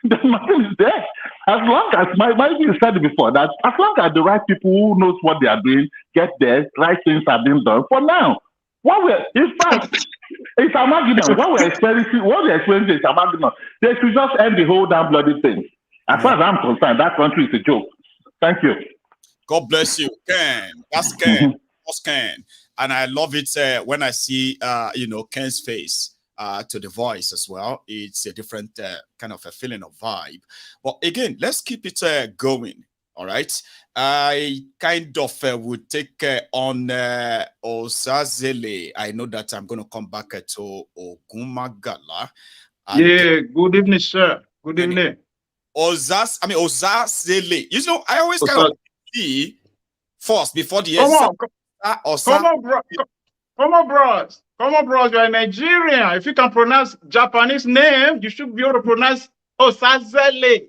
There's nothing is there. As long as you said it before, that as long as the right people who knows what they are doing get there, right things are being done. For now, in fact, it's a marginal. What we're experiencing is a marginal. They should just end the whole damn bloody thing. As far as I'm concerned, that country is a joke. Thank you. God bless you, Ken. That's Ken. That's Ken. And I love it when I see Ken's face. To the voice as well. It's a different kind of a feeling of vibe. But again, let's keep it going. All right. I kind of would take on Osazele. I know that I'm going to come back to Ogumagala. Yeah, good evening, sir. Good evening. Osazele. You know, I always kind of see first before the Come on, bros. You're a Nigerian. If you can pronounce Japanese name, you should be able to pronounce Osazele.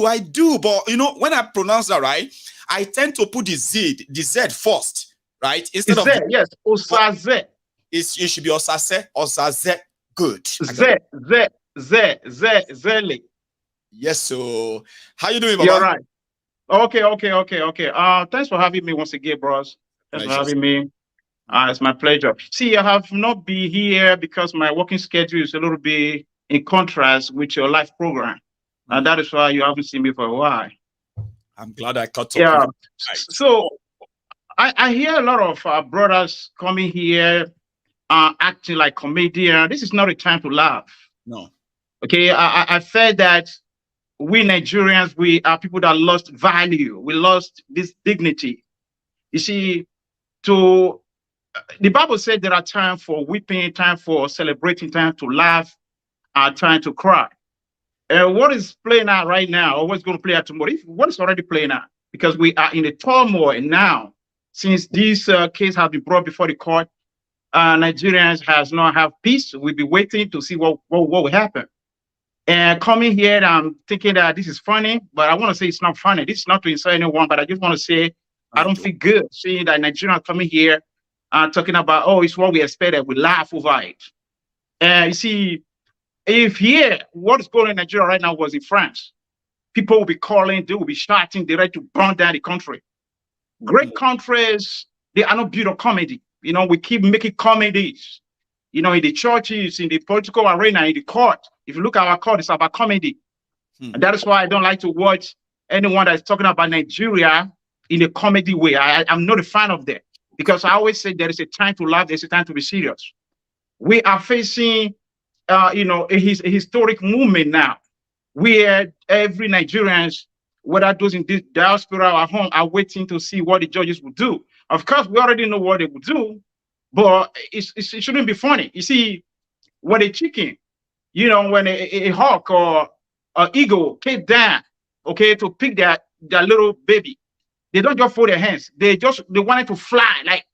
I do, but you know, when I pronounce that right, I tend to put the Z first, right? Instead of yes, Osaze. It should be Osaze. Good. Zele. Yes, so how you doing, Baba? You're right. Okay. Thanks for having me once again, bros. Thanks for having me. It's my pleasure. See, I have not been here because my working schedule is a little bit in contrast with your live program. And that is why you haven't seen me for a while. I'm glad I caught up. Yeah. So I hear a lot of brothers coming here acting like comedians. This is not a time to laugh. No. Okay, I felt that we Nigerians, we are people that lost value. We lost this dignity. You see, the Bible said there are times for weeping, time for celebrating, time to laugh, time to cry. What is playing out right now, or what's going to play out tomorrow? What is already playing out? Because we are in a turmoil now. Since this case has been brought before the court, Nigerians has not have peace. We'll be waiting to see what will happen. And coming here, I'm thinking that this is funny, but I want to say it's not funny. This is not to insult anyone, but I just want to say I don't feel good seeing that Nigerians coming here talking about, oh, it's what we expected. We laugh over it. You see, if here, what is going on in Nigeria right now was in France, people will be calling, they will be shouting, they're ready to burn down the country. Great countries, they are not built on comedy. You know, we keep making comedies. You know, in the churches, in the political arena, in the court. If you look at our court, it's about comedy. And that is why I don't like to watch anyone that's talking about Nigeria in a comedy way. I'm not a fan of that. Because I always say there is a time to laugh, there's a time to be serious. We are facing, a historic movement now, where every Nigerians, whether those in this diaspora or at home, are waiting to see what the judges will do. Of course, we already know what they will do, but it shouldn't be funny. You see, when a chicken, when a hawk or an eagle came down, okay, to pick their little baby, they don't just fold their hands. They wanted to fly, like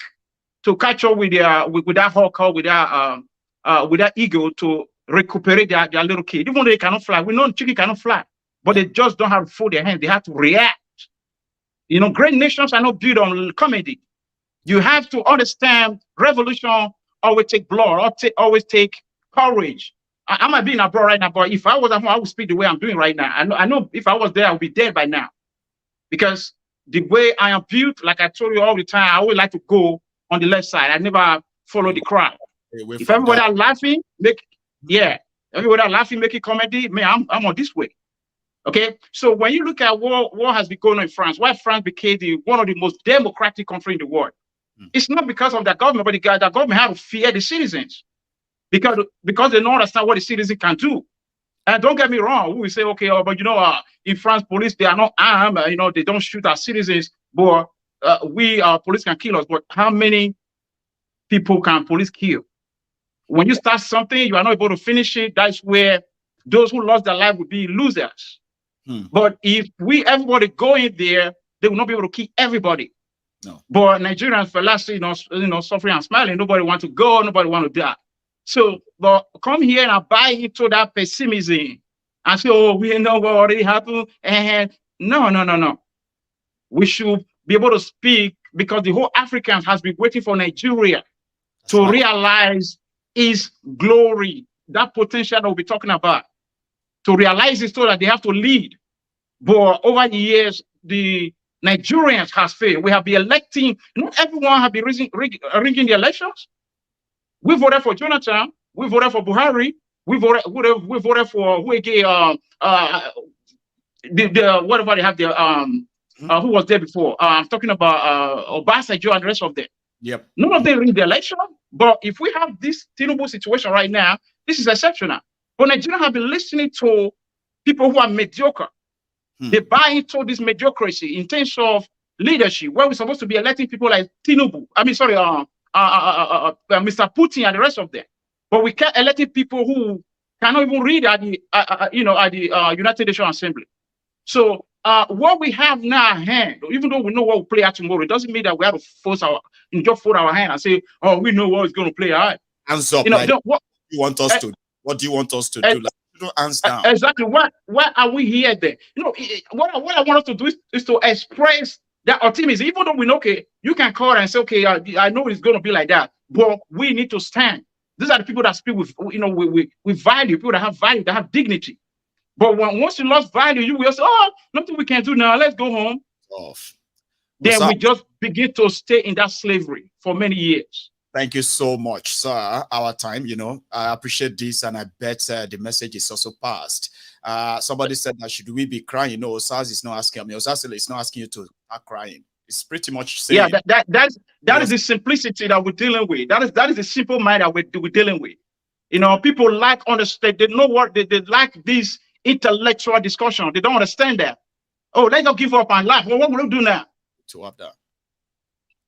to catch up with that hawk or with that eagle to recuperate their little kid. Even though they cannot fly, we know chicken cannot fly. but they just don't have to fold their hands. They have to react. You know, great nations are not built on comedy. You have to understand revolution always take blood, always take courage. I might be in abroad right now, but if I was at home, I would speak the way I'm doing right now. I know if I was there, I would be dead by now. Because the way I am built, like I told you all the time, I always like to go on the left side. I never follow the crowd. If everybody are laughing, everybody are laughing, making comedy, man, I'm on this way. Okay, so when you look at what has been going on in France, why France became one of the most democratic countries in the world, it's not because of the government, but the government had to fear the citizens because they don't understand what the citizens can do. And don't get me wrong, we will say, okay, but you know, in France, police, they are not armed, you know, they don't shoot our citizens, but police can kill us. But how many people can police kill? When you start something, you are not able to finish it. That's where those who lost their life will be losers. But if everybody go in there, they will not be able to keep everybody. No. But Nigerians, for last, you know, suffering and smiling, nobody want to go, nobody want to die. So, but come here and buy into that pessimism and say, oh, we know what already happened. And no. We should be able to speak because the whole Africans has been waiting for Nigeria to realize its glory, that potential that we'll be talking about. To realize it so that they have to lead. But over the years, the Nigerians has failed. We have been electing, not everyone have been rigging the elections. We voted for Jonathan, we voted for Buhari, we voted for whatever they have there, who was there before. I'm talking about Obasanjo and the rest of them. Yep. None of them rigged the election. But if we have this Tinubu situation right now, this is exceptional. But Nigerians have been listening to people who are mediocre. They buy into this mediocrity in terms of leadership, where we're supposed to be electing people like Tinubu. I mean, sorry, Mr. Putin and the rest of them. But we can't elect people who cannot even read at the, United Nations Assembly. So what we have now at hand, even though we know what will play out tomorrow, it doesn't mean that we have to fold our hand and say, oh, we know what is going to play out. Hands up, what do you want us to do? What do you want us to do? Like, hands down. Exactly. Why are we here then? You know, what I want us to do is to express that optimism. Even though we know, okay, you can call and say, okay, I know it's going to be like that, but we need to stand. These are the people that speak with, with value, people that have value, that have dignity. But once you lost value, you will say, oh, nothing we can do now. Let's go home. Then we just begin to stay in that slavery for many years. Thank you so much, sir. Our time, I appreciate this, and I bet the message is also passed. Somebody said that should we be crying? No, Osaz is not asking me. Osaz is not asking you to start crying. It's pretty much saying. Yeah, that is the simplicity that we're dealing with. That is the simple mind that we're dealing with. You know, people lack understand. They know what they lack this intellectual discussion. They don't understand that. Oh, let's not give up on life. Well, what will we do now? To have that.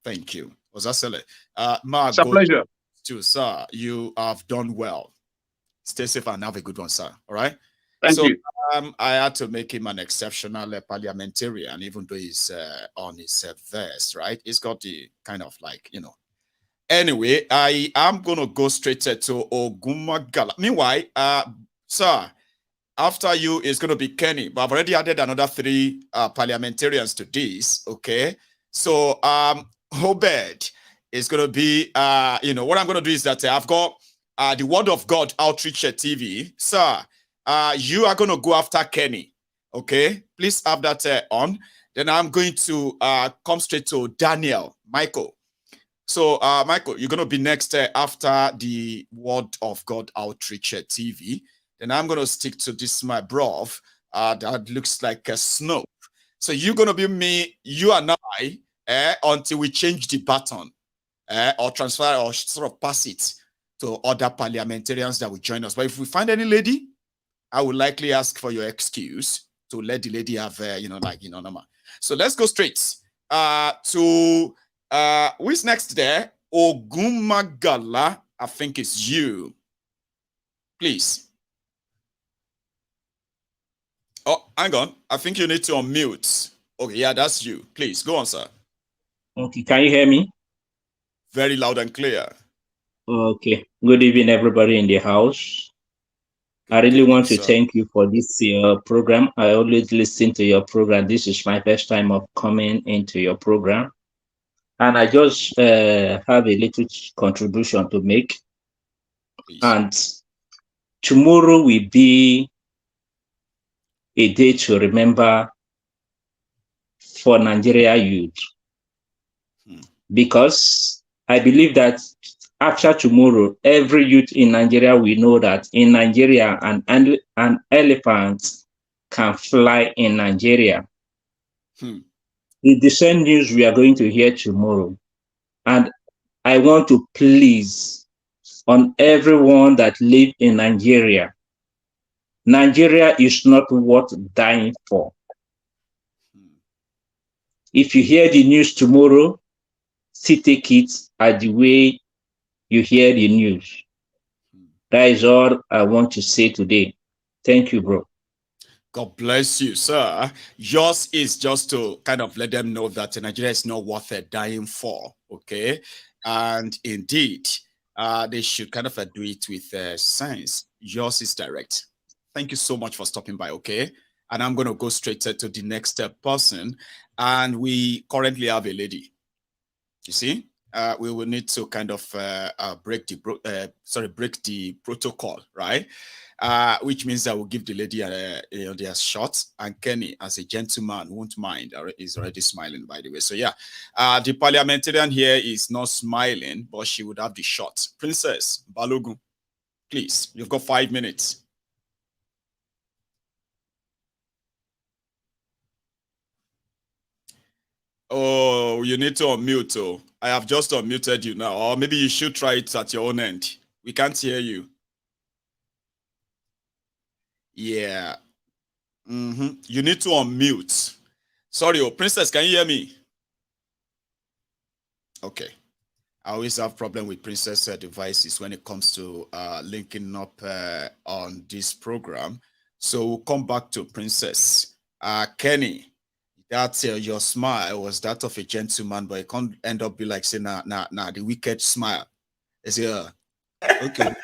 Thank you. It's a pleasure. Sir, you have done well. Stay safe and have a good one, sir. All right. Thank you. I had to make him an exceptional parliamentarian, even though he's on his vest, right? He's got the kind of like, Anyway, I am going to go straight to Ogumagala. Meanwhile, sir, after you is going to be Kenny, but I've already added another 3 parliamentarians to this. Okay. So, Obed is going to be, what I'm going to do is that I've got the Word of God Outreach TV. Sir, you are going to go after Kenny. Okay, please have that on. Then I'm going to come straight to Michael. So, Michael, you're going to be next after the Word of God Outreach TV. Then I'm going to stick to this, my bro. That looks like a snow. So you're going to be me, you and I, until we change the button or transfer or sort of pass it to other parliamentarians that will join us. But if we find any lady, I would likely ask for your excuse to let the lady have, normal. So let's go straight to who is next there? Ogumagala, I think it's you. Please. Oh, hang on. I think you need to unmute. Okay, yeah, that's you. Please, go on, sir. Okay, can you hear me? Very loud and clear. Okay. Good evening, everybody in the house. I really want to thank you for this program. I always listen to your program. This is my first time of coming into your program. And I just have a little contribution to make. Please. And tomorrow will be a day to remember for Nigeria youth. Because I believe that after tomorrow, every youth in Nigeria will know that in Nigeria, an elephant can fly in Nigeria. It's the same news we are going to hear tomorrow. And I want to please on everyone that lives in Nigeria. Nigeria is not worth dying for. If you hear the news tomorrow, still take it as the way you hear the news. That is all I want to say today. Thank you, bro. God bless you, sir. Yours is just to kind of let them know that Nigeria is not worth dying for, okay? And indeed, they should kind of do it with sense. Yours is direct. Thank you so much for stopping by, okay? And I'm going to go straight to the next person. And we currently have a lady. You see? We will need to kind of break the protocol, right? Which means I will give the lady their shot, and Kenny, as a gentleman, won't mind. Is already smiling, by the way. So yeah, the parliamentarian here is not smiling, but she would have the shot. Princess Balogun, please, you've got 5 minutes. Oh, you need to unmute. Oh, I have just unmuted you now. Or maybe you should try it at your own end. We can't hear you. Yeah. You need to unmute. Sorry, oh, Princess, can you hear me? Okay. I always have problem with Princess devices when it comes to linking up on this program. So we'll come back to Princess. Kenny, that your smile was that of a gentleman, but it can't end up be like saying, nah, the wicked smile. Is it okay?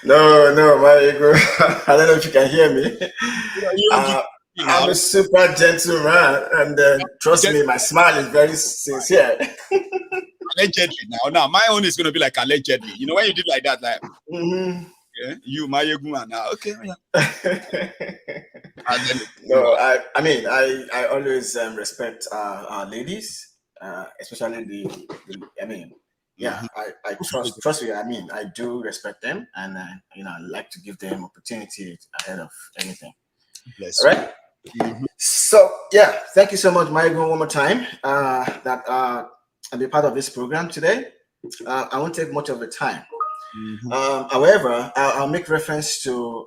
No, my ego. I don't know if you can hear me. I'm a super gentleman, and trust me, my smile is very sincere. Allegedly, now my own is going to be like allegedly. You know, when you did like that, like, yeah, you, my ego, now, okay. Yeah. No, I mean, I always respect our ladies, especially the yeah, I trust you. I mean, I do respect them, and I like to give them opportunity ahead of anything. Bless All right. So yeah, thank you so much, Maigo, one more time. That I'll be part of this program today. I won't take much of the time. However, I'll make reference to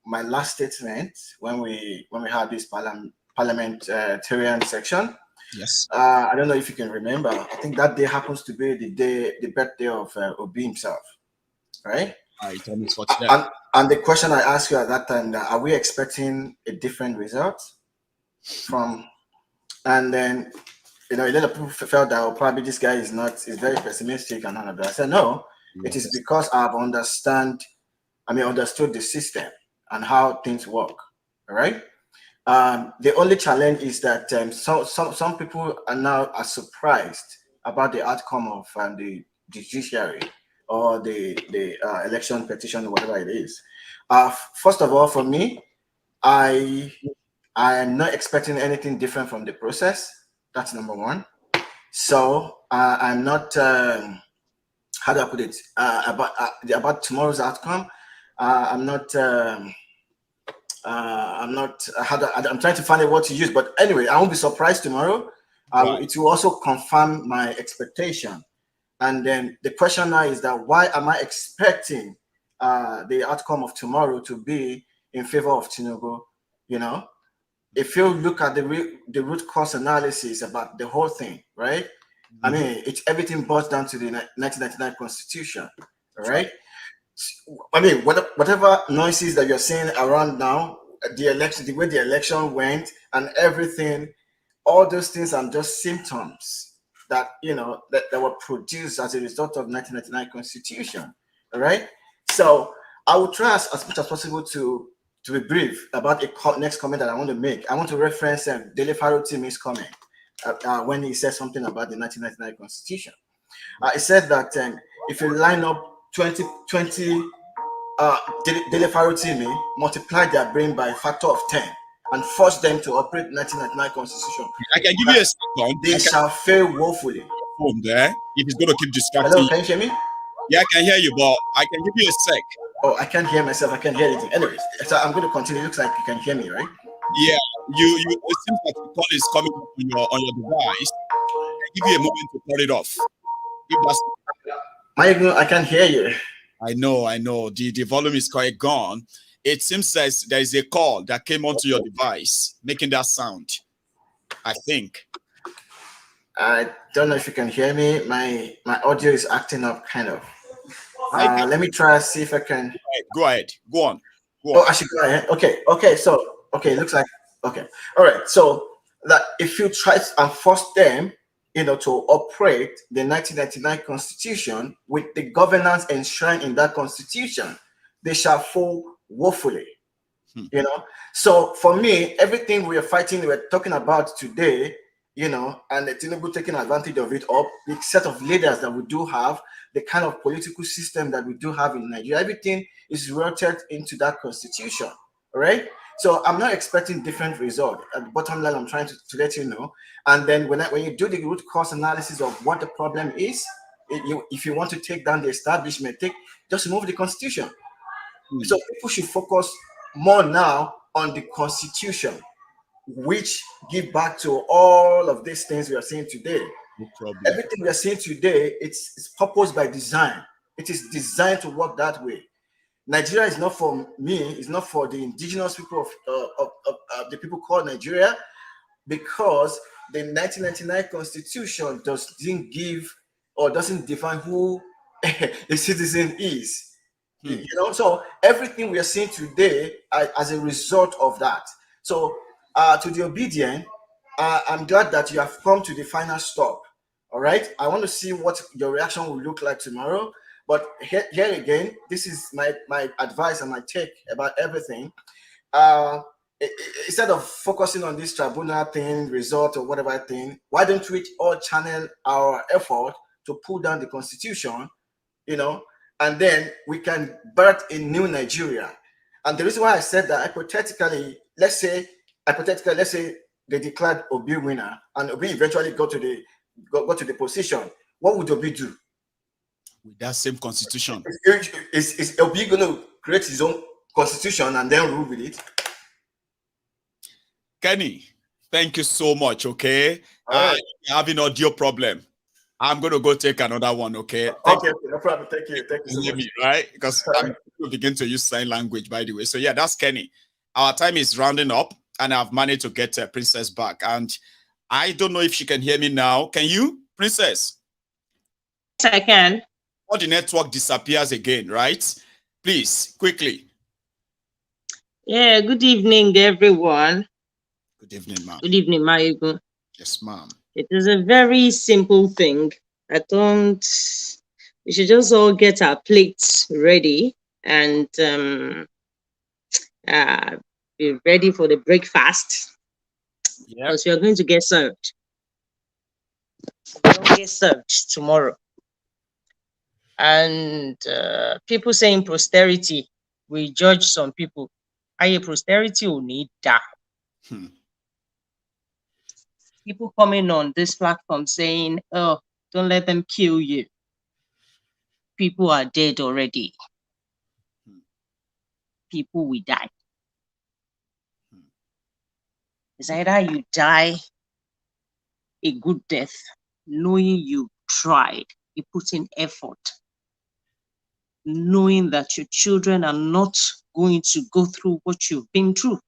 my last statement when we had this parliamentarian section. Yes. I don't know if you can remember. I think that day happens to be the birthday of Obi himself, right? And the question I asked you at that time, are we expecting a different result from? And then, a lot of people felt that probably this guy is very pessimistic and all of that. I said, no, it is because I've understood the system and how things work. All right. The only challenge is that some people are surprised about the outcome of the judiciary or the election petition, whatever it is. First of all, for me, I am not expecting anything different from the process. That's number one. So I'm not. How do I put it? About tomorrow's outcome, I'm not. I'm trying to find a word to use, but anyway, I won't be surprised tomorrow. It will also confirm my expectation. And then the question now is that why am I expecting the outcome of tomorrow to be in favor of Tinubu? If you look at the root cause analysis about the whole thing, right? I mean, everything boils down to the 1999 Constitution, right? I mean, whatever noises that you're seeing around now, the election, the way the election went, and everything, all those things are just symptoms that that were produced as a result of 1999 Constitution. All right. So I will try as much as possible to be brief about the next comment that I want to make. I want to reference Delefaro Timi's comment when he said something about the 1999 Constitution. He said that if you line up 2020 Delefaro Timi, multiply their brain by a factor of 10 and force them to operate 1999 Constitution, I can give you a second. They shall fail woefully. Home there, if it's going to keep distracting. Hello, can you hear me? Yeah, I can hear you, but I can give you a sec. Oh, I can't hear myself. I can't hear anything. Anyways, so I'm going to continue. It looks like you can hear me, right? Yeah, you. It seems like the call is coming up on your device. I can give you a moment to turn it off. If that's I can't hear you. I know. The volume is quite gone. It seems as there is a call that came onto your device, making that sound. I think. I don't know if you can hear me. My audio is acting up, kind of. Let me try and see if I can. Go ahead. Go on. Oh, I should go ahead. Okay. So, looks like okay. All right. So that if you try and force them, to operate the 1999 Constitution with the governance enshrined in that Constitution, they shall fall woefully. So for me, everything we're talking about today, and the Tinubu taking advantage of it, or the set of leaders that we do have, the kind of political system that we do have in Nigeria, everything is rooted into that Constitution, all right? So I'm not expecting different result. At the bottom line, I'm trying to let you know. And then when you do the root cause analysis of what the problem is, if you want to take down the establishment, just remove the Constitution. So people should focus more now on the Constitution, which give back to all of these things we are seeing today. Everything we are seeing today, it's purposed by design. It is designed to work that way. Nigeria is not for me. It's not for the indigenous people of the people called Nigeria, because the 1999 Constitution doesn't give or doesn't define who a citizen is. So everything we are seeing today as a result of that. So to the obedient, I'm glad that you have come to the final stop. All right. I want to see what your reaction will look like tomorrow. But here again, this is my advice and my take about everything. Instead of focusing on this tribunal thing, result or whatever thing, why don't we all channel our effort to pull down the Constitution, and then we can birth a new Nigeria. And the reason why I said that, hypothetically, let's say they declared Obi winner, and Obi eventually got to the position. What would Obi do? With that same Constitution. Is Obi going to create his own Constitution and then rule with it? Kenny, thank you so much, okay? Right. Having audio problem. I'm going to go take another one, okay? Okay, no problem. Thank you so much. Me, right? Because I'm going to begin to use sign language, by the way. So yeah, that's Kenny. Our time is rounding up, and I've managed to get Princess back. And I don't know if she can hear me now. Can you, Princess? Yes, I can. Or the network disappears again, right? Please, quickly. Yeah, good evening, everyone. Good evening, ma'am. Good evening, Mayugu. Yes, ma'am. It is a very simple thing. We should just all get our plates ready and be ready for the breakfast. Yeah. Because we are going to get served. We'll get served tomorrow. And people saying posterity, we judge some people. Aye, posterity will need that. People coming on this platform saying, oh, don't let them kill you. People are dead already. People will die. It's either you die a good death, knowing you tried, you put in effort, knowing that your children are not going to go through what you've been through,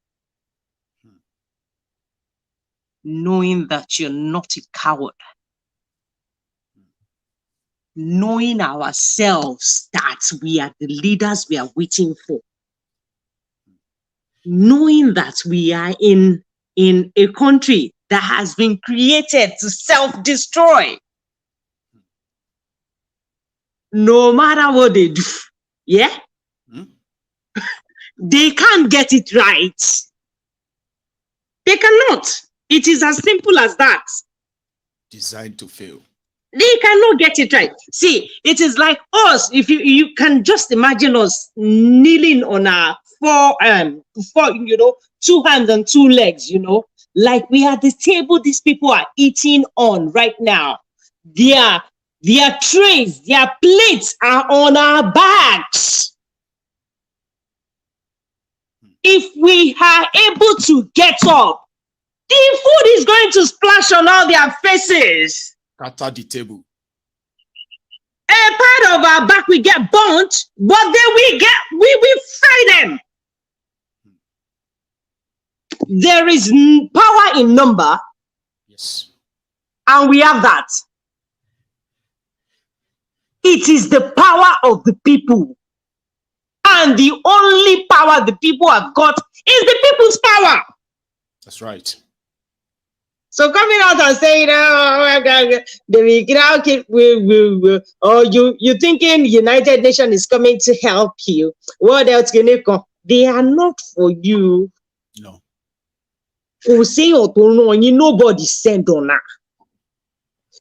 knowing that you're not a coward, knowing ourselves that we are the leaders we are waiting for, knowing that we are in a country that has been created to self-destroy. No matter what they do, yeah? They can't get it right. They cannot. It is as simple as that. Designed to fail. They cannot get it right. See, it is like us. If you can just imagine us kneeling on our four, 2 hands and 2 legs, like we are the table these people are eating on right now. Their trays, their plates are on our backs. If we are able to get up, the food is going to splash on all their faces. Scatter the table. A part of our back we get burnt, but then we fry them. There is power in number. Yes. And we have that. It is the power of the people. And the only power the people have got is the people's power. That's right. So coming out and saying, you thinking United Nations is coming to help you. What else can they come? They are not for you. No. Who say nobody send on that.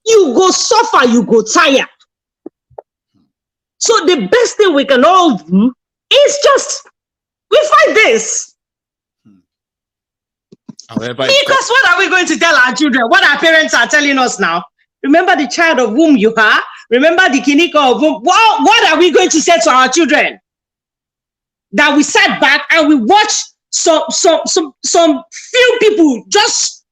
You go suffer, you go tired. So the best thing we can all do is just we fight this. However, because what are we going to tell our children? What our parents are telling us now? Remember the child of whom you are. Remember the kinika of whom. What are we going to say to our children? That we sat back and we watched some few people just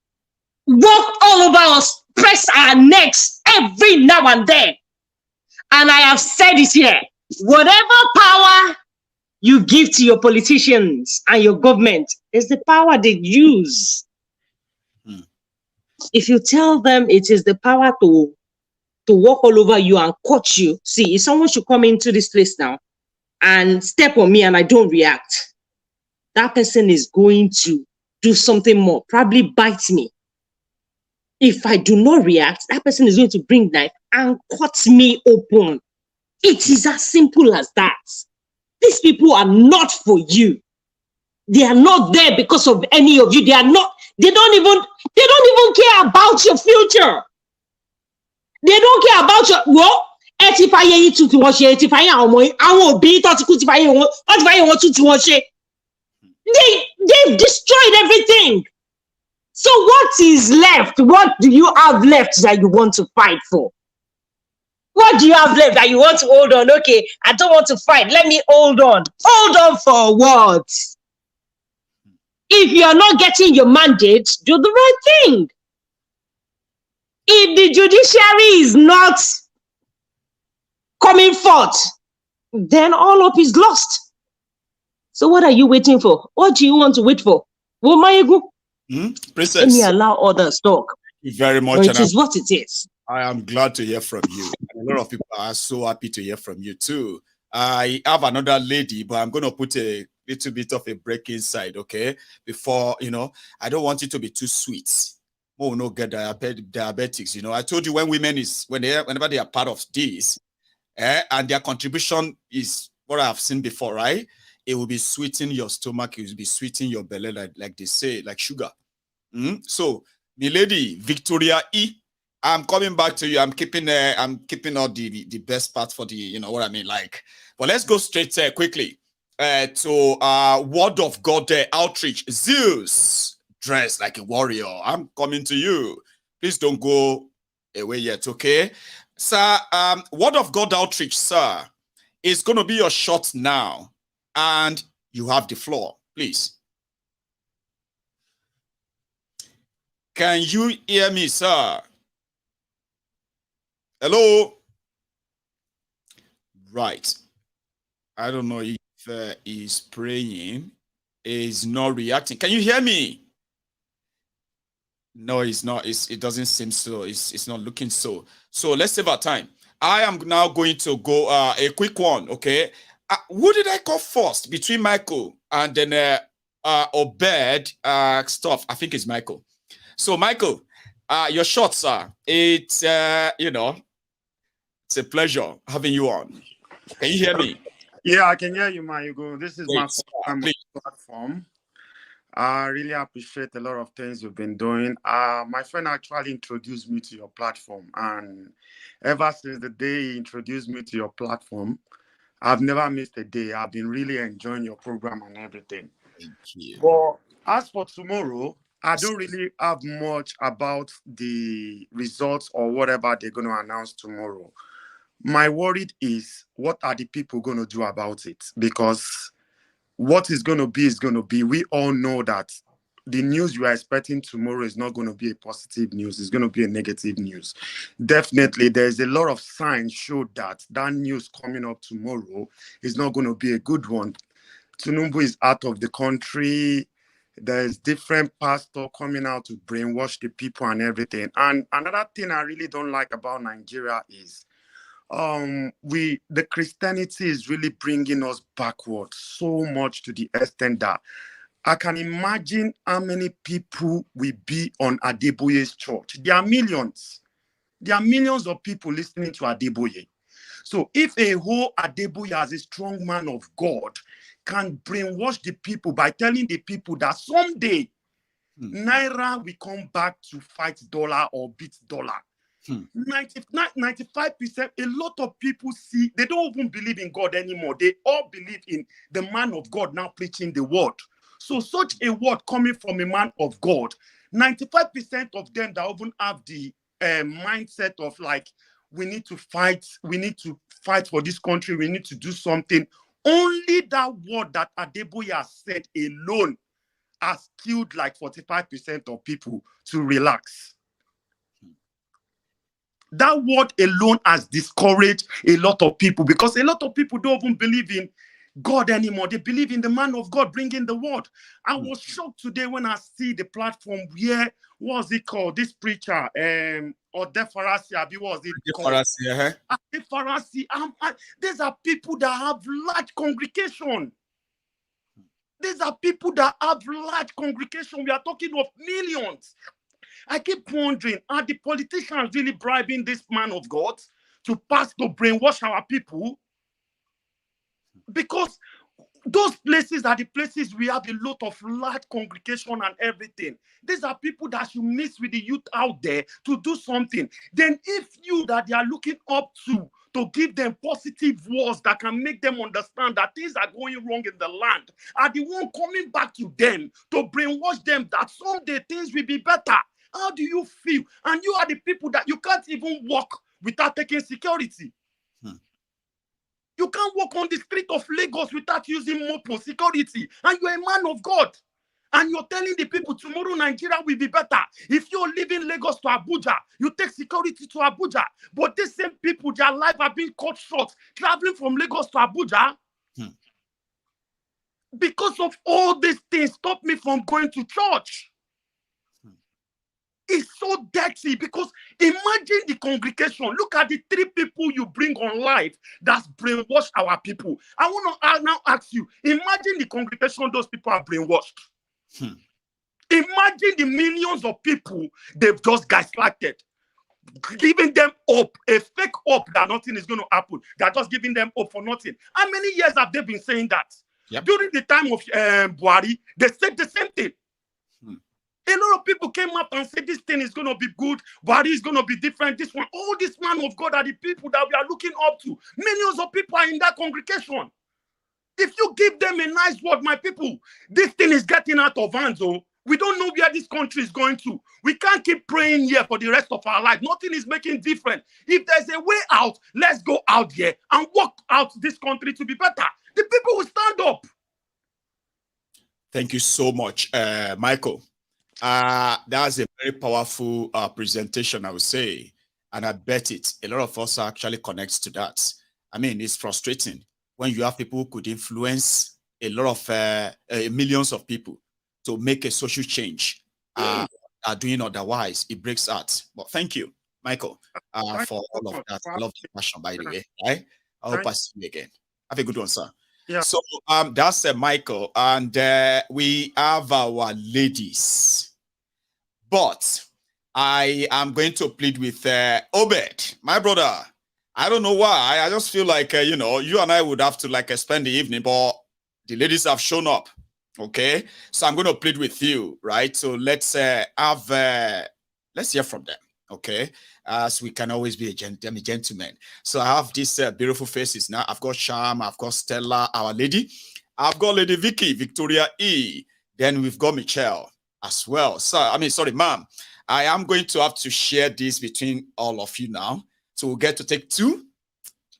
walk all over us, press our necks every now and then. And I have said it here. Whatever power you give to your politicians and your government is the power they use. If you tell them it is the power to walk all over you and cut you, see, if someone should come into this place now and step on me and I don't react, that person is going to do something more, probably bite me. If I do not react, that person is going to bring knife and cut me open. It is as simple as that. These people are not for you. They are not there because of any of you. They don't even care about your future. They don't care about your they've destroyed everything. So what is left? What do you have left that you want to fight for? What do you have left that you want to hold on? Okay, I don't want to fight. Let me hold on. Hold on for what? If you are not getting your mandate, do the right thing. If the judiciary is not coming forth, then all hope is lost. So what are you waiting for? What do you want to wait for? Princess. Let me allow others talk. Thank you very much. But it is what it is. I am glad to hear from you. And a lot of people are so happy to hear from you too. I have another lady, but I'm going to put a little bit of a break inside, okay? Before, I don't want it to be too sweet. Oh, no, get diabetics, I told you when whenever they are part of this, and their contribution is what I've seen before, right? It will be sweetening your stomach, it will be sweetening your belly, like they say, like sugar. So, my lady, Victoria E., I'm coming back to you. I'm keeping all the best part for the, what I mean, like. But let's go straight quickly to Word of God outreach. Zeus, dressed like a warrior. I'm coming to you. Please don't go away yet, okay? Sir, Word of God outreach, sir, is going to be your shot now. And you have the floor, please. Can you hear me, sir? Hello? Right. I don't know if he's praying. He's not reacting. Can you hear me? No, it's not. It doesn't seem so. It's not looking so. So let's save our time. I am now going to go a quick one, okay? Who did I call first between Michael and then Obed stuff? I think it's Michael. So Michael, your shot, sir. It's it's a pleasure having you on. Can you hear me? Yeah, I can hear you, Mayugo. This is Great, my first time on the platform. I really appreciate a lot of things you've been doing. My friend actually introduced me to your platform, and ever since the day he introduced me to your platform, I've never missed a day. I've been really enjoying your program and everything. Thank you. But as for tomorrow, I don't really have much about the results or whatever they're going to announce tomorrow. My worry is, what are the people going to do about it? Because what is going to be is going to be. We all know that the news you are expecting tomorrow is not going to be a positive news. It's going to be a negative news. Definitely, there's a lot of signs show that that news coming up tomorrow is not going to be a good one. Tinubu is out of the country. There's different pastors coming out to brainwash the people and everything. And another thing I really don't like about Nigeria is the Christianity is really bringing us backwards so much, to the extent that I can imagine how many people will be on Adeboye's church. There are millions. There are millions of people listening to Adeboye. So if a whole Adeboye, as a strong man of God, can brainwash the people by telling the people that someday Naira will come back to fight dollar or beat dollar. 95%, a lot of people see, they don't even believe in God anymore. They all believe in the man of God now preaching the word. So such a word coming from a man of God, 95% of them that even have the mindset of like, we need to fight for this country, we need to do something. Only that word that Adeboye has said alone has killed like 45% of people to relax. That word alone has discouraged a lot of people, because a lot of people don't even believe in God anymore. They believe in the man of God bringing the word. I was shocked today when I see the platform where, what's it called? This preacher, Adefarasin, what was it called? Adefarasin. These are people that have large congregation. These are people that have large congregation. We are talking of millions. I keep wondering, are the politicians really bribing this man of God to pass to brainwash our people? Because those places are the places we have a lot of large congregation and everything. These are people that should mix with the youth out there to do something. Then if you that they are looking up to give them positive words that can make them understand that things are going wrong in the land, are the one coming back to them to brainwash them that someday things will be better. How do you feel? And you are the people that you can't even walk without taking security. You can't walk on the street of Lagos without using mopo security. And you're a man of God. And you're telling the people tomorrow Nigeria will be better. If you're leaving Lagos to Abuja, you take security to Abuja. But these same people, their life have been cut short traveling from Lagos to Abuja. Because of all these things, stop me from going to church. It's so dirty, because imagine the congregation. Look at the 3 people you bring on live that's brainwashed our people. I want to now ask you, imagine the congregation those people are brainwashed. Imagine the millions of people they've just gaslighted, giving them hope, a fake hope that nothing is going to happen. They're just giving them hope for nothing. How many years have they been saying that? During the time of Buhari, they said the same thing. A lot of people came up and said this thing is going to be good, Buhari is going to be different. This one, all this man of God are the people that we are looking up to. Millions of people are in that congregation. If you give them a nice word, my people, this thing is getting out of hands. Oh, we don't know where this country is going to. We can't keep praying here for the rest of our life. Nothing is making difference. If there's a way out, let's go out here and work out this country to be better. The people will stand up. Thank you so much, Michael. That's a very powerful presentation, I would say, and I bet a lot of us actually connects to that. I mean, it's frustrating when you have people who could influence a lot of millions of people to make a social change, are doing otherwise. It breaks out. But thank you, Michael, for all of that. I love the passion, by the way. Right? I hope I see you again. Have a good one, sir. Yeah. So that's Michael, and we have our ladies. But I am going to plead with Obed, my brother. I don't know why. I just feel like, you know, you and I would have to like spend the evening, but the ladies have shown up. Okay. So I'm going to plead with you, right? So let's let's hear from them. Okay. So we can always be a gentleman. So I have these beautiful faces now. I've got Sham, I've got Stella, our lady. I've got Lady Vicky, Victoria E. Then we've got Michelle as well. So, I mean, sorry, ma'am. I am going to have to share this between all of you now. So we'll get to take 2.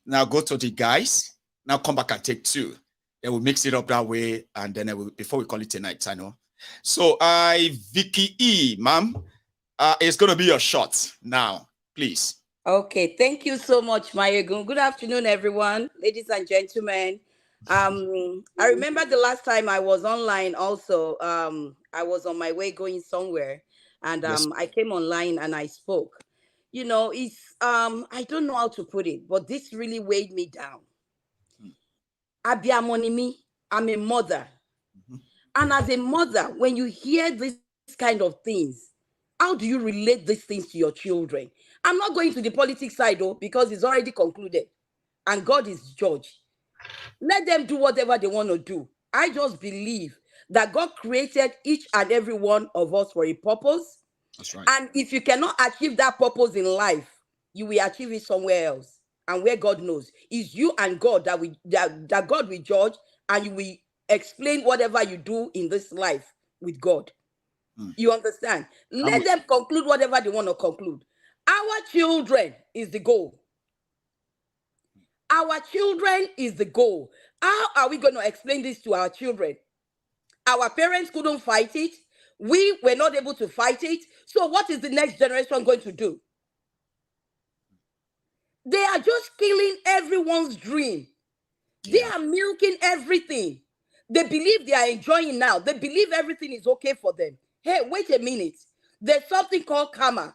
Now go to the guys. Now come back and take 2. Then we'll mix it up that way. And then before we call it a night, I know. So Vicky E, ma'am, it's going to be your shot now, please. Okay, thank you so much, Mayegun. Good afternoon, everyone, ladies and gentlemen. I remember the last time I was online also, I was on my way going somewhere, and I came online and I spoke. You know, it's, I don't know how to put it, but this really weighed me down. Abiamonimi, I'm a mother. And as a mother, when you hear this kind of things, how do you relate these things to your children? I'm not going to the politics side though, because it's already concluded and God is judge. Let them do whatever they want to do. I just believe that God created each and every one of us for a purpose. That's right. And if you cannot achieve that purpose in life, you will achieve it somewhere else. And where God knows, it's you and God that God will judge, and you will explain whatever you do in this life with God. You understand? Let them conclude whatever they want to conclude. Our children is the goal. Our children is the goal. How are we going to explain this to our children? Our parents couldn't fight it. We were not able to fight it. So what is the next generation going to do? They are just killing everyone's dream. They are milking everything. They believe they are enjoying now. They believe everything is okay for them. Hey, wait a minute. There's something called karma.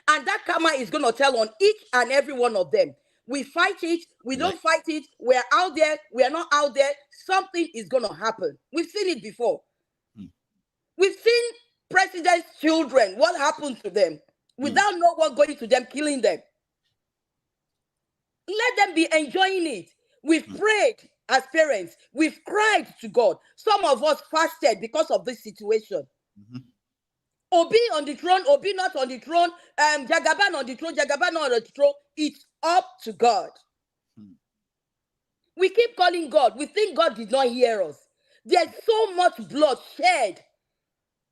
And that karma is going to tell on each and every one of them. We fight it. We don't fight it. We're out there. We're not out there. Something is going to happen. We've seen it before. We've seen presidents' children, what happened to them, without no one going to them, killing them. Let them be enjoying it. We've prayed as parents. We've cried to God. Some of us fasted because of this situation. Obi on the throne, Obi not on the throne, Jagaban on the throne, Jagaban not on the throne. It's up to God. We keep calling God. We think God did not hear us. There's so much blood shed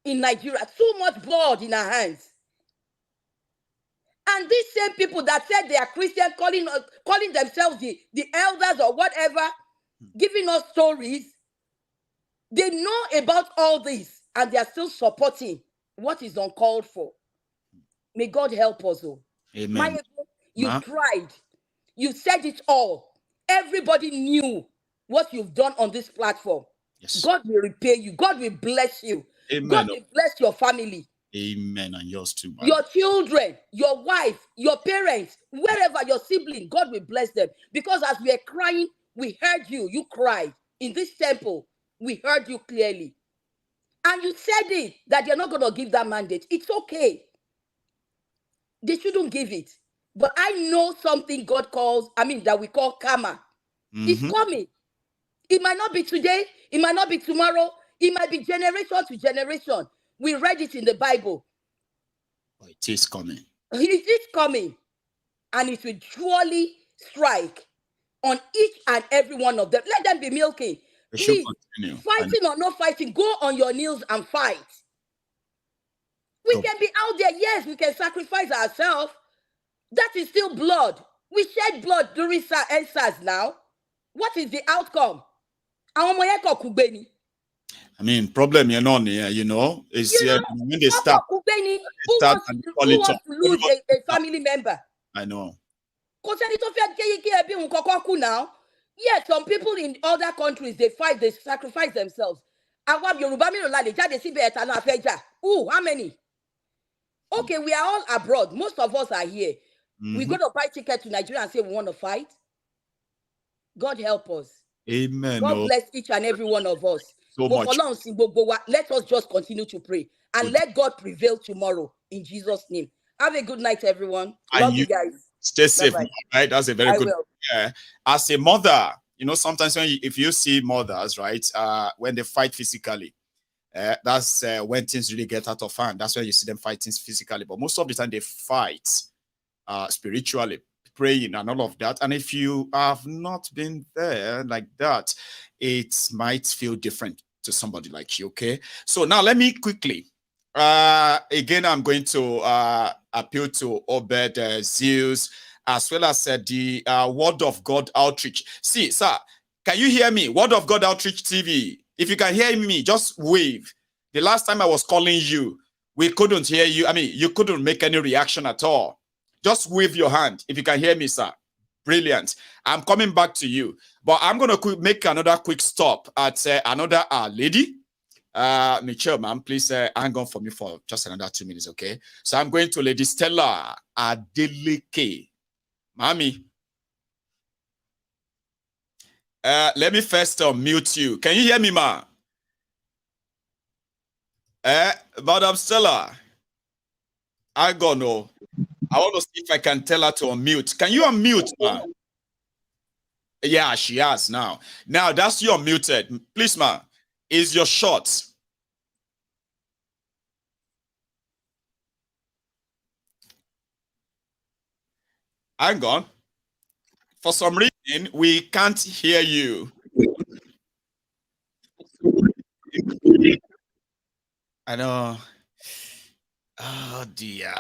in Nigeria, so much blood in our hands. And these same people that said they are Christian, calling themselves the elders or whatever, giving us stories, they know about all this and they are still supporting what is uncalled for. May God help us all. Amen. You tried. You said it all. Everybody knew what you've done on this platform. Yes. God will repay you. God will bless you. Amen. God will bless your family. Amen. And yours too, man. Your children, your wife, your parents, wherever your sibling, God will bless them. Because as we are crying, we heard you. You cried in this temple. We heard you clearly. And you said it, that you're not going to give that mandate. It's okay. They shouldn't give it. But I know something God calls, that we call karma. It's coming. It might not be today. It might not be tomorrow. It might be generation to generation. We read it in the Bible. But it is coming. It is coming. And it will surely strike on each and every one of them. Let them be milking. Please, fighting or not fighting, go on your knees and fight. We can be out there. Yes, we can sacrifice ourselves. That is still blood. We shed blood during SARS now. What is the outcome? Problem is when they start. Who wants to lose a family member? I know. Yes, some people in other countries, they fight, they sacrifice themselves. Ooh, how many? Okay, we are all abroad. Most of us are here. We're going to buy tickets to Nigeria and say we want to fight. God help us. Amen. God bless each and every one of us. So much. Let us just continue to pray and let God prevail tomorrow in Jesus' name. Have a good night, everyone. Love you guys. Stay safe, Bye-bye. right? That's a very I good. will. As a mother, you know, sometimes if you see mothers, right, when they fight physically, that's when things really get out of hand. That's when you see them fighting physically. But most of the time they fight spiritually, praying and all of that. And if you have not been there like that, it might feel different to somebody like you, okay? So now let me quickly, again, I'm going to appeal to Obed Zeus, as well as the Word of God Outreach. See, sir, can you hear me? Word of God Outreach TV. If you can hear me, just wave. The last time I was calling you, we couldn't hear you. I mean, you couldn't make any reaction at all. Just wave your hand if you can hear me, sir. Brilliant. I'm coming back to you. But I'm going to make another quick stop at another lady. Michelle, ma'am, please hang on for me for just another 2 minutes, okay? So I'm going to Lady Stella Adeleke. Mommy. Let me first mute you. Can you hear me, ma? Madam Stella. I don't know. I want to see if I can tell her to unmute. Can you unmute, ma? Yeah, she has now. Now that's you unmuted. Please, ma. Is your shot. Hang on. For some reason, we can't hear you. I know. Oh, dear.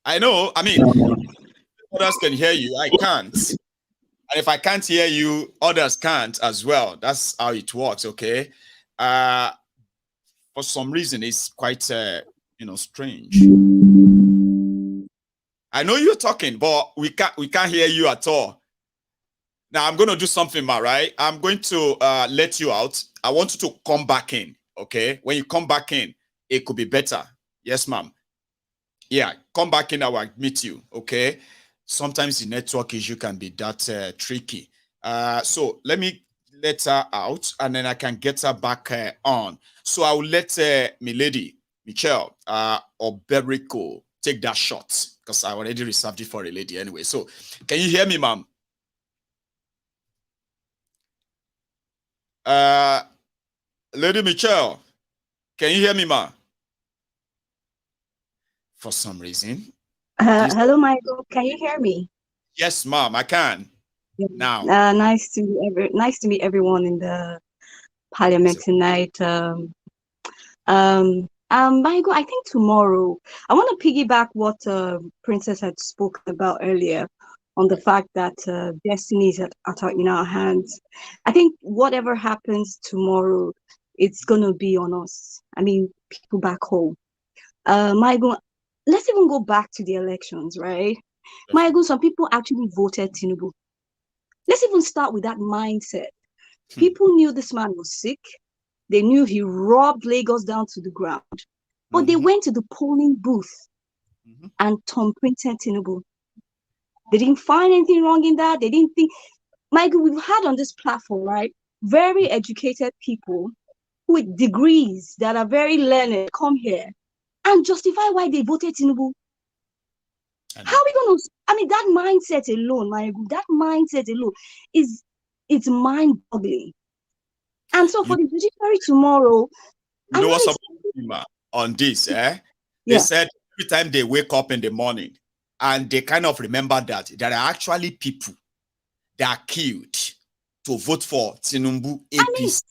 I know. I mean, others can hear you. I can't. And if I can't hear you, others can't as well. That's how it works, okay? For some reason, it's quite, strange. I know you're talking, but we can't hear you at all. Now, I'm going to do something, ma, right? I'm going to let you out. I want you to come back in, okay? When you come back in, it could be better. Yes, ma'am. Yeah, come back in. I will meet you, okay? Sometimes the network issue can be that tricky. So let me let her out, and then I can get her back on. So I will let Milady, Michelle, or Berico take that shot, because I already reserved it for a lady anyway. So can you hear me, ma'am? Lady Michelle, can you hear me, ma? For some reason. Hello, Michael. Can you hear me? Yes, ma'am, I can. Yeah. Now. Nice to meet everyone in the parliament tonight. Michael, I think tomorrow I want to piggyback what Princess had spoken about earlier on the fact that destiny is in our hands. I think whatever happens tomorrow, it's gonna be on us. I mean, people back home. Michael, let's even go back to the elections, right? Michael, some people actually voted Tinubu. Let's even start with that mindset. People knew this man was sick. They knew he robbed Lagos down to the ground. But they went to the polling booth and thumbprinted Tinubu. They didn't find anything wrong in that. They didn't think. Michael, we've had on this platform, right, very educated people with degrees that are very learned come here and justify why they voted Tinubu. How are we going to, I mean, that mindset alone, it's mind-boggling. And so for the judiciary tomorrow, you know what's on this, They said every time they wake up in the morning and they kind of remember that there are actually people that are killed to vote for Tinubu APC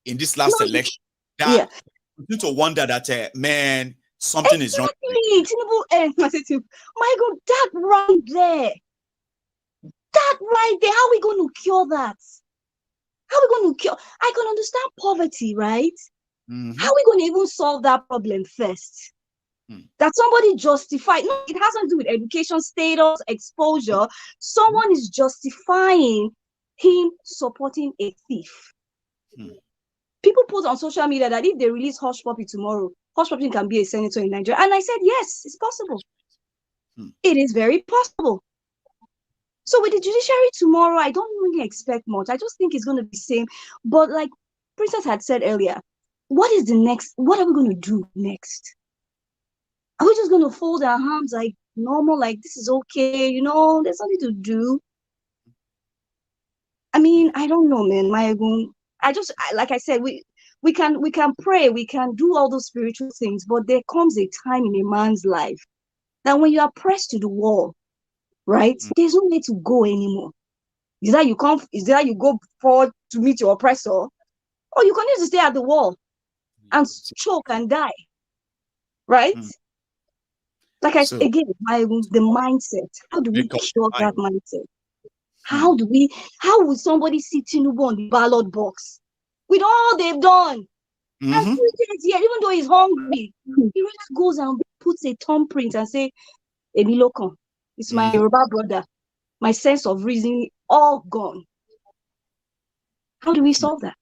in this last election. That continue to wonder that, man, something is wrong. Tinubu, my God, that right there, how are we going to cure that? How are we going to cure? I can understand poverty, right? How are we going to even solve that problem first? That somebody justified, no, it has nothing to do with education status, exposure. Someone is justifying him supporting a thief. People put on social media that if they release Hush Puppy tomorrow, Hush Puppy can be a senator in Nigeria. And I said, yes, it's possible. It is very possible. So with the judiciary tomorrow, I don't really expect much. I just think it's going to be the same. But like Princess had said earlier, what is the next? What are we going to do next? Are we just going to fold our arms like, normal, like this is okay, you know, there's nothing to do. I mean, I don't know, man. Like I said, we can pray, we can do all those spiritual things, but there comes a time in a man's life that when you are pressed to the wall, right? There's no way to go anymore. Is that you go forward to meet your oppressor, or you continue to stay at the wall and choke and die, right? Like again, the mindset. How do we cure that mindset? How would somebody see Tinubu on the ballot box with all they've done? And 3 days here, even though he's hungry, he really goes and puts a thumbprint and say, Emilokon, it's my Yoruba brother. My sense of reasoning all gone. How do we solve that?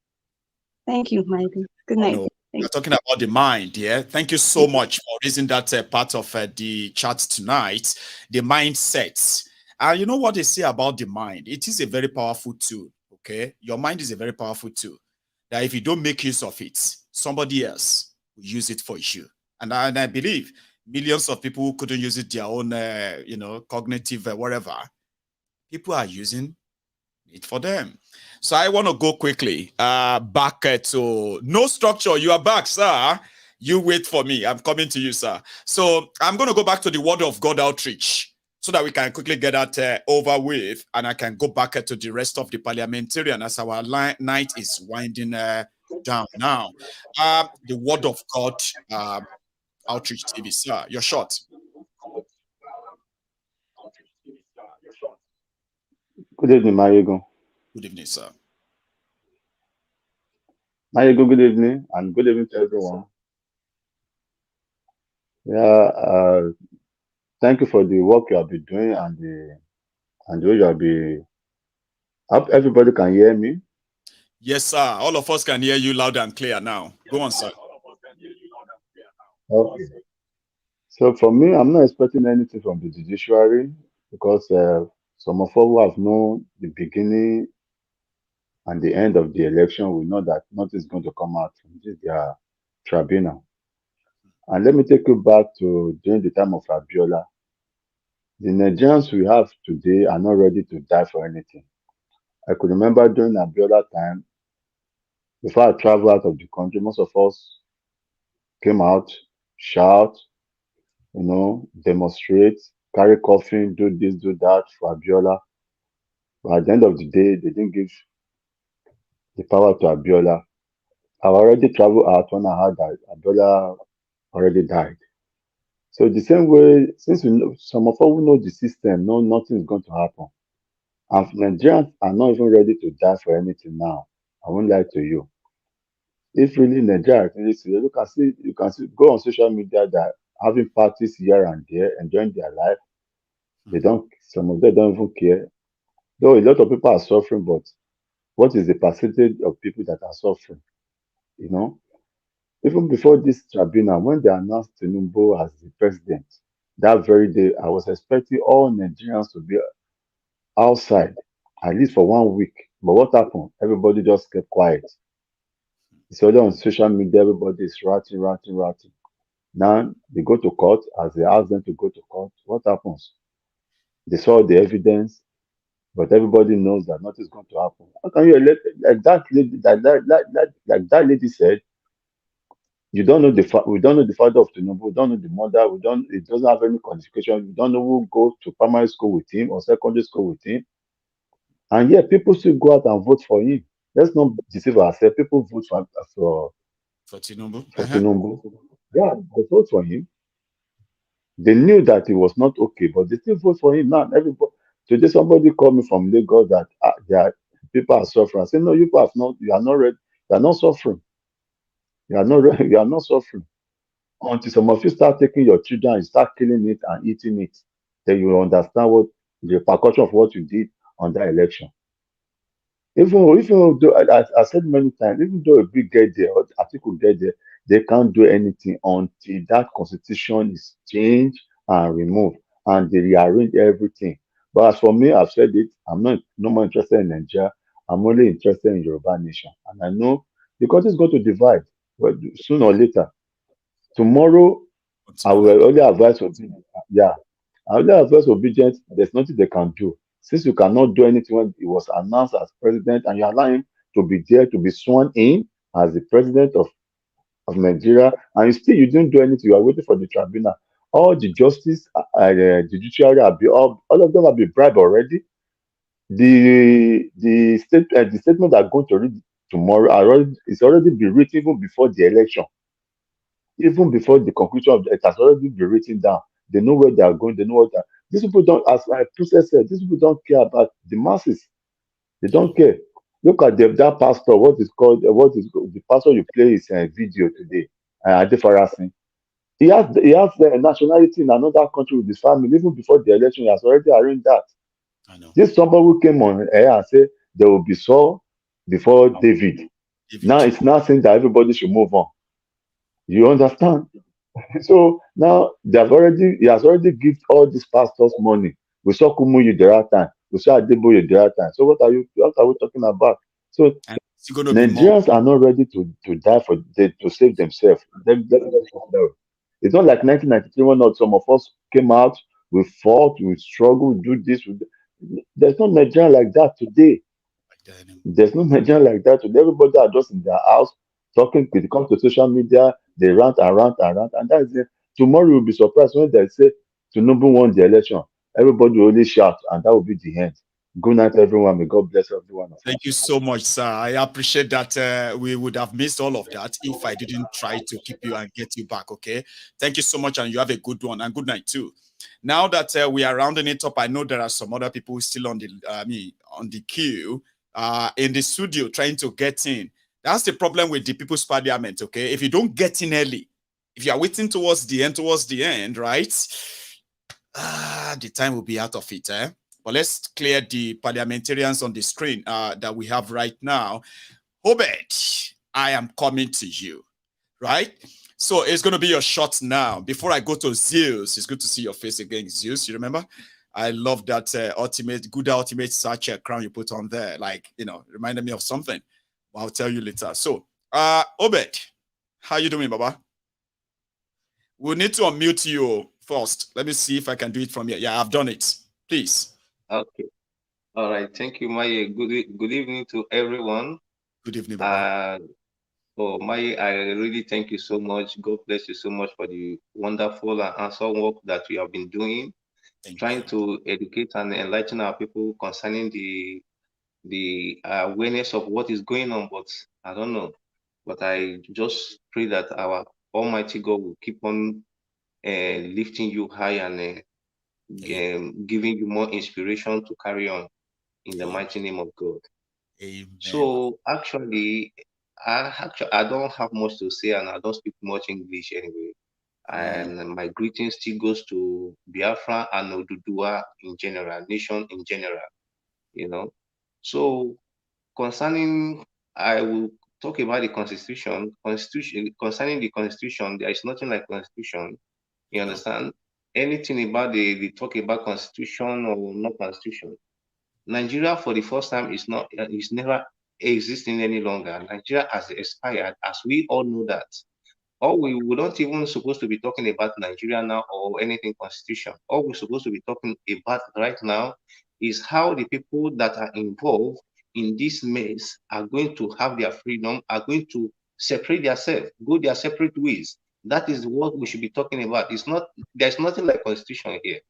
Thank you, Michael. Good night. We're talking about the mind, yeah? Thank you so much for raising that part of the chat tonight, the mindset. You know what they say about the mind? It is a very powerful tool, okay? Your mind is a very powerful tool. That if you don't make use of it, somebody else will use it for you. And I believe millions of people who couldn't use it their own, cognitive whatever, people are using it for them. So I want to go quickly back to no structure. You are back, sir. You wait for me. I'm coming to you, sir. So I'm going to go back to the Word of God outreach so that we can quickly get that over with, and I can go back to the rest of the parliamentarian as our night is winding down now. The Word of God outreach TV, sir. You're short. Good evening, Mayego. Good evening, sir. Mayego, good evening, and good evening to everyone. Yeah, thank you for the work you have been doing and the way you have been. I hope everybody can hear me. Yes, sir. All of us can hear you loud and clear now. Go on, sir. Okay. So for me, I'm not expecting anything from the judiciary because some of us who have known the beginning and the end of the election, we know that nothing is going to come out from their tribunal. And let me take you back to during the time of Abiola. The Nigerians we have today are not ready to die for anything. I could remember during Abiola time, before I traveled out of the country, most of us came out, shout, demonstrate, carry coffin, do this, do that for Abiola. But at the end of the day, they didn't give the power to Abiola. I already traveled out when I heard that Abiola already died. So the same way, since we know, some of us who know the system know nothing is going to happen. And Nigerians are not even ready to die for anything now. I won't lie to you. If really Nigeria, you can see, go on social media that having parties here and there, enjoying their life. Some of them don't even care. Though a lot of people are suffering, but what is the percentage of people that are suffering? Even before this tribunal, when they announced Tinubu as the president, that very day, I was expecting all Nigerians to be outside, at least for 1 week. But what happened? Everybody just kept quiet. It's only on social media, everybody is ranting. Now they go to court. As they ask them to go to court, what happens? They saw the evidence, but everybody knows that nothing is going to happen. How can you elect like that lady? Like that lady said, you don't know we don't know the father of Tinubu, we don't know the mother, it doesn't have any qualification, we don't know who goes to primary school with him or secondary school with him. And yet people still go out and vote for him. Let's not deceive ourselves. People vote for Tinubu. For Tinubu. Yeah, they vote for him. They knew that it was not okay, but they still vote for him now. Everybody today, somebody called me from Lagos that people are suffering. I said, no, you are not ready, you are not suffering. You are not suffering. Until some of you start taking your children and start killing it and eating it, then you will understand what the repercussion of what you did on that election. Even though I said many times, even though a big get there or article get there, they can't do anything until that constitution is changed and removed and they rearrange everything. But as for me, I've said it, I'm no more interested in Nigeria. I'm only interested in Yoruba nation. And I know the country is going to divide, but sooner or later. Tomorrow, I will only advise And they are first obedient, there's nothing they can do. Since you cannot do anything when he was announced as president and you allow him to be there to be sworn in as the president of Nigeria, and you didn't do anything, you are waiting for the tribunal. All the justice, judiciary, all of them have been bribed already. The statement that are going to read tomorrow is already been written even before the election, even before the conclusion of it has already been written down. They know where they are going. They know what these people don't. As my princess said, these people don't care about the masses. They don't care. Look at that pastor. What is called? The pastor you play his video today? Adefarasin. He has the nationality in another country with his family. Even before the election, he has already arranged that. This somebody who came on air and said there will be Saul before David. Now it's not saying that everybody should move on. You understand? So now he has already given all these pastors money. We saw Kumuyi the right time. We saw Adeboye the right time. So what are we talking about? So Nigerians are not ready to die to save themselves. It's not like 1993 when not some of us came out, we fought, we struggled, do this. There's no Nigerian like that today. There's no Nigerian like that today. Everybody are just in their house talking. It comes to social media, they rant and rant and rant, and that is it. Tomorrow you'll be surprised when they say Tinubu won the election. Everybody will only shout, and that will be the end. Good night, everyone. May God bless everyone. Thank you so much, sir. I appreciate that. We would have missed all of that if I didn't try to keep you and get you back. Okay. Thank you so much, and you have a good one and good night too. Now that we are rounding it up, I know there are some other people still on the queue in the studio trying to get in. That's the problem with the People's Parliament. Okay, if you don't get in early, if you are waiting towards the end, right? The time will be out of it. But let's clear the parliamentarians on the screen that we have right now. Obed, I am coming to you, right? So it's going to be your shot now. Before I go to Zeus, it's good to see your face again, Zeus. You remember? I love that ultimate search crown you put on there. Like, reminded me of something. I'll tell you later. So, Obed, how you doing, Baba? We'll need to unmute you first. Let me see if I can do it from here. Yeah, I've done it. Please. Okay. All right. Thank you, Maya. Good evening to everyone. Good evening, Baba. Maya, I really thank you so much. God bless you so much for the wonderful and handsome work that you have been doing, trying to educate and enlighten our people concerning the awareness of what is going on. But I don't know. But I just pray that our Almighty God will keep on lifting you high and giving you more inspiration to carry on in the mighty name of God. Amen. So actually, I don't have much to say, and I don't speak much English anyway. And my greeting still goes to Biafra and Oduduwa in general, nation in general. So concerning, I will talk about the constitution. Concerning the constitution, there is nothing like constitution. You understand? Anything about the talk about constitution or not constitution. Nigeria for the first time is never existing any longer. Nigeria has expired, as we all know that. Or we don't even supposed to be talking about Nigeria now or anything constitution. All we're supposed to be talking about right now is how the people that are involved in this mess are going to have their freedom, are going to separate themselves, go their separate ways. That is what we should be talking about. There's nothing like constitution here.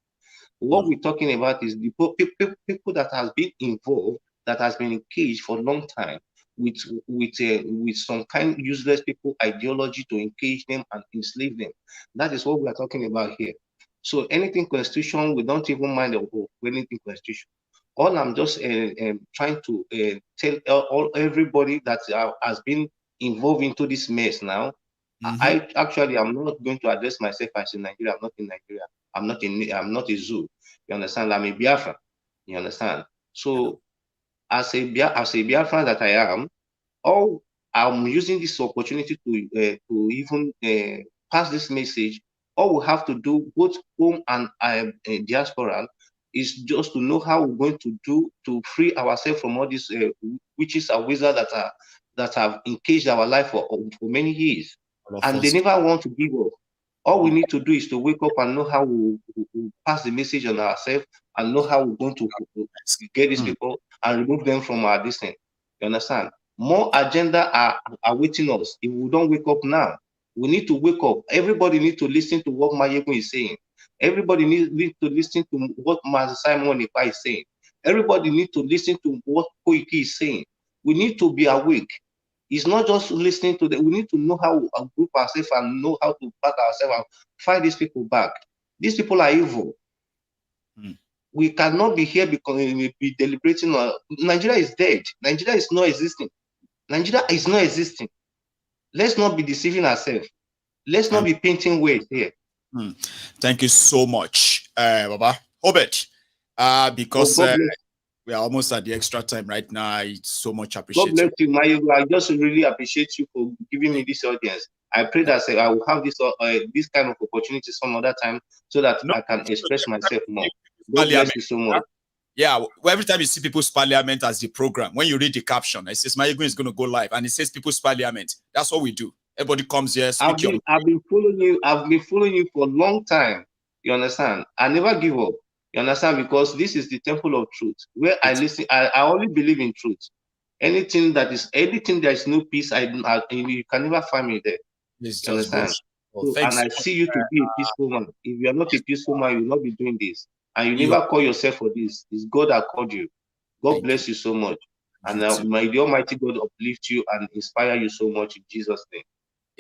What we're talking about is the people that has been involved, that has been engaged for a long time with some kind of useless people ideology to engage them and enslave them. That is what we are talking about here. So anything constitution, we don't even mind of anything constitution. All I'm just trying to tell everybody that has been involved into this mess now. I'm not going to address myself as in Nigeria. I'm not in Nigeria. I'm not a zoo. You understand? I'm a Biafra. You understand? So as a Biafra that I am, I'm using this opportunity to even pass this message. All we have to do, both home and diaspora, is just to know how we're going to do to free ourselves from all these witches and wizards that have encaged our life for many years, and they never want to give up. All we need to do is to wake up and know how we pass the message on ourselves and know how we're going to get these people and remove them from our distance. You understand? More agenda are awaiting us if we don't wake up now. We need to wake up. Everybody needs to listen to what Mayegun is saying. Everybody needs to listen to what Master Simon Ekpa is saying. Everybody needs to listen to what Koiki is saying. We need to be awake. It's not just listening to them. We need to know how to group ourselves and know how to back ourselves and fight these people back. These people are evil. We cannot be here because we be deliberating. Nigeria is dead. Nigeria is not existing. Nigeria is not existing. Let's not be deceiving ourselves. Let's not be painting words here. Thank you so much, Baba. Hobert, because we are almost at the extra time right now. It's so much appreciated. God bless you, Mayegun. I just really appreciate you for giving me this audience. I pray that I will have this kind of opportunity some other time so that I can express myself more. God bless you so much. Yeah, well, every time you see People's Parliament as the program, when you read the caption, it says Mayegun is going to go live, and it says People's Parliament. That's what we do. Everybody comes here. I've been following you. I've been following you for a long time. You understand? I never give up. You understand? Because this is the temple of truth, where I listen. I only believe in truth. Anything that is no peace, you can never find me there. You understand? And I see you to be a peaceful man. If you are not a peaceful man, you will not be doing this. And you never call yourself for this. It's God that called you. God bless you so much. And may the Almighty God uplift you and inspire you so much in Jesus' name.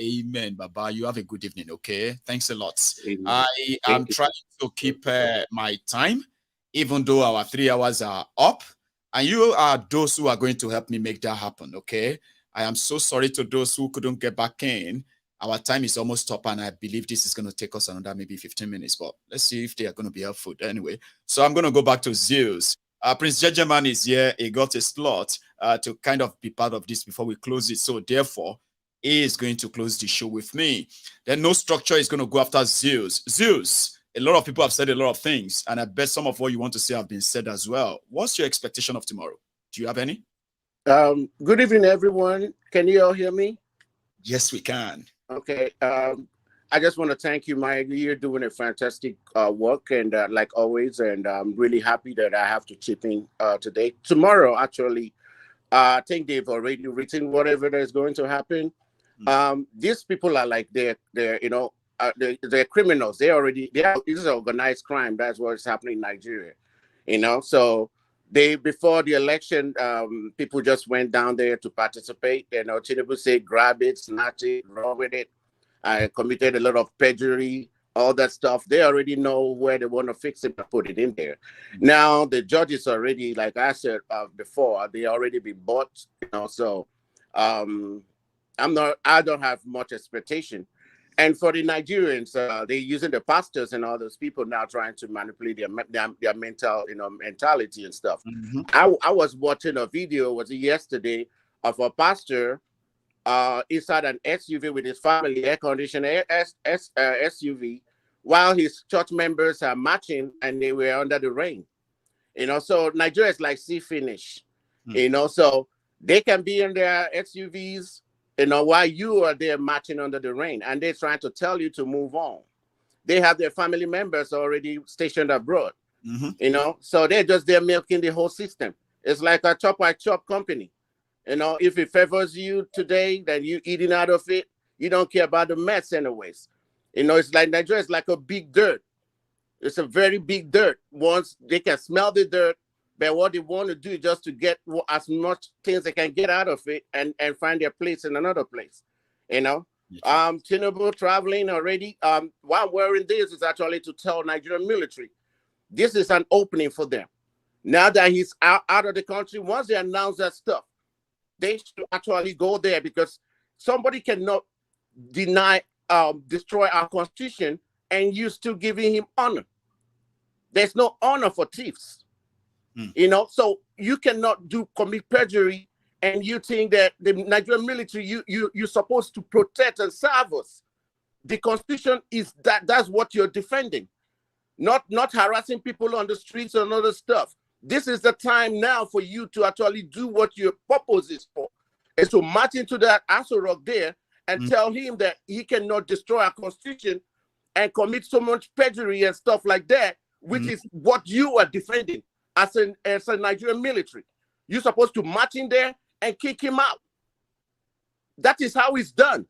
Amen, Baba. You have a good evening, okay? Thanks a lot. Amen. I am trying to keep my time, even though our 3 hours are up. And you are those who are going to help me make that happen, okay? I am so sorry to those who couldn't get back in. Our time is almost up, and I believe this is going to take us another maybe 15 minutes, but let's see if they are going to be helpful anyway. So I'm going to go back to Zeus. Prince Judgement is here. He got a slot to kind of be part of this before we close it. So therefore, he is going to close the show with me. Then No Structure is going to go after Zeus. Zeus, a lot of people have said a lot of things, and I bet some of what you want to say have been said as well. What's your expectation of tomorrow? Do you have any? Good evening, everyone. Can you all hear me? Yes, we can. Okay. I just want to thank you, Mike. You're doing a fantastic work, and like always, and I'm really happy that I have to chip in today. Tomorrow, actually, I think they've already written whatever is going to happen. These people are like they're criminals. This is organized crime. That's what's happening in Nigeria. So before the election, people just went down there to participate. Tinubu said, grab it, snatch it, run with it. I committed a lot of perjury, all that stuff. They already know where they want to fix it and put it in there. Now the judges already, like I said before, they already been bought. So I don't have much expectation. And for the Nigerians, they're using the pastors and all those people now trying to manipulate their mental, mentality and stuff. I was watching a video, was it yesterday, of a pastor inside an SUV with his family, air-conditioned SUV, while his church members are marching and they were under the rain. So Nigeria is like sea finish. So they can be in their SUVs, while you are there marching under the rain, and they're trying to tell you to move on. They have their family members already stationed abroad, so they're just there milking the whole system. It's like a chop company. If it favors you today, then you eating out of it. You don't care about the mess anyways. It's like Nigeria is like a big dirt. It's a very big dirt. Once they can smell the dirt, but what they want to do is just to get as much things they can get out of it and find their place in another place. Tinubu traveling already. Why I'm wearing this is actually to tell Nigerian military, this is an opening for them. Now that he's out of the country, once they announce that stuff, they should actually go there, because somebody cannot destroy our constitution and you still giving him honor. There's no honor for thieves. So you cannot commit perjury and you think that the Nigerian military, you're supposed to protect and serve us. The constitution is that's what you're defending, not harassing people on the streets and other stuff. This is the time now for you to actually do what your purpose is for. And so march into that Aso Rock there and tell him that he cannot destroy our constitution and commit so much perjury and stuff like that, which is what you are defending as a Nigerian military. You're supposed to march in there and kick him out. That is how it's done.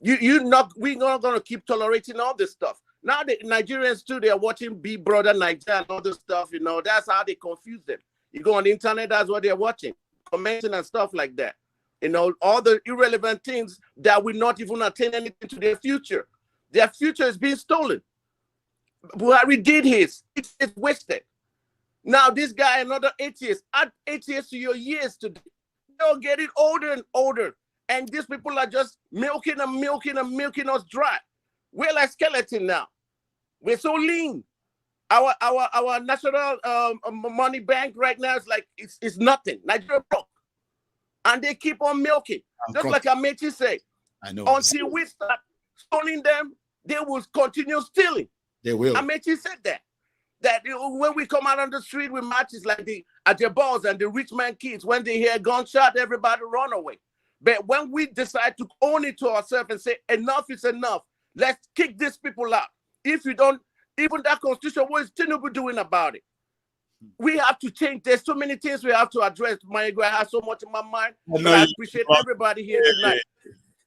We're not going to keep tolerating all this stuff. Now the Nigerians too, they are watching Big Brother Nigeria and all this stuff, you know. That's how they confuse them. You go on the internet, that's what they're watching, commenting and stuff like that. You know, all the irrelevant things that will not even attain anything to their future. Their future is being stolen. Buhari did his. It's wasted. Now this guy, another 8 years. Add 8 years to your years today. They're getting older and older. And these people are just milking and milking and milking us dry. We're like skeleton now. We're so lean. Our national money bank right now is like, it's nothing. Nigeria broke. And they keep on milking. Just like Amechi said. I know. Until we start stealing them, they will continue stealing. They will. Amechi said that. That when we come out on the street with matches like the Ajabals and the rich man kids, when they hear gunshot, everybody run away. But when we decide to own it to ourselves and say, enough is enough, let's kick these people out. If you don't, even that constitution, what is Tinubu doing about it? We have to change. There's so many things we have to address. I have so much in my mind. I appreciate everybody here tonight.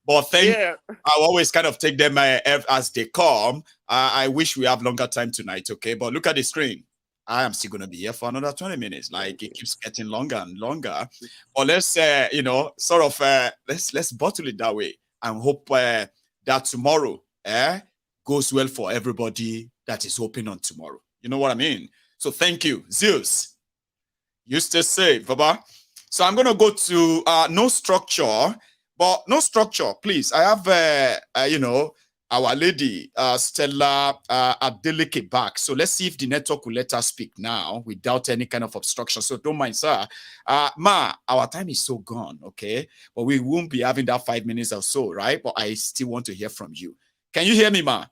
But I always kind of take them as they come. I wish we have longer time tonight, okay? But look at the screen. I am still going to be here for another 20 minutes. Like, it keeps getting longer and longer. But let's, you know, sort of, let's bottle it that way and hope that tomorrow goes well for everybody that is hoping on tomorrow. You know what I mean? So thank you. Zeus, you stay safe, Baba. So I'm going to go to no structure, but no structure, please. I have, you know, our lady, Stella Adeleke back. So let's see if the network will let us speak now without any kind of obstruction. So don't mind, sir. Ma, our time is so gone, okay? But we won't be having that 5 minutes or so, right? But I still want to hear from you. Can you hear me, ma?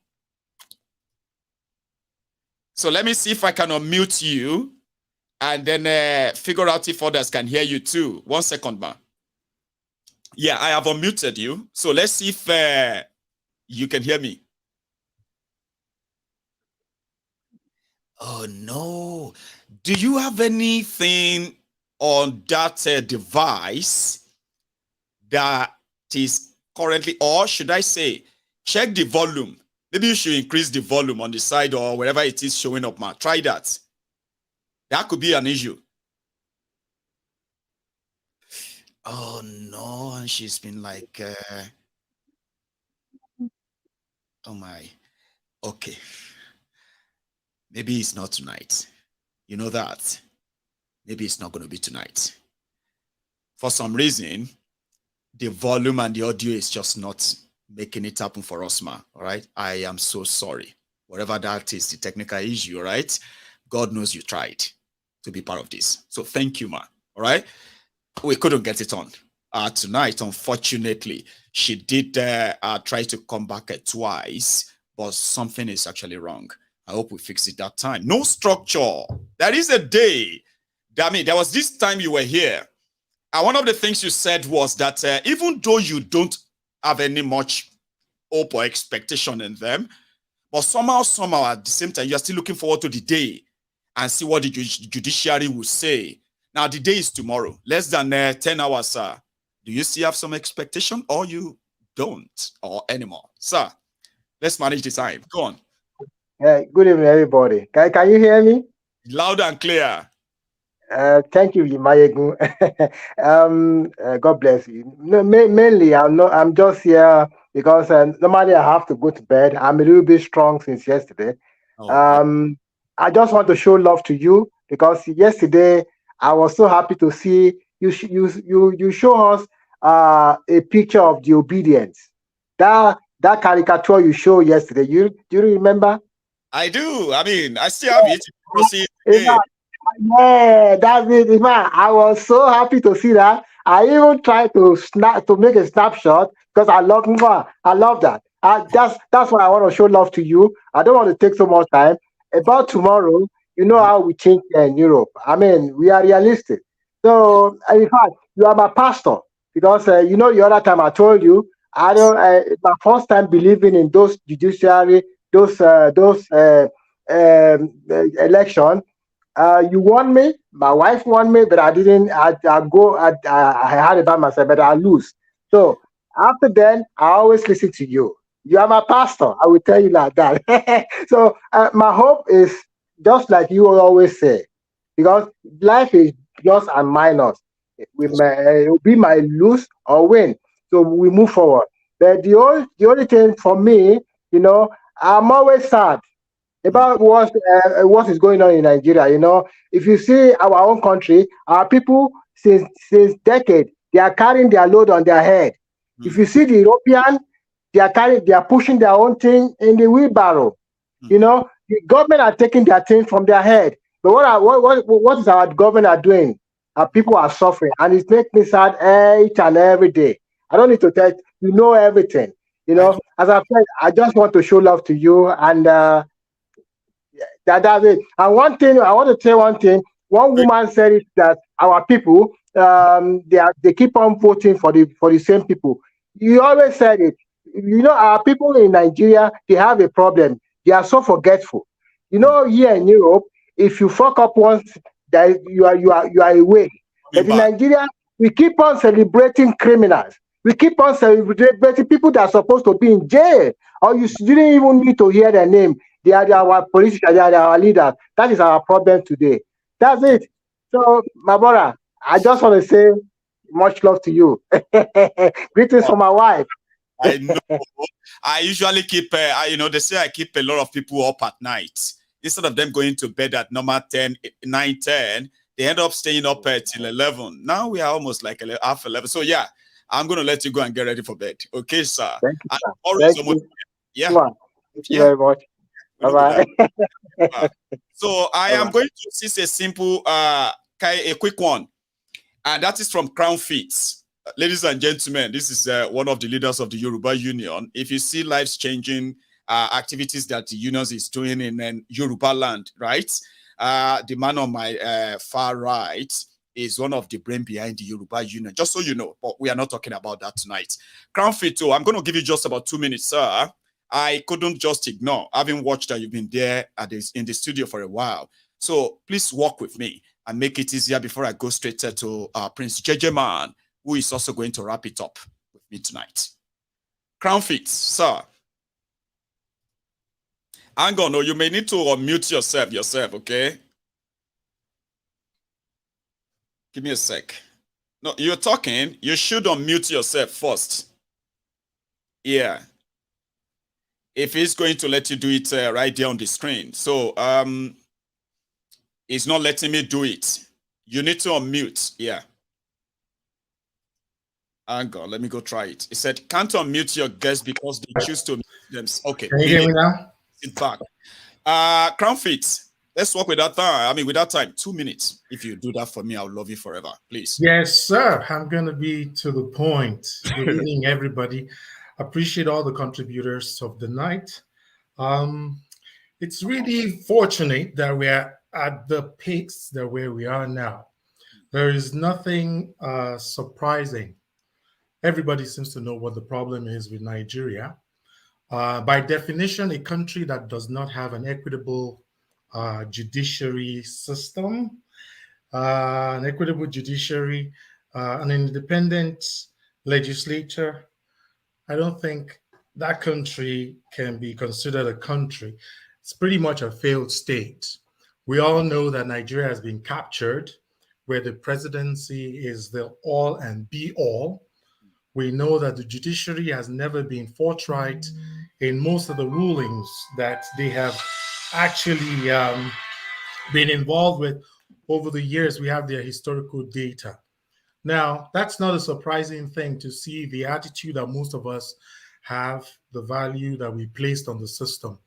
So let me see if I can unmute you and then figure out if others can hear you too. 1 second, ma. Yeah, I have unmuted you. So let's see if you can hear me. Oh, no. Do you have anything on that device that is currently, or should I say, check the volume? Maybe you should increase the volume on the side or wherever it is showing up, man. Try that. That could be an issue. Oh, no. And she's been like, oh, my. Okay. Maybe it's not tonight. You know that. Maybe it's not going to be tonight. For some reason, the volume and the audio is just not making it happen for us, ma. All right. I am so sorry. Whatever that is, the technical issue, all right? God knows you tried to be part of this. So thank you, ma. All right. We couldn't get it on tonight. Unfortunately, she did try to come back twice, but something is actually wrong. I hope we fix it that time. No structure. There is a day. I mean, there was this time you were here. And one of the things you said was that even though you don't have any much hope or expectation in them, but somehow at the same time, you're still looking forward to the day and see what the judiciary will say. Now, the day is tomorrow, less than 10 hours, sir. Do you still have some expectation or you don't or anymore? Sir, let's manage the time. Go on. Good evening, everybody. Can you hear me? Loud and clear. Thank you, Mayegun. God bless you. No, mainly, I'm just here because normally I have to go to bed. I'm a little bit strong since yesterday. I just want to show love to you because yesterday I was so happy to see you. You show us a picture of the obedience. That caricature you showed yesterday. Do you remember? I do. I mean, I still have it. Proceed. Yeah, that's it, man. I was so happy to see that. I even tried to make a snapshot because I love that. That's why I want to show love to you. I don't want to take so much time. About tomorrow, you know how we change here in Europe. I mean, we are realistic. So, in fact, you are my pastor because you know the other time I told you I don't. My first time believing in those judiciary, those election. You won me. My wife won me, but I didn't. I had it by myself, but I lose. So after then, I always listen to you. You are my pastor. I will tell you like that. So my hope is just like you always say, because life is plus and minus. It will be my lose or win. So we move forward. But the only thing for me, I'm always sad about what is going on in Nigeria. If you see our own country, our people since decades, they are carrying their load on their head. If you see the European, they are pushing their own thing in the wheelbarrow. The government are taking their things from their head. But what is our government are doing? Our people are suffering, and it makes me sad each and every day. I don't need to tell you, everything. As I said, I just want to show love to you, and that's it. And one thing I want to say, one woman said it, that our people, they keep on voting for the same people. You always said it. Our people in Nigeria, they have a problem. They are so forgetful. Here in Europe, if you fuck up once, that you are away. But in Nigeria, we keep on celebrating criminals. We keep on celebrating people that are supposed to be in jail, or you didn't even need to hear their name. They are our politicians, they are our leaders. That is our problem today. That's it. So, my brother, I just want to say much love to you. Greetings from my wife. I know. I usually keep, they say I keep a lot of people up at night. Instead of them going to bed at normal 9, 10, they end up staying up till 11. Now we are almost like half 11. So, yeah, I'm going to let you go and get ready for bed. Okay, sir? Thank you. Yeah. Thank you very much. Bye-bye. So I am going to see a simple, a quick one. And that is from Crown Feats. Ladies and gentlemen, this is one of the leaders of the Yoruba Union. If you see lives changing activities that the union is doing in Yoruba land, right? The man on my far right is one of the brain behind the Yoruba Union, just so you know, but we are not talking about that tonight. Crown Feats, I'm going to give you just about 2 minutes, sir. I couldn't just ignore, having watched that you've been there in the studio for a while. So please walk with me and make it easier before I go straight to Prince Judgement, who is also going to wrap it up with me tonight. Crown Feats, sir. Hang on, no, you may need to unmute yourself, okay? Give me a sec. No, you're talking. You should unmute yourself first. Yeah. If he's going to let you do it right there on the screen. So it's not letting me do it. You need to unmute. Yeah. Hang on, let me go try it. It said, can't unmute your guests because they choose to mute them. Okay. Can you hear me now? Sit back. Crown Feats, let's work with that time. With that time, 2 minutes. If you do that for me, I'll love you forever. Please. Yes, sir. I'm going to be to the point. Good evening, everybody. Appreciate all the contributors of the night. It's really fortunate that we're at the pace that where we are now. There is nothing surprising. Everybody seems to know what the problem is with Nigeria. By definition, a country that does not have an equitable judiciary system, an equitable judiciary, an independent legislature, I don't think that country can be considered a country. It's pretty much a failed state. We all know that Nigeria has been captured, where the presidency is the all and be all. We know that the judiciary has never been forthright in most of the rulings that they have actually been involved with over the years. We have their historical data. Now, that's not a surprising thing to see the attitude that most of us have, the value that we placed on the system.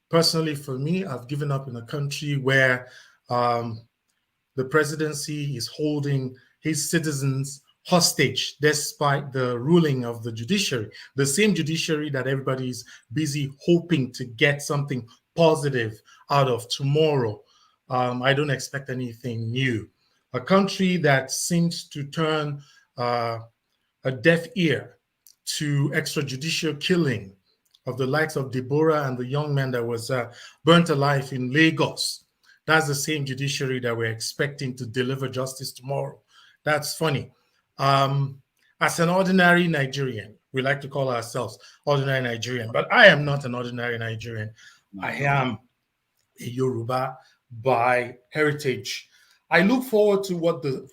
Personally, for me, I've given up in a country where the presidency is holding his citizens hostage despite the ruling of the judiciary, the same judiciary that everybody's busy hoping to get something positive out of tomorrow. I don't expect anything new. A country that seems to turn a deaf ear to extrajudicial killing of the likes of Deborah and the young man that was burnt alive in Lagos. That's the same judiciary that we're expecting to deliver justice tomorrow. That's funny. As an ordinary Nigerian, we like to call ourselves ordinary Nigerian, but I am not an ordinary Nigerian. I am a Yoruba by heritage. I look forward to what the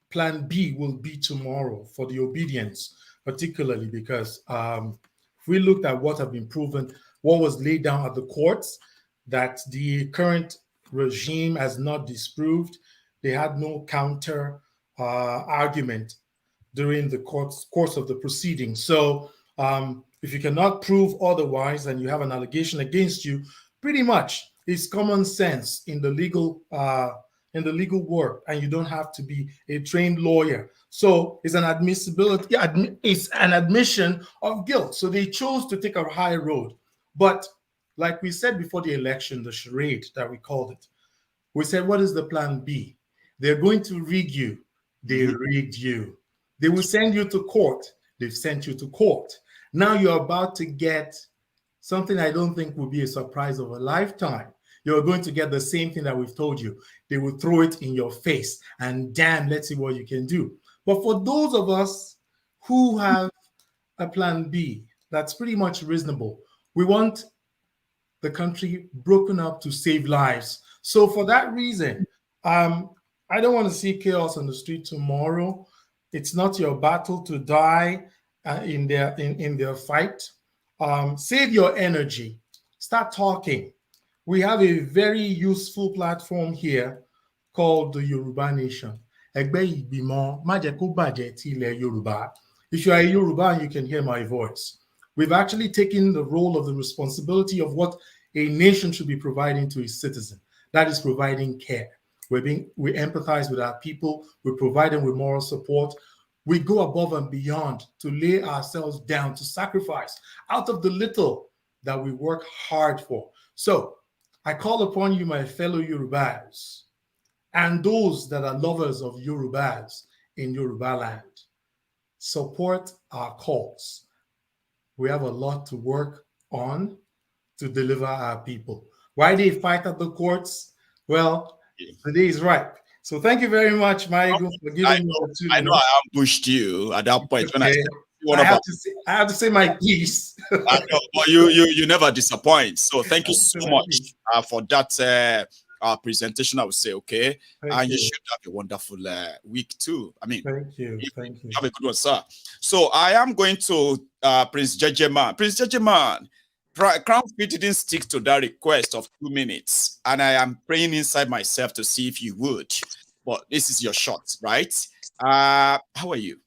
plan B will be tomorrow for the obedience, particularly because if we looked at what have been proven, what was laid down at the courts, that the current regime has not disproved, they had no counter argument during the course of the proceedings. So if you cannot prove otherwise and you have an allegation against you, pretty much it's common sense in the legal work, and you don't have to be a trained lawyer. So it's an admissibility, it's an admission of guilt. So they chose to take a high road. But like we said before the election, the charade that we called it, we said, what is the plan B? They're going to rig you. They rigged you. They will send you to court. They've sent you to court. Now you're about to get something I don't think will be a surprise of a lifetime. You're going to get the same thing that we've told you. They will throw it in your face and damn, let's see what you can do. But for those of us who have a plan B, that's pretty much reasonable. We want the country broken up to save lives. So for that reason, I don't want to see chaos on the street tomorrow. It's not your battle to die in their fight. Save your energy. Start talking. We have a very useful platform here called the Yoruba Nation. If you are a Yoruba and you can hear my voice, we've actually taken the role of the responsibility of what a nation should be providing to its citizen. That is providing care. We empathize with our people. We provide them with moral support. We go above and beyond to lay ourselves down, to sacrifice out of the little that we work hard for. So I call upon you, my fellow Yorubas, and those that are lovers of Yorubas in Yoruba land, support our cause. We have a lot to work on to deliver our people. Why they fight at the courts? Well, the day is ripe. So thank you very much, Mayegun, for giving me the opportunity. I know I ambushed you at that point when I said I have to say my piece. I know, but you never disappoint. So thank you so much for that presentation. I would say, okay, and you should have a wonderful week too. I mean, thank you. Have a good one, sir. So I am going to Prince Judgement. Prince Judgement, Crown Free didn't stick to that request of 2 minutes, and I am praying inside myself to see if you would. But this is your shot, right? How are you?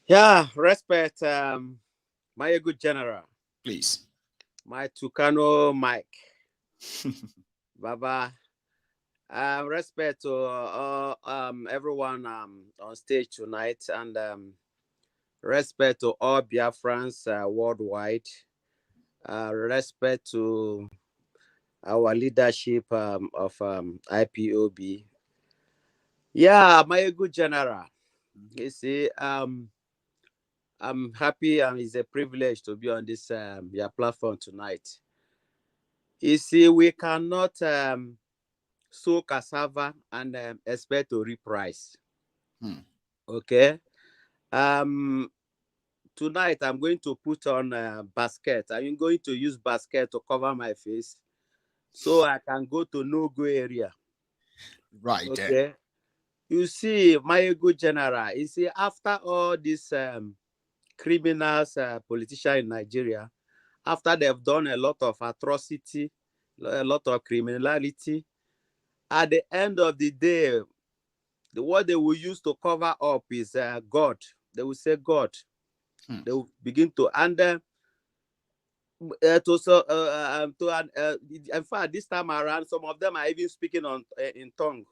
Yeah, respect, my good general. Please. My Tucano Mike. Baba. Respect to everyone on stage tonight, and respect to all Biafrans worldwide. Respect to our leadership of IPOB. Yeah, my good general. You see, I'm happy and it's a privilege to be on this your platform tonight. You see, we cannot sow cassava and expect to reap rice. Okay. Tonight I'm going to put on a basket. I'm going to use basket to cover my face so I can go to no-go area. Right. Okay. You see, my good general, you see, after all these criminals, politicians in Nigeria, after they've done a lot of atrocity, a lot of criminality, at the end of the day, what they will use to cover up is God. They will say God. They will begin to, and in fact, this time around, some of them are even speaking in tongue.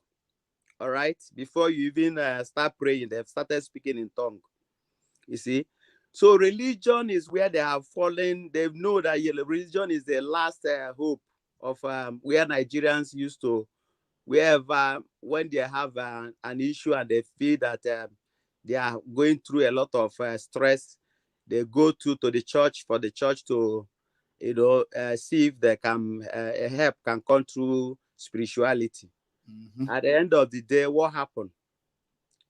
All right, before you even start praying, they've started speaking in tongue. You see, so religion is where they have fallen. They know that religion is the last hope of where Nigerians used to, wherever when they have an issue and they feel that they are going through a lot of stress, they go to the church for the church to, you know, see if they can help can come through spirituality. At the end of the day, what happened?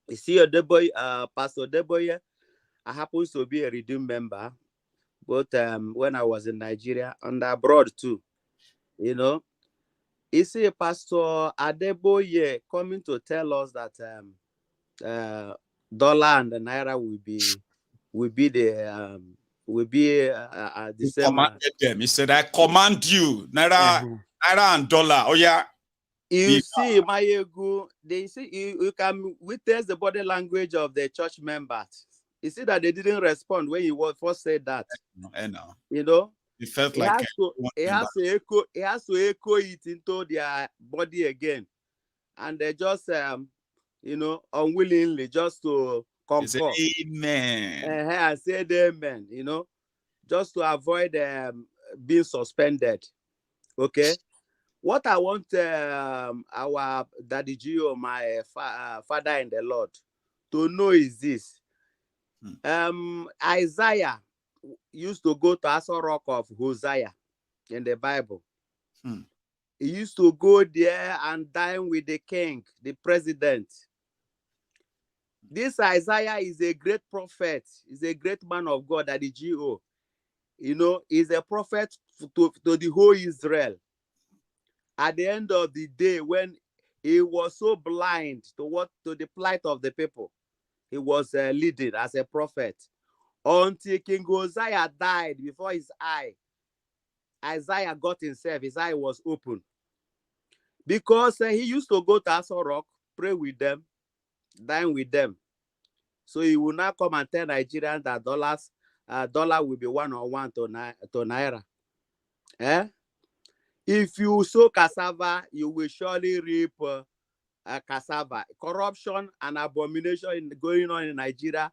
You see, Pastor Deboye, I happen to be a Redeemed member, both when I was in Nigeria and abroad too. You know, you see, Pastor Adeboye coming to tell us that dollar and the naira will be the same. Commanded them. He said, "I command you, naira and dollar." Oh yeah. You see, Mayegu, they see you can witness the body language of the church members. You see that they didn't respond when he first said that. I know. You know, it felt like it has to echo it into their body again, and they just you know, unwillingly just to concur. Amen. I said amen. You know, just to avoid being suspended. Okay. What I want our Daddy Gio, my father in the Lord, to know is this. Isaiah used to go to Asa Rock of Hosea in the Bible. He used to go there and dine with the king, the president. This Isaiah is a great prophet. He's a great man of God, Daddy Gio. You know, he's a prophet to the whole Israel. At the end of the day, when he was so blind to the plight of the people, he was leading as a prophet until King Hosea died before his eye. Isaiah got himself, his eye was open, because he used to go to Asa Rock, pray with them, dine with them. So he will now come and tell Nigerians that dollar will be 101 to naira. If you sow cassava, you will surely reap cassava. Corruption and abomination going on in Nigeria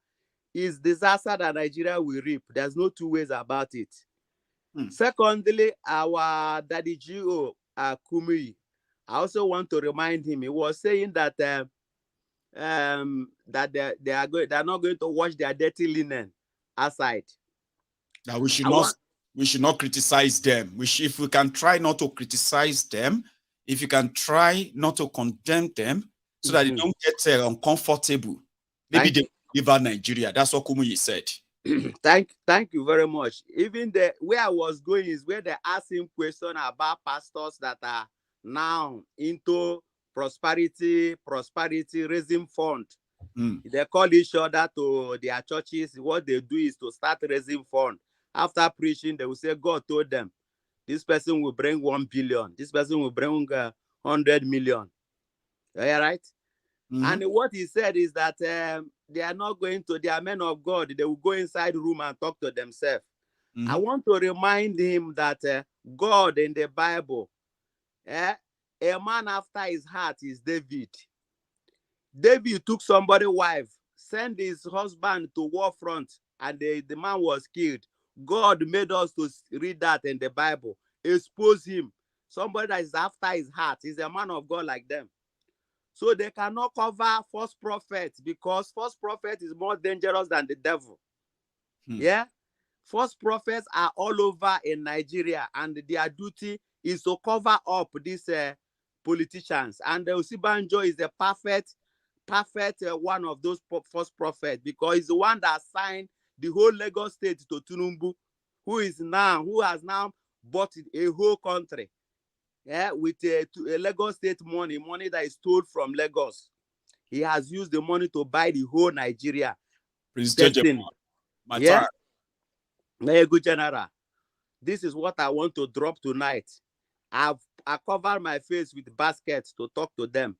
is disaster that Nigeria will reap. There's no two ways about it. Secondly, our Daddy Gio Kumuyi, I also want to remind him. He was saying that that they're not going to wash their dirty linen aside. That we should not criticize them. If we can try not to criticize them, if you can try not to condemn them, so that they don't get uncomfortable, maybe they leave out Nigeria. That's what Kumuyi said. Thank you very much. Even where I was going is where they asked him question about pastors that are now into prosperity raising fund. They call each other to their churches. What they do is to start raising fund. After preaching, they will say, God told them, this person will bring 1 billion. This person will bring 100 million. All right? And what he said is that they are not going to, they are men of God. They will go inside room and talk to themselves. I want to remind him that God in the Bible, a man after his heart is David. David took somebody's wife, sent his husband to war front, and the man was killed. God made us to read that in the Bible. Expose him. Somebody that is after his heart is a man of God like them. So they cannot cover false prophets, because false prophet is more dangerous than the devil. Yeah? False prophets are all over in Nigeria, and their duty is to cover up these politicians. And Osibanjo is the perfect one of those false prophets, because he's the one that signed the whole Lagos state to Tinubu, who has now bought a whole country, with a Lagos state money that is stolen from Lagos. He has used the money to buy the whole Nigeria. Yeah, very good general. This is what I want to drop tonight. I covered my face with baskets to talk to them.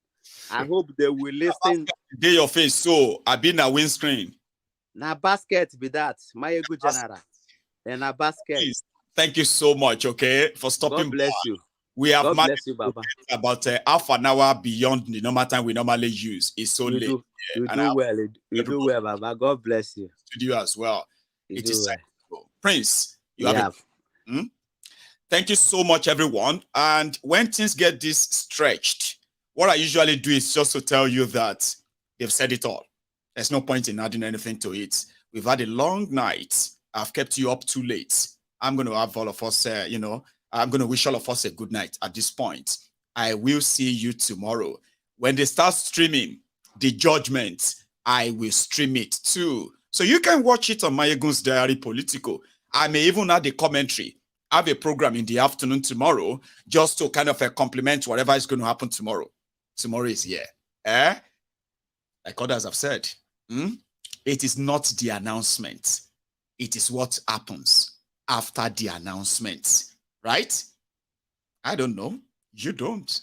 I hope they will listen. Day your face, so I've been a windscreen. Now basket be that, my good general. And a basket. Please, thank you so much, okay, for stopping. God bless you. We have God bless you, Baba. About half an hour beyond the normal time we normally use. It's so late. You do well, Baba. God bless you. To you as well. It is well. Prince. You have it. Thank you so much, everyone. And when things get this stretched, what I usually do is just to tell you that they've said it all. There's no point in adding anything to it. We've had a long night. I've kept you up too late. I'm going to have all of us, I'm going to wish all of us a good night at this point. I will see you tomorrow. When they start streaming the judgment, I will stream it too. So you can watch it on Mayegun's Diary Politico. I may even add a commentary. I have a program in the afternoon tomorrow just to kind of complement whatever is going to happen tomorrow. Tomorrow is here. Like others have said, it is not the announcement. It is what happens after the announcement, right? I don't know. You don't.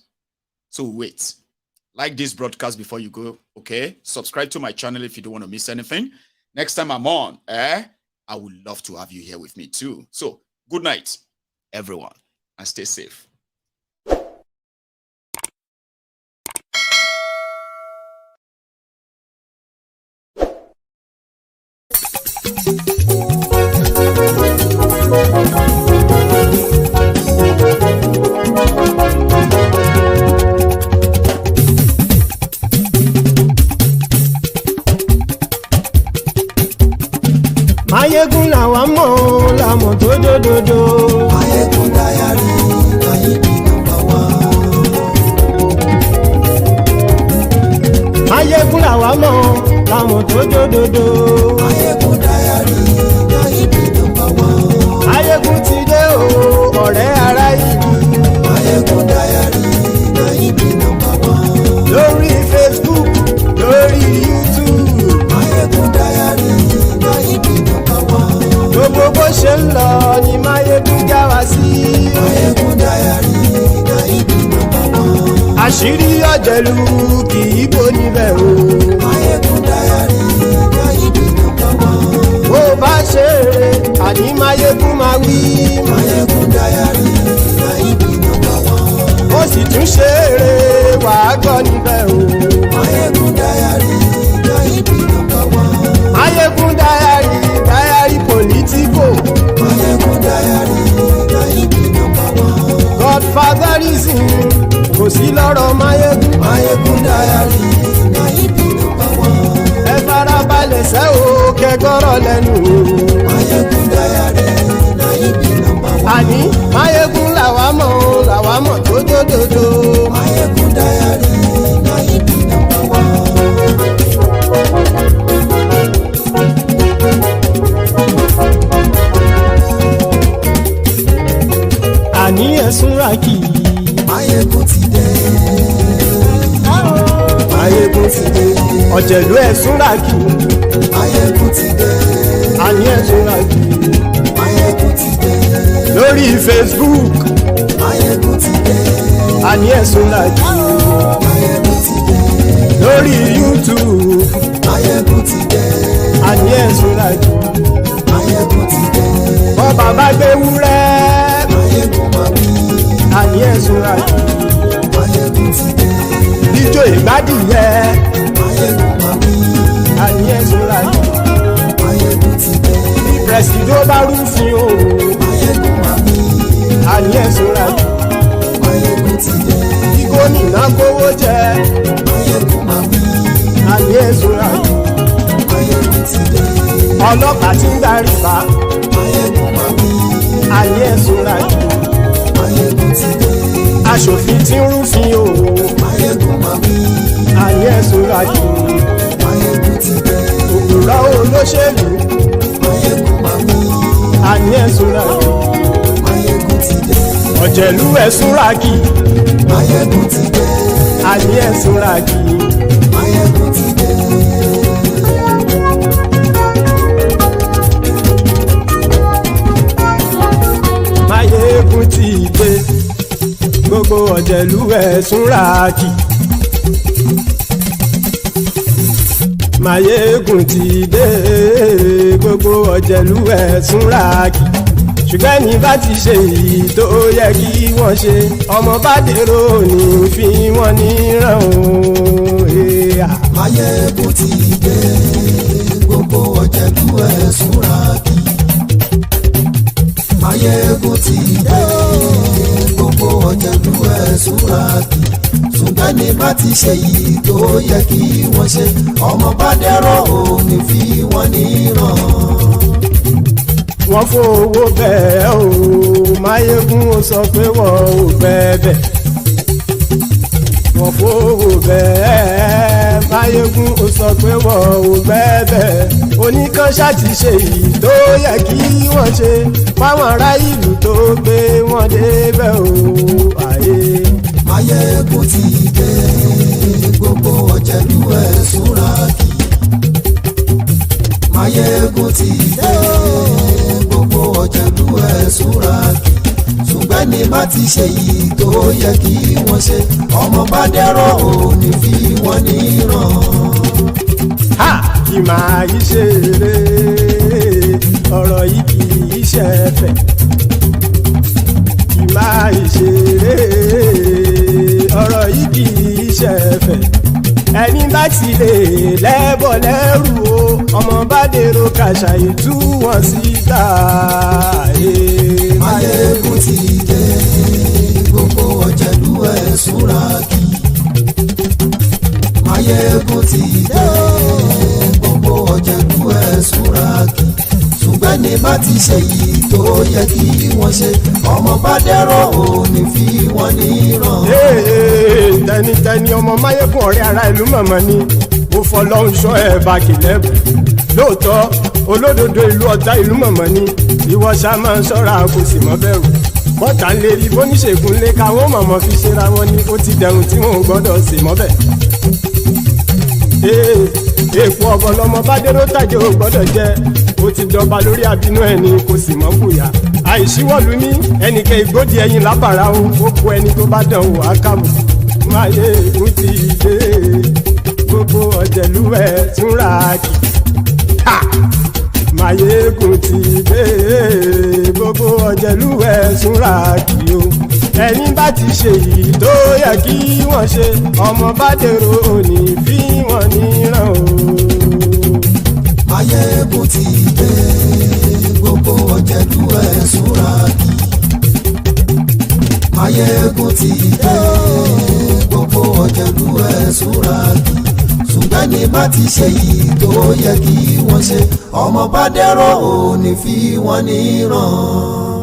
So wait. Like this broadcast before you go, okay? Subscribe to my channel if you don't want to miss anything. Next time I'm on, I would love to have you here with me too. So, good night, everyone, and stay safe. Mayegun làwa mọ̀ làmọ̀ tó dòdòdò. Mayegun Diary Mayegun number one. Mayegun làwa mọ̀ làmọ̀ tó dòdòdò. Mayegun Diary Mayegun number one. Mayegun ti dé o ọ̀rẹ́ ara ìlú. Mayegun Diary Mayegun number one. Lórí Facebook lórí YouTube. Mayegun Diary Mayegun number one. Gbogbo bó ṣe ń lọ ni Mayegun já wa sí. Mayegun Diary Mayegun number one. Àṣírí ọ̀jẹ̀lú kì í bò níbẹ̀ o. Mayegun Diary Mayegun number one. Bó bá ṣe eré àní Mayegun máa wí. Mayegun Diary Mayegun number one. Ó sì tún ṣe eré wàá gbọ́ níbẹ̀ o. Mayegun Diary Mayegun number one. Mayegun Diary Diary Politico. Mayegun Diary Mayegun number one. Godfatherism kò sí lọ́rọ̀ Mayegun. Mayegun Diary Mayegun number one. Ẹ farabalẹ̀ sẹ́ o kẹgọ́rọ̀ lẹ́nu o. Mayegun Diary Mayegun number one. Àní Mayegun làwa mọ̀ tó dòdòdò. Mayegun Diary Mayegun number one. Àní ẹ̀sùn ràkì. Mayegun ti dé. Mayegun ti dé. Ọ̀jẹ̀lú ẹ̀sùn ràkì. Mayegun ti dé. Àní ẹ̀sùn ràkì. Mayegun ti dé. Lórí Facebook. Mayegun ti dé. Àní ẹ̀sùn ràkì. Mayegun ti dé. Lórí YouTube. Mayegun ti dé. Àní ẹ̀sùn ràkì. Mayegun ti dé. Bọ́ bàbá gbé wúrẹ́. Mayegun máa wí. Àní ẹ̀sùn ràkì. Mayegun ti dé. Ijó ìgbádìyẹ. Mayegun máa wí. Àní ẹ̀sùn ràkì. Mayegun ti dé. Bí pẹ̀sìdó bá rúfin o. Mayegun máa wí. Àní ẹ̀sùn ràkì. Mayegun ti dé. Bí gómìnà kówó jẹ. Mayegun máa wí. Àní ẹ̀sùn ràkì. Mayegun ti dé. Ọlọ́pàá ti ń darí bá. Mayegun máa wí. Àní ẹ̀sùn ràkì. Mayegun ti dé. Aṣòfin tí ń rúfin o. Mayegun máa wí. Àní ẹ̀sùn ràkì. Mayegun ti dé. Òpùrọ́ olóṣèlú. Mayegun máa wí. Àní ẹ̀sùn ràkì. Mayegun ti dé. Ọ̀jẹ̀lú ẹ̀sùn ràkì. Mayegun ti dé. Àní ẹ̀sùn ràkì. Mayegun ti dé. Mayegun ti dé. Gbogbo ọ̀jẹ̀lú ẹ̀sùn ràkì. Mayegun ti dé. Gbogbo ọ̀jẹ̀lú ẹ̀sùn ràkì. Ṣùgbọ́n ní bá ti ṣe èyí tó yẹ kí wọ́n ṣe, ọmọ bá dèrò ní fi wọ́n níran o. Mayegun ti dé. Gbogbo ọ̀jẹ̀lú ẹ̀sùn ràkì. Mayegun ti dé. Gbogbo ọ̀jẹ̀lú ẹ̀sùn ràkì. Ṣùgbọ́n ní bá ti ṣe èyí tó yẹ kí wọ́n ṣe, ọmọ bá dèrò ní fi wọ́n níran. wọ́n fowó bẹ́ẹ̀ o Máyégún ó sọ pé wọ́n ò bẹ́ẹ̀ wọ́n fowó bẹ́ẹ̀ Máyégún ó sọ pé wọ́n ò bẹ́ẹ̀ oníkan ṣáàtì ṣe èyí tó yẹ kí wọ́n ṣe fáwọn ará ìlú tó gbé wọn débẹ̀ o àyè. Máyégún ti dé gbogbo ọ̀jẹ̀lú ẹ̀ súnra kì Máyégún ti dé gbogbo ọ̀jẹ̀lú ẹ̀ súnra kì ṣùgbọ́n ní bá ti ṣe yìí tó yẹ kí wọ́n ṣe ọmọ bá dẹ́rọ̀ ò ní fi wọ́n níran. Kì máa yí ṣeré ọ̀rọ̀ yìí kì í ṣẹ̀fẹ̀ kì máa yí ṣeré ọ̀rọ̀ yìí kì í ṣẹ̀fẹ̀ ẹni bá ti lè lẹ́bọ̀ lẹ́rù o ọmọ bá dèrò kàṣàyè tú wọn síta. Máyégún ti dé gbogbo ọ̀jẹ̀lú ẹ̀ súnra kì Máyégún ti dé gbogbo ọ̀jẹ̀lú ẹ̀ súnra kì ṣùgbọ́n ní bá ti ṣe yìí tó yẹ kí wọ́n ṣe ọmọ bá dẹ́rọ̀ ò ní fi wọ́n níran. tẹnitẹni ọmọ Máyégún ọ̀rẹ́ ara ìlú mọ̀mọ́ ni mo fọlọ́run ṣọ́ ẹ̀ bá kìlẹ́bù lóòótọ́ olódodo ìlú ọ̀tá ìlú mọ̀mọ́ ni ìwọ ṣá máa ń ṣọ́ra kò sì mọ́ bẹ̀rù bọ́tà ń lérí bóníṣègùn lé káwọn mọ̀mọ́ fi ṣera wọn ni ó ti dẹrùn tí wọn ò gbọ́dọ̀ sì mọ́ bẹ̀. èèpo ọ̀gọ̀lọ́mọ bá dérò tàjẹ́ ò gbọ́dọ̀ jẹ́ ó ti dọba lórí àbínú ẹni kò sì mọ́ bùyà àìsíwọ́lú ní ẹnìkẹ́ ìgbódì ẹyin lábàrá o ó kó ẹni tó bá dán o àkàmù. Máyégún ti dé gbogbo ọ̀jẹ̀lú ẹ̀ túnra kì Máyégún ti dé gbogbo ọ̀jẹ̀lú ẹ̀ túnra kì o ẹni bá ti ṣe yìí tó yẹ kí wọ́n ṣe ọmọ bá dèrò òní fi wọ́n níran o. Máyégún ti dé gbogbo ọ̀jẹ̀lú ẹ̀ súnra kì Máyégún ti dé gbogbo ọ̀jẹ̀lú ẹ̀ súnra kì ṣùgbọ́n ní bá ti ṣe yìí tó yẹ kí wọ́n ṣe ọmọ bá dẹ́rọ̀ ò ní fi wọ́n níran.